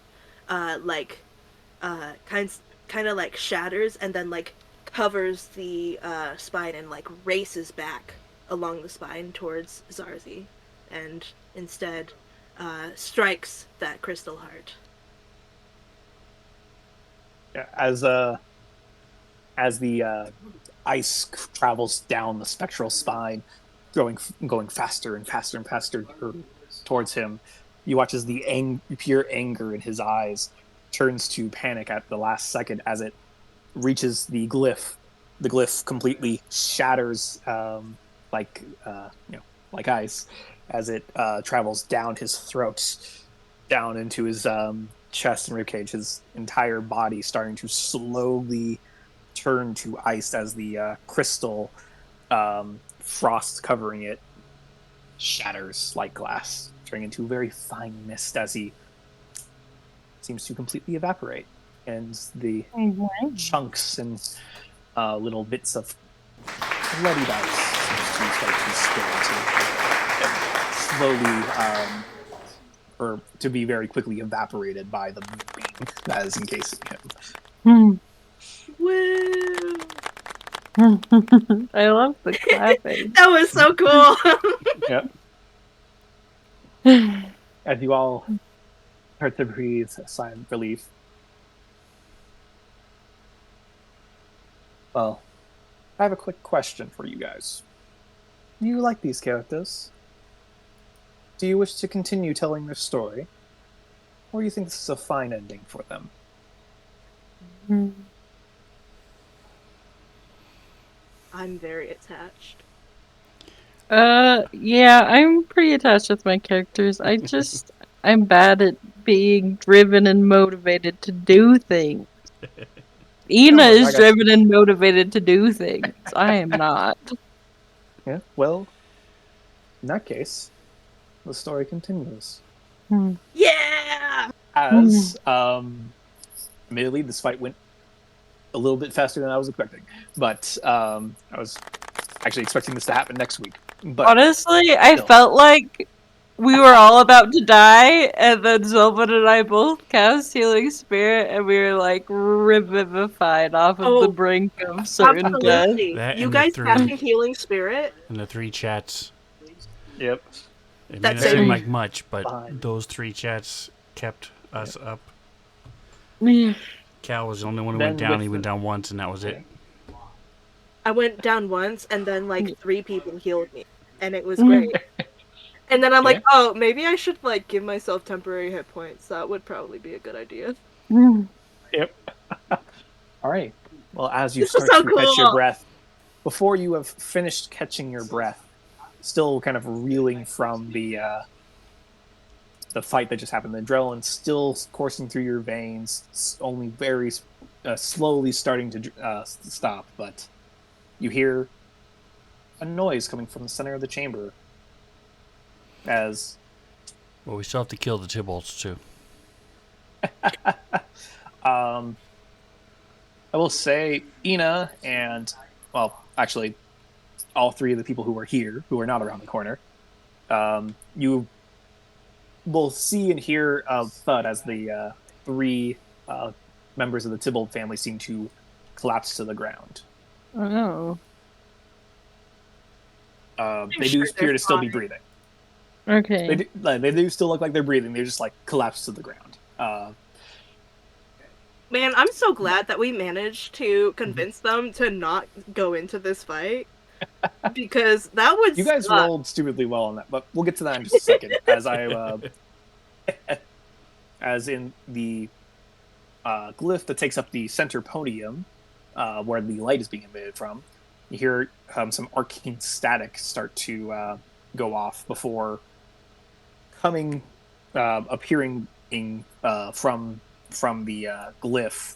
kind of like shatters and then like covers the spine and like races back along the spine towards Zarzi, and instead strikes that crystal heart. Yeah, as the ice travels down the spectral spine, going faster and faster and faster towards him, you watch as the pure anger in his eyes turns to panic at the last second as it reaches the glyph. The glyph completely shatters like ice as it travels down his throat, down into his chest and ribcage, his entire body starting to slowly turn to ice as the crystal frost covering it shatters like glass, turning into a very fine mist as he seems to completely evaporate, and the chunks and little bits of bloodied ice seems to start to spill and slowly or to be very quickly evaporated by the beam that is encasing him. Woo! I love the clapping. That was so cool. Yep. As you all start to breathe a sigh of relief. Well, I have a quick question for you guys. Do you like these characters? Do you wish to continue telling their story? Or do you think this is a fine ending for them? I'm very attached. Yeah, I'm pretty attached with my characters. I'm bad at being driven and motivated to do things. Ina worry, I is got driven and motivated to do things. I am not. Yeah, well, in that case, the story continues. Yeah! As, admittedly, this fight went a little bit faster than I was expecting. But I was actually expecting this to happen next week. But honestly, I still. felt like we were all about to die, and then Zolban and I both cast Healing Spirit, and we were like revivified off of the brink of certain death. Absolutely. That You and the guys three- casting Healing Spirit? And the 3 chats. Yep. It may That's not seem it. like much, but Fine. those 3 chats kept us up. Yeah. Cal was the only one who Then went down. with He went the- down once, and that was it. I went down once, and then like 3 people healed me, and it was great. And then I'm like, oh, maybe I should like give myself temporary hit points. That would probably be a good idea. Yep. All right. Well, as you This was start so to catch your cool. breath, before you have finished catching your breath, still kind of reeling from the the fight that just happened. The adrenaline still coursing through your veins, only very slowly starting to stop. But you hear a noise coming from the center of the chamber. As Well, we still have to kill the Tybalts too. I will say, Ina and actually, all three of the people who were here, who are not around the corner, you will see and hear a thud as the three members of the Tybalt family seem to collapse to the ground. Oh. They do appear to still be breathing. Okay. They do still look like they're breathing. They're just like collapsed to the ground. Man, I'm so glad that we managed to convince them to not go into this fight. Because that would You guys suck. rolled stupidly well on that, but we'll get to that in just a second. As in the glyph that takes up the center podium, where the light is being emitted from, you hear some arcane static start to go off before appearing from the glyph,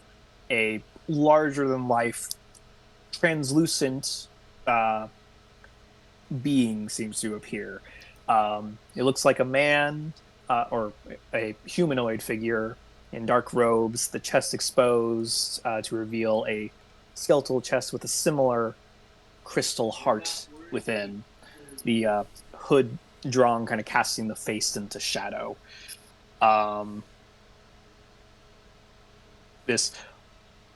a larger than life, translucent being seems to appear. It looks like a man or a humanoid figure in dark robes, the chest exposed to reveal a skeletal chest with a similar crystal heart within. The hood drawn, kind of casting the face into shadow. This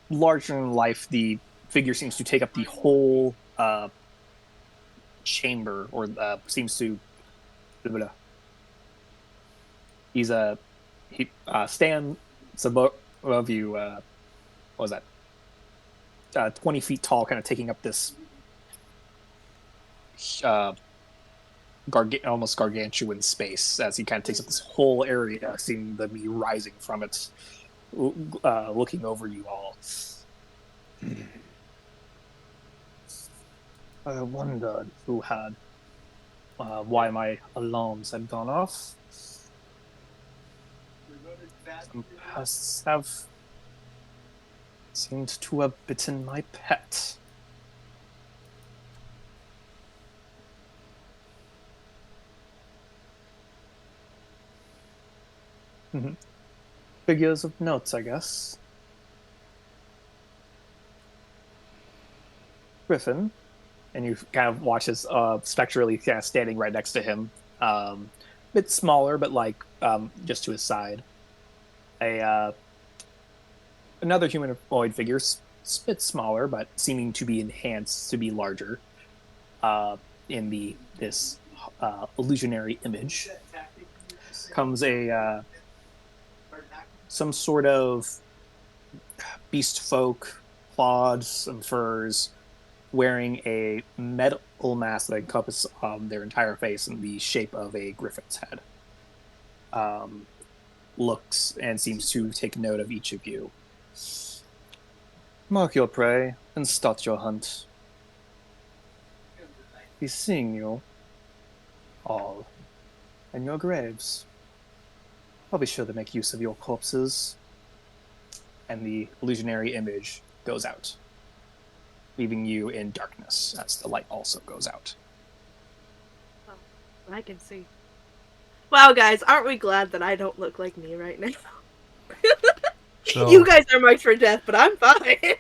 larger than life, the figure seems to take up the whole chamber, or seems to. He stands above you. What was that? 20 feet tall, kind of taking up this almost gargantuan space as he kind of takes up this whole area, seeming to be rising from it, looking over you all. I wondered why my alarms had gone off. Some pests have seemed to have bitten my pet. Figures of notes, I guess. Griffin, and you kind of watch as spectrally kind of standing right next to him, bit smaller, but just to his side. Another humanoid figure, bit smaller, but seeming to be enhanced to be larger. In this illusionary image comes some sort of beast folk, clawed, some furs, wearing a metal mask that encompasses their entire face in the shape of a griffin's head. Looks and seems to take note of each of you. Mark your prey and start your hunt. He's seeing you all in your graves. I'll be sure to make use of your corpses. And the illusionary image goes out, leaving you in darkness as the light also goes out. I can see. Wow, guys, aren't we glad that I don't look like me right now? So, You guys are marked for death, but I'm fine.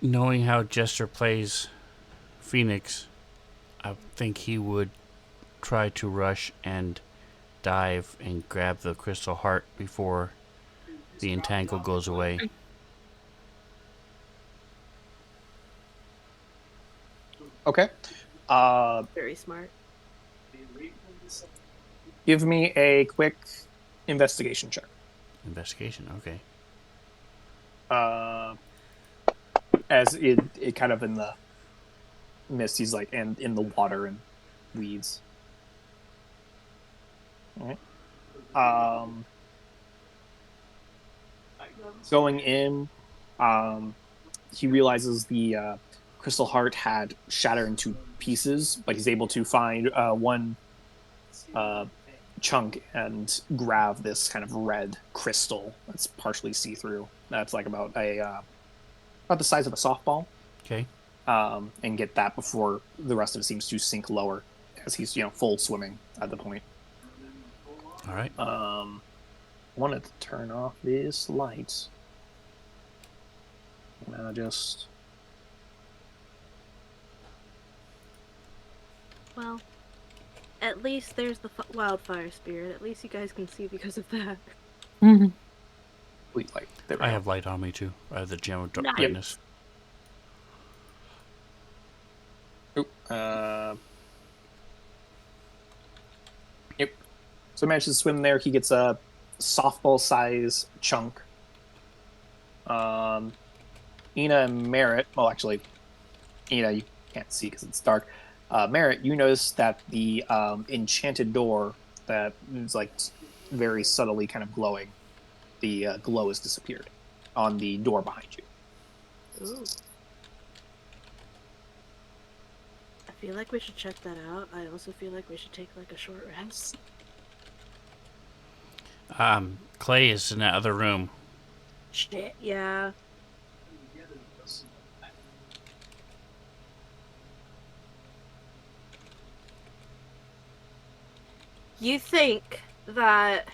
knowing how Jester plays Phoenix, I think he would try to rush and dive and grab the crystal heart before the entangle goes away. Okay. Very smart. Give me a quick investigation check. Investigation, okay. As it kind of in the mist, he's like, and in the water and weeds. All right. Going in, he realizes the crystal heart had shattered into pieces, but he's able to find one chunk and grab this kind of red crystal that's partially see-through. That's like about the size of a softball, Okay. and get that before the rest of it seems to sink lower as he's full swimming at the point. All right. I wanted to turn off this light. Just Well, at least there's the wildfire spirit. At least you guys can see because of that. Mhm. complete light. There we I go. have light on me too. I have the gem of dark Nice. brightness. Oop, yep. So he manages to swim there. He gets a softball size chunk. Ina and Merritt. Well, actually, Ina, you can't see because it's dark. Merritt, you notice that the enchanted door that is like very subtly kind of glowing, the glow has disappeared on the door behind you. Ooh. I feel like we should check that out. I also feel like we should take like a short rest. Clay is in that other room. Shit, yeah. You think that,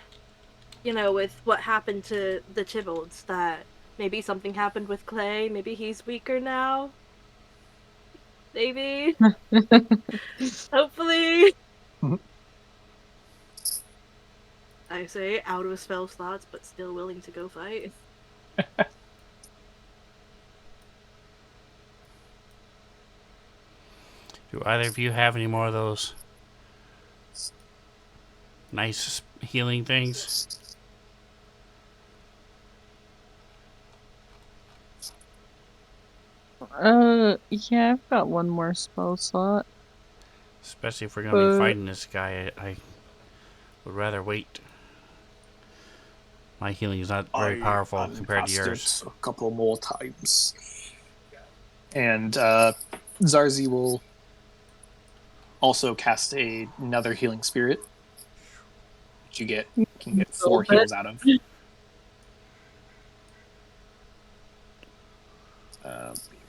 with what happened to the Tibolds, that maybe something happened with Clay? Maybe he's weaker now? Maybe? Hopefully? Mhm. I say out of spell slots, but still willing to go fight. Do either of you have any more of those nice healing things? Yeah, I've got one more spell slot. Especially if we're going to be fighting this guy, I would rather wait. My healing is not very powerful compared to cast yours. it a couple more times. And Zarzi will also cast another healing spirit, which you can get 4 Little bit. heals out of. Here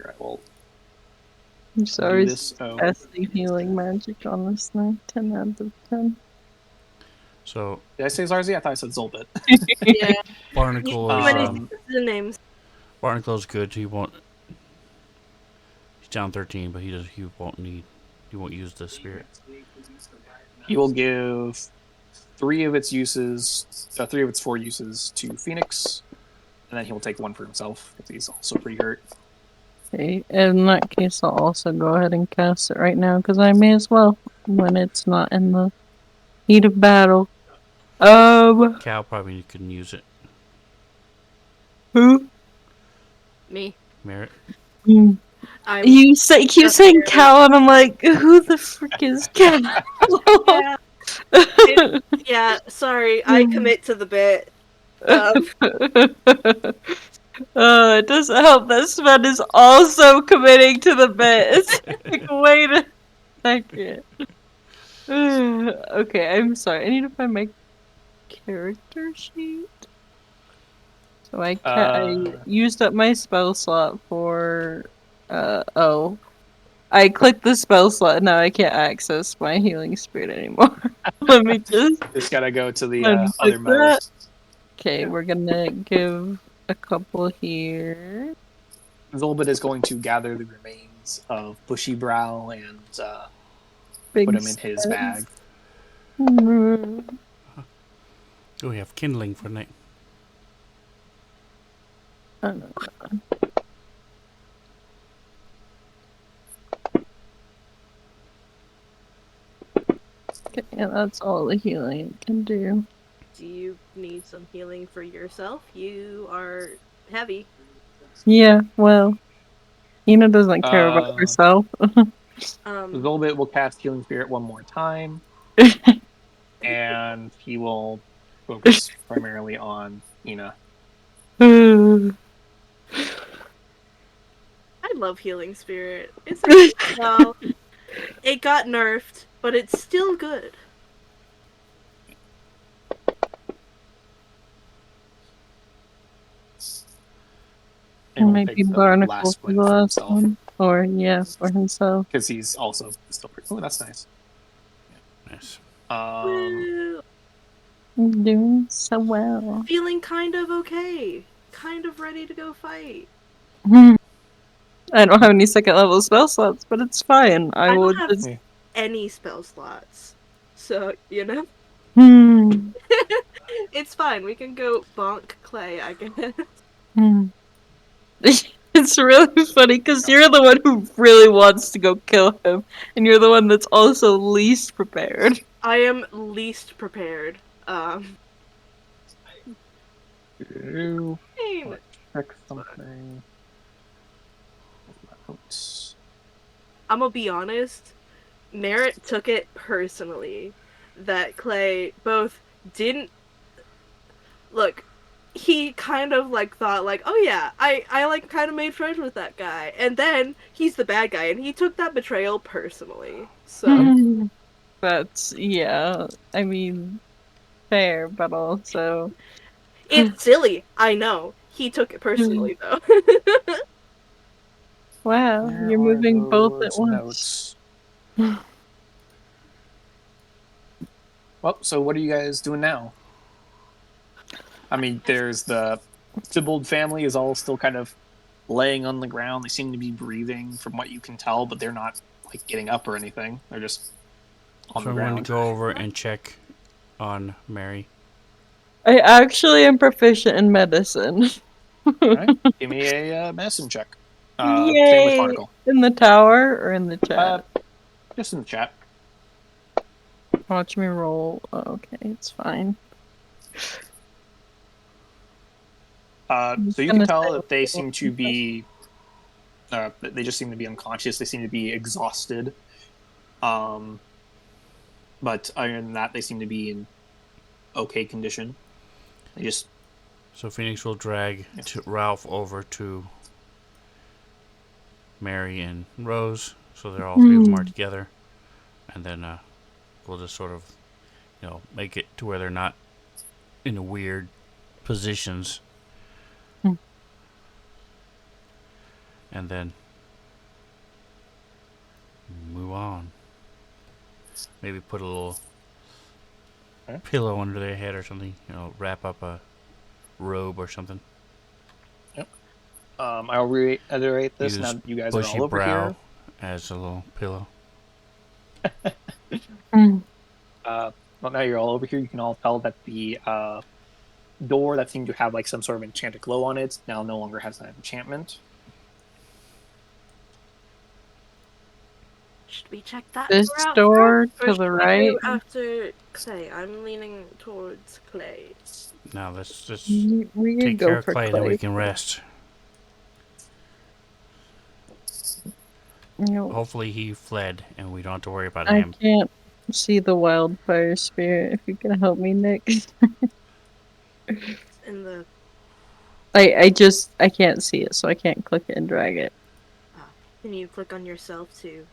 I will I'm sorry, do this. Oh, casting healing magic on this thing. 10 out of 10. So did I say Zarzi? I thought I said Zolbit. Yeah. Barnacle Too is many the names. Barnacle's good. He won't. He's down 13, but he won't use the spirit. He will give 3 of its 4 uses to Phoenix, and then he will take 1 for himself because he's also pretty hurt. Okay, in that case, I'll also go ahead and cast it right now because I may as well when it's not in the heat of battle. Cal probably couldn't use it. Who? Me. Merit. I'm You keep just saying barely- Cal, and I'm like, who the frick is Cal? Yeah. Yeah, sorry, I commit to the bit. It doesn't help that Sven is also committing to the bit. It's like, wait a second. Okay, I'm sorry. I need to find my character sheet. So I used up my spell slot for I clicked the spell slot, now I can't access my healing spirit anymore. Let me just gotta go to the unclick other mode. that. Okay, we're gonna give a couple here. Zolbit is going to gather the remains of Bushy Brow and Big put them in his bag. Oh, we have kindling for night. Okay, yeah, that's all the healing it can do. Do you need some healing for yourself? You are heavy. Yeah, well, Ina doesn't care about herself. Zolbit will cast Healing Spirit 1 more time, and he will focus primarily on Ina. I love healing spirit. It's a good spell. It got nerfed, but it's still good. Maybe pick the Barnacle last for the one for last himself. one. Or, yeah, for himself. Because he's also still pretty. Oh, that's nice. Nice. Woo! Doing so well. Feeling kind of okay. Kind of ready to go fight. I don't have any second level spell slots, but it's fine. I I will don't have just. Yeah. any spell slots. So, you know, Hmm. it's fine. We can go bonk Clay, I guess. Hmm. It's really funny because you're the one who really wants to go kill him, and you're the one that's also least prepared. I am least prepared. Do Fine. check something. Where's my notes? I'm gonna be honest. Merritt took it personally that Clay both didn't look. He kind of like thought like, oh yeah, I like kind of made friends with that guy, and then he's the bad guy, and he took that betrayal personally. So That's, yeah. I mean, fair, but also. it's silly. I know he took it personally though. Wow, Where you're are moving both at those once. notes? Well, so what are you guys doing now? I mean, there's the Thibault family is all still kind of laying on the ground. They seem to be breathing from what you can tell, but they're not like getting up or anything. They're just on So the I'm going to ground. go over and check on Mary. I actually am proficient in medicine. All right, give me a medicine check. Same with Yay! Barnacle. In the tower or in the Uh, chat? just in the chat. Watch me roll. Oh, okay, it's fine. I'm So you can gonna tell say that they seem to be. They just seem to be unconscious. They seem to be exhausted. Um, but other than that, they seem to be in okay condition. They just So Phoenix will drag Ralph over to Mary and Rose, so they're all three of them are together, and then we'll just sort of, make it to where they're not in a weird positions, and then move on. Maybe put a little pillow under their head or something. Wrap up a robe or something. Yep. I'll reiterate this Use now that you guys are bushy all over brow here. as a little pillow. Well, now you're all over here. You can all tell that the door that seemed to have like some sort of enchanted glow on it now no longer has that enchantment. Should we check that this door out door first, or to should the we right. go after Clay? I'm leaning towards Clay. Now let's just We could take care go of for Clay, then we Clay. can rest. Hopefully he fled and we don't have to worry about I him. can't see the wildfire spirit. If you can help me, Nick. In the I can't see it, so I can't click it and drag it. can you click on yourself to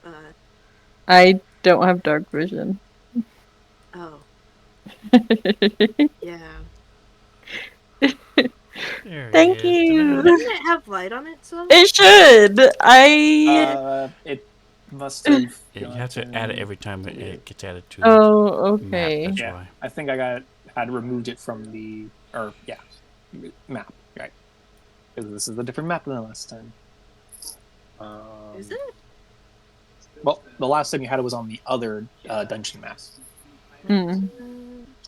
I don't have dark vision. oh yeah. There he Thank is. you. Doesn't it have light on it so? It should. It must have. You have to add it every time it gets added to the Oh, map. okay. That's Yeah, why. I think had removed it from the map, right? Because this is a different map than the last time. Is it? Well, the last time you had it was on the other dungeon map. Hmm.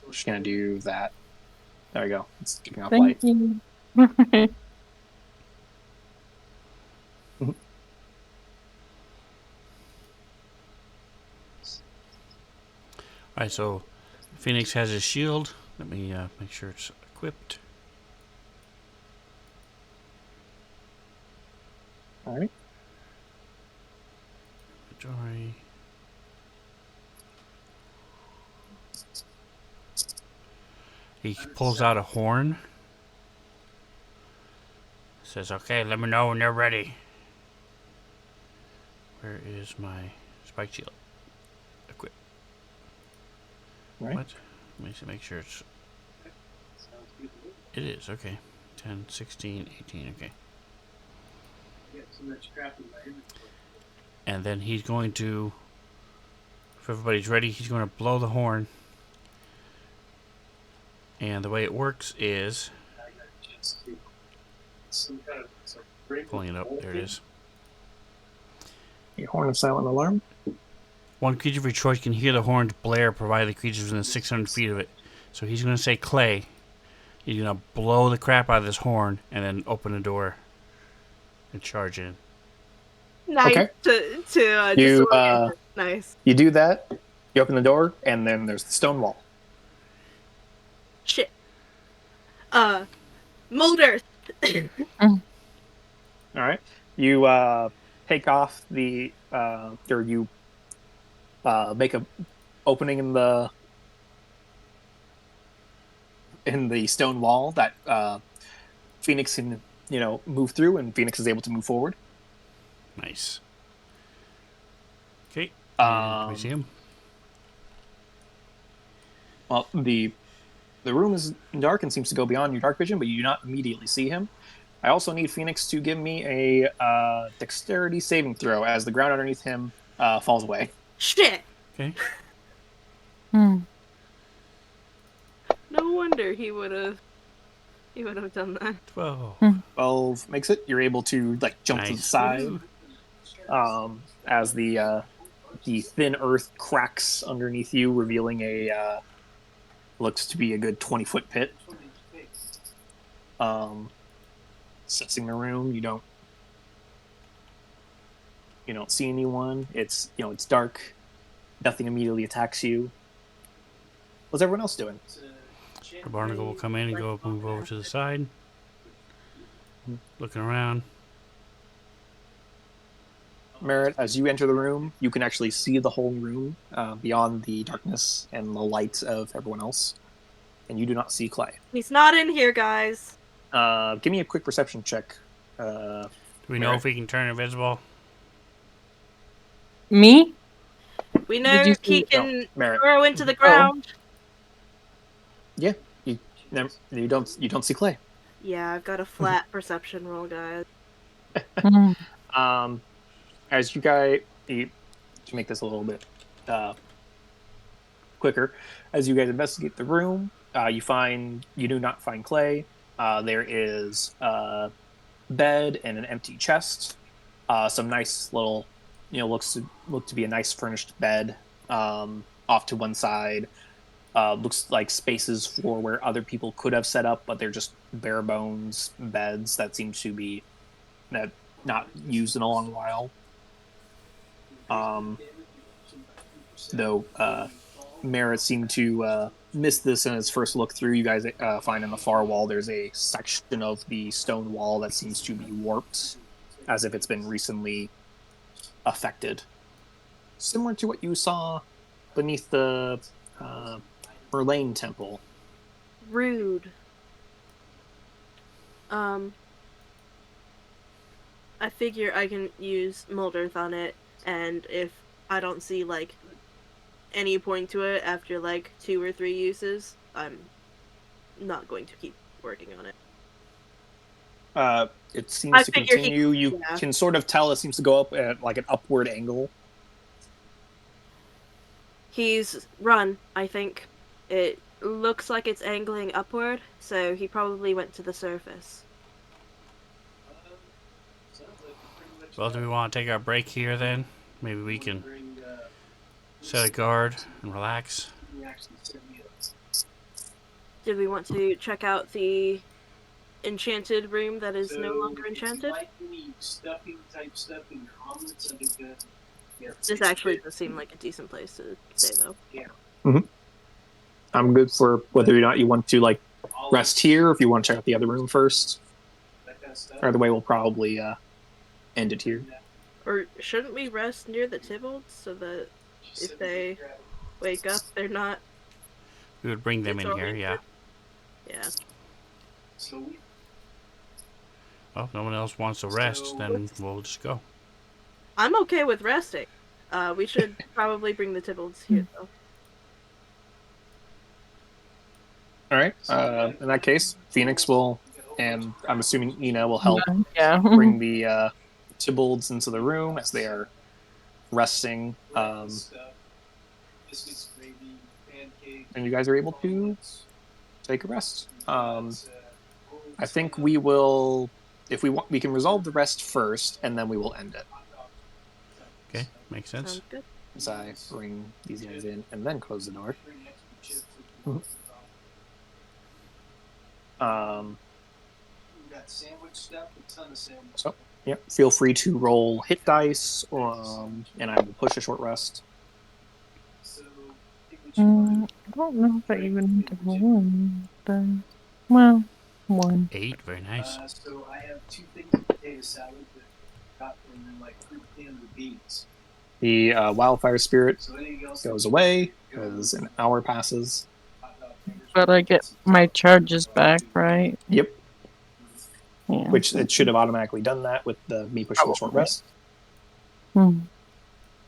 We're just gonna do that. There we go. It's giving off Thank light. you. Alright, so Phoenix has his shield. Let me make sure it's equipped. All right. Joy. He pulls out a horn. Says, okay, let me know when you're ready. Where is my spike shield? Equip. Right. What? Let me make sure it's... It is, okay. 10, 16, 18, okay. And then he's going to, if everybody's ready, he's going to blow the horn. And the way it works is, pulling it up, there it is. A horn of silent alarm. One creature of your choice can hear the horn's blare, provided the creature is within 600 feet of it. So he's going to say Clay. He's going to blow the crap out of this horn and then open the door and charge in. Nice. Okay. To You, disorient it. Nice. You do that. You open the door, and then there's the stone wall. Shit. Mulder. All right. You take off the or you make a opening in the stone wall that Phoenix can move through, and Phoenix is able to move forward. Nice. Okay. Can we see him? Well, the room is dark and seems to go beyond your dark vision, but you do not immediately see him. I also need Phoenix to give me a dexterity saving throw as the ground underneath him falls away. Shit. Okay. Hmm. No wonder he would have done that. 12. 12 makes it. You're able to jump to the Nice. side as the thin earth cracks underneath you, revealing a looks to be a good 20-foot pit. Assessing the room, you don't see anyone. It's it's dark. Nothing immediately attacks you. What's everyone else doing? The barnacle will come in and move over to the side. Looking around. Merritt, as you enter the room, you can actually see the whole room beyond the darkness and the light of everyone else. And you do not see Clay. He's not in here, guys. Give me a quick perception check. Do we know Merritt. if he can turn invisible? Me? We know you he see- can Merritt. throw into the ground. Yeah, you don't see Clay. Yeah, I've got a flat perception roll, guys. Hmm. As you guys, to make this a little bit quicker, as you guys investigate the room, you do not find Clay. There is a bed and an empty chest. Some nice little, look to be a nice furnished bed off to one side. Looks like spaces for where other people could have set up, but they're just bare bones beds that seem to be not used in a long while. Though Merritt seemed to miss this in his first look through. You guys find in the far wall there's a section of the stone wall that seems to be warped, as if it's been recently affected. Similar to what you saw beneath the Merlane Temple. Rude. I figure I can use Mulderth on it, and if I don't see any point to it after 2 or 3 uses, I'm not going to keep working on it. It seems I to figure continue. You yeah. can sort of tell it seems to go up at an upward angle. He's run, I think. It looks like it's angling upward, so he probably went to the surface. Well, do we want to take our break here then? Maybe we can set a guard and relax. Did we want to check out the enchanted room that is no longer enchanted? This actually does seem like a decent place to stay, though. I'm good for whether or not you want to rest here, or if you want to check out the other room first. Either way, we'll probably end it here. Or shouldn't we rest near the Tybalds so that if they wake up, they're not... We would bring them in here, yeah. Yeah. Well, if no one else wants to rest, then we'll just go. I'm okay with resting. We should probably bring the Tybalds here, though. All right. In that case, Phoenix will, and I'm assuming Ina will help Yeah. bring the Tybalds into the room as they are resting. And you guys are able to take a rest. I think we will, if we want, we can resolve the rest first, and then we will end it. Okay, makes sense. Sounds good. As I bring these guys in and then close the door. So, yeah, feel free to roll hit dice, and I will push a short rest. I don't know if I even need to roll one, but well, one. 8, very nice. So I have 2 things of potato salad that got and then like 3 cans of beans. The wildfire spirit So anything else goes away as an hour passes. But I get my charges back, right? Yep, Yeah. which it should have automatically done that with the me pushing the short rest. Hmm.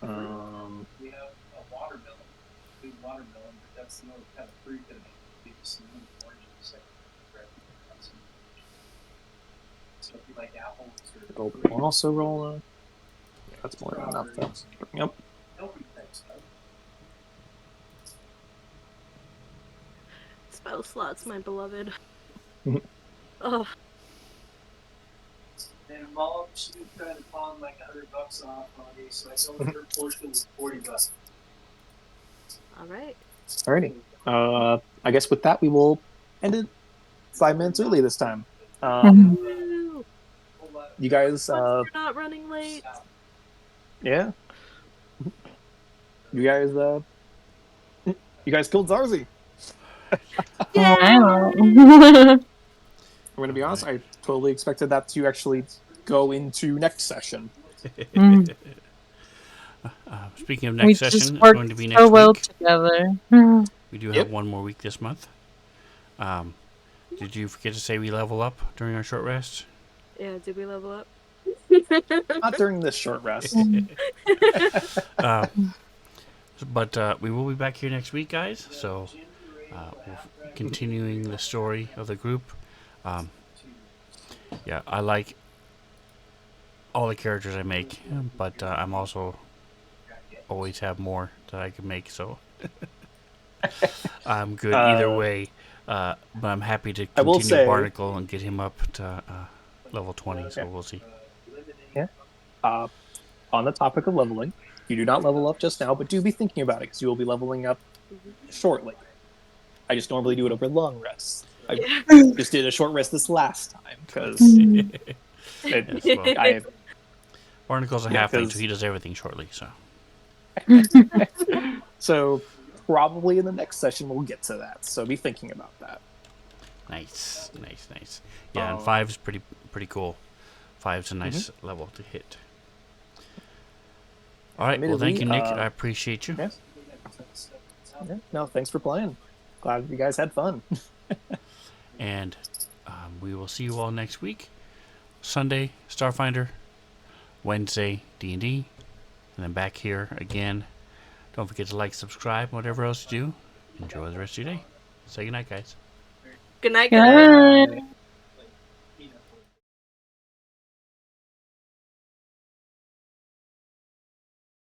We have a watermelon, big watermelon, but that's the only kind of fruit that gives some oranges. So if you like apples or We'll also roll a. That's more than enough. Though. Yep. healthy type stuff. Spell slots, my beloved. Mhm. Oh, And mom, she was trying to pawn like $100 off on me, so I sold her portion was $40. all right. Alrighty. I guess with that we will end it 5 minutes early this time. Woo! You guys, We're not running late. yeah. You guys killed Zarzi. Wow. I'm gonna be honest. I totally expected that to actually go into next session. Speaking of We next just session, it's worked going to be so next well week. together. We do have Yep. one more week this month. Did you forget to say we level up during our short rest? Yeah, did we level up? Not during this short rest. But we will be back here next week, guys. So we're continuing the story of the group. Yeah, I like all the characters I make, but I'm also always have more that I can make. So I'm good either way. But I'm happy to I will continue say- Barnacle and get him up to level 20. So we'll see. On the topic of leveling, you do not level up just now, but do be thinking about it because you will be leveling up shortly. I just normally do it over long rests. I just did a short rest this last time because Yes, well, Barnacle's a halfling, 'cause- so he does everything shortly. So probably in the next session we'll get to that. So be thinking about that. Nice. Yeah, and 5 is pretty cool. 5's a nice Mm-hmm. level to hit. All right. Well, thank you, Nick. I appreciate you. Yes. Yeah, no, thanks for playing. Glad you guys had fun. And we will see you all next week. Sunday, Starfinder. Wednesday, D&D. And then back here again. Don't forget to like, subscribe, whatever else you do. Enjoy the rest of your day. Say goodnight, guys. Good night, guys. Good.